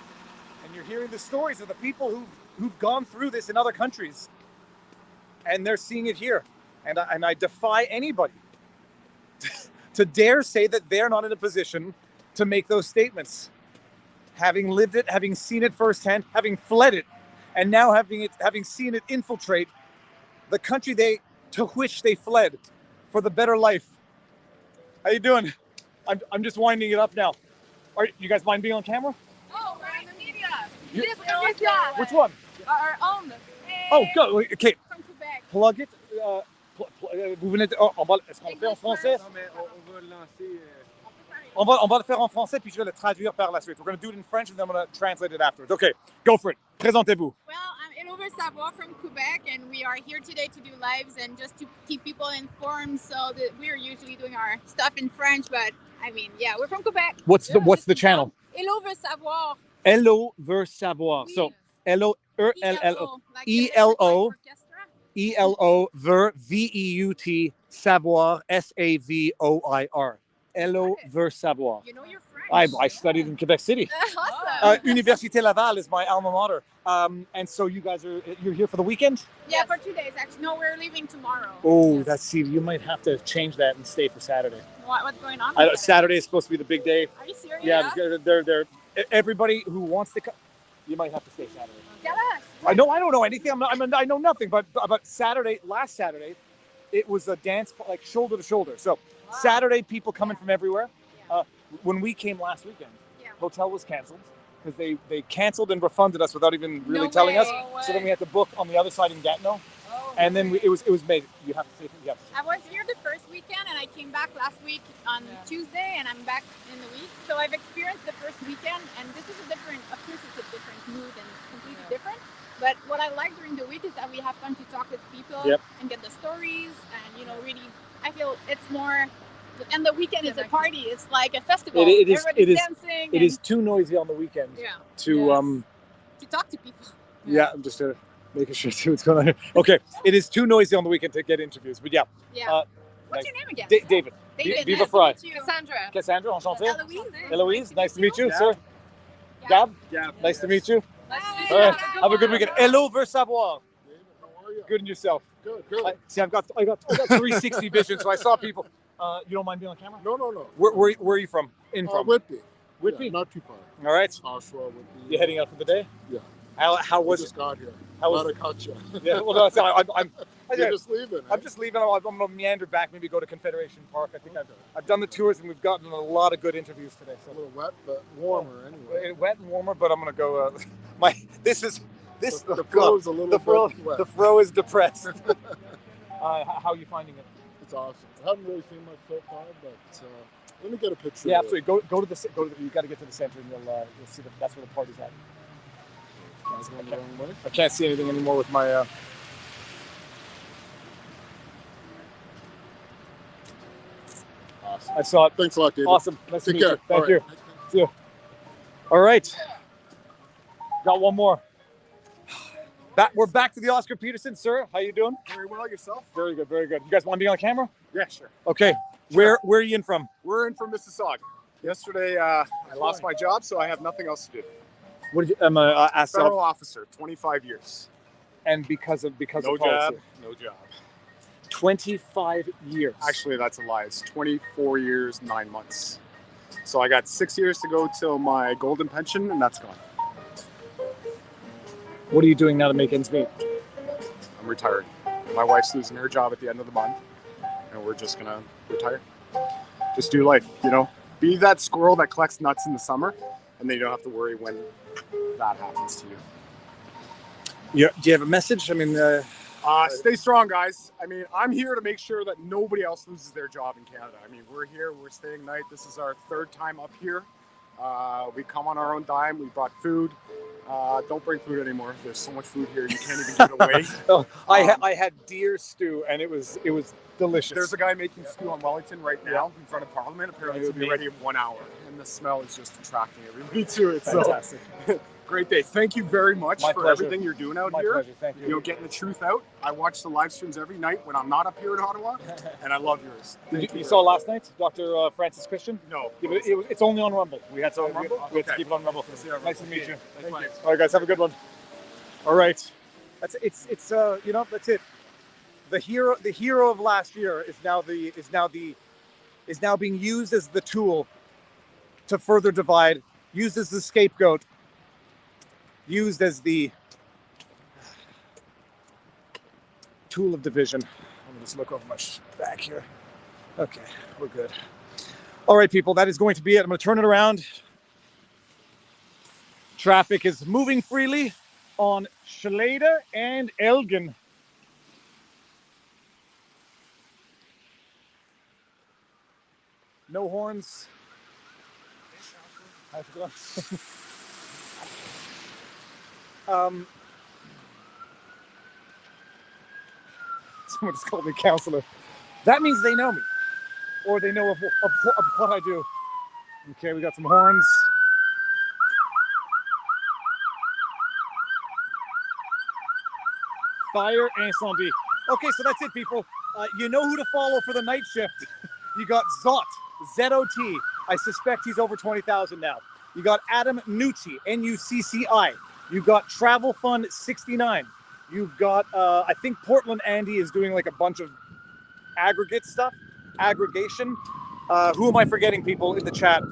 and you're hearing the stories of the people who've gone through this in other countries, and they're seeing it here, and I defy anybody to dare say that they're not in a position to make those statements, having lived it, having seen it firsthand, having fled it, and now having seen it infiltrate the country to which they fled for the better life. How you doing? I'm just winding it up now. You guys mind being on camera? Oh, we're in the media. Which one? Our own. Oh, go. Okay. From Quebec. Plug it. Vous venez de... Est-ce qu'on le fait en français? Non, mais on va lancer... On va le faire en français, puis je vais le traduire par la suite. We're going to do it in French, and then I'm going to translate it afterwards. Okay, go for it. Présentez-vous. Well, I'm Elova Savoie from Quebec, and we are here today to do lives and just to keep people informed. So that we're usually doing our stuff in French, but I mean, yeah, we're from Quebec. What's the channel? Elova Savoie. Hello ver savoir. So Elo ver VEUT savoir SAVOIR. Hello ver savoir. You know your French. I studied in Quebec City. Awesome. Université Laval is my alma mater. And so you're here for the weekend? Yeah, for 2 days actually. No, we're leaving tomorrow. Oh, you might have to change that and stay for Saturday. What's going on? Saturday is supposed to be the big day. Are you serious? Yeah, they're everybody who wants to come. You might have to stay Saturday. Tell us. I don't know anything. I know nothing. But last Saturday, it was a dance like shoulder to shoulder. So Saturday, people coming from everywhere. When we came last weekend, hotel was canceled because they canceled and refunded us without even really telling us. So then we had to book on the other side in Gatineau. And then it was made. You have to say. I was here the first weekend, and I came back last week on Tuesday, and I'm back in the week. So I've experienced the first weekend, and this is of course, it's a different mood and completely different. But what I like during the week is that we have time to talk with people and get the stories, and really, I feel it's more. And the weekend is a party. It's like a festival. Everybody's dancing. It is too noisy on the weekend. To talk to people. Yeah, I'm just making sure to see what's going on here. Okay, it is too noisy on the weekend to get interviews, but What's your name again? David. Viva nice Fry. Cassandra, enchanté. Eloise. Eloise, nice to meet you, sir. Gab, nice to meet you. All right, have a good weekend. Hello, ver savoir. Good and yourself. Good. See, I got 360 vision, so I saw people. You don't mind being on camera? No. Where are you from? Whitby. Whitby? Yeah, not too far. All right. Oshawa, Whitby. You heading out for the day? Yeah. How was just it? Got here. How was it? Gotcha. Yeah. Well, no, You're just leaving. I'm just leaving. I'm going to meander back. Maybe go to Confederation Park. I think I've done the tours, and we've gotten a lot of good interviews today. So. A little wet, but warmer anyway. Wet and warmer, but I'm going to go. The flow is a little bit wet. The fro is depressed. How are you finding it? It's awesome. I haven't really seen much so far, but let me get a picture. Yeah, absolutely. Go to the. You got to get to the center, and you'll see that's where the party's at. I can't see anything anymore with my. Awesome. I saw it. Thanks a lot, David. Awesome. Nice to meet you. Thank you. Right. See you. All right. Got one more. We're back to the Oscar Peterson, sir. How you doing? Very well, yourself? Very good, very good. You guys want to be on camera? Yeah, sure. Okay. Where are you in from? We're in from Mississauga. Yesterday, I lost my job, so I have nothing else to do. What did you? Federal officer, 25 years. And because of no policy. No job. 25 years. Actually, that's a lie. It's 24 years, 9 months. So I got 6 years to go till my golden pension, and that's gone. What are you doing now to make ends meet? I'm retiring. My wife's losing her job at the end of the month, and we're just gonna retire. Just do life, Be that squirrel that collects nuts in the summer, and then you don't have to worry when that happens to you. Do you have a message? I mean, stay strong, guys. I mean, I'm here to make sure that nobody else loses their job in Canada. I mean, we're here, we're staying night. This is our 3rd time up here. We come on our own dime. We brought food. Don't bring food anymore. There's so much food here, you can't even give it away. I had deer stew, and it was delicious. There's a guy making stew on Wellington right now in front of Parliament. Apparently, it'll be ready in 1 hour, and the smell is just attracting everybody to it. Fantastic. So, great day. Thank you very much for pleasure. everything you're doing out My here. pleasure. Thank you. You know, getting the truth out. I watch the live streams every night when I'm not up here in Ottawa, and I love yours. You saw last night, Dr. Francis Christian? No. It's only on Rumble. We had on Rumble? We had to keep it on Rumble. Nice to meet you. Thank you. All right, guys, have a good one. All right, that's it. The hero of last year is now being used as the tool to further divide, used as the scapegoat, used as the tool of division. Let me just look over my back here. Okay, we're good. All right, people, that is going to be it. I'm going to turn it around. Traffic is moving freely on Schlade and Elgin. No horns. I forgot. Someone just called me counselor. That means they know me, or they know of what I do. Okay, we got some horns. Fire incendie. Okay, so that's it, people. You know who to follow for the night shift. You got Zot, Z-O-T. I suspect he's over 20,000 now. You got Adam Nucci, N-U-C-C-I. You got Travel Fund 69. You've got, I think Portland Andy is doing like a bunch of aggregate stuff, aggregation. Who am I forgetting, people, in the chat?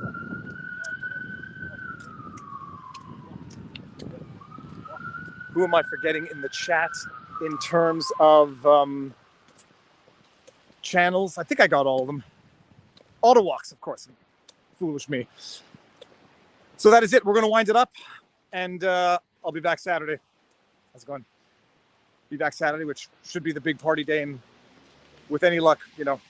Who am I forgetting in the chat in terms of channels? I think I got all of them. Autowalks, of course. Foolish me. So that is it. We're going to wind it up, and I'll be back Saturday. How's it going? Be back Saturday, which should be the big party day, and with any luck, you know,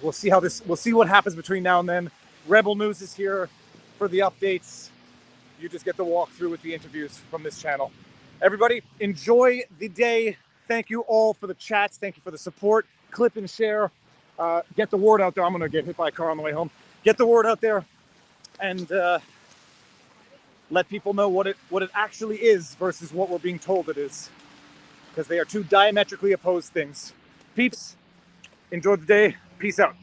we'll see what happens between now and then. Rebel News is here for the updates. You just get to walk through with the interviews from this channel. Everybody, enjoy the day. Thank you all for the chats. Thank you for the support. Clip and share. Get the word out there. I'm going to get hit by a car on the way home. Get the word out there, and let people know what it actually is versus what we're being told it is, because they are two diametrically opposed things. Peeps, enjoy the day. Peace out.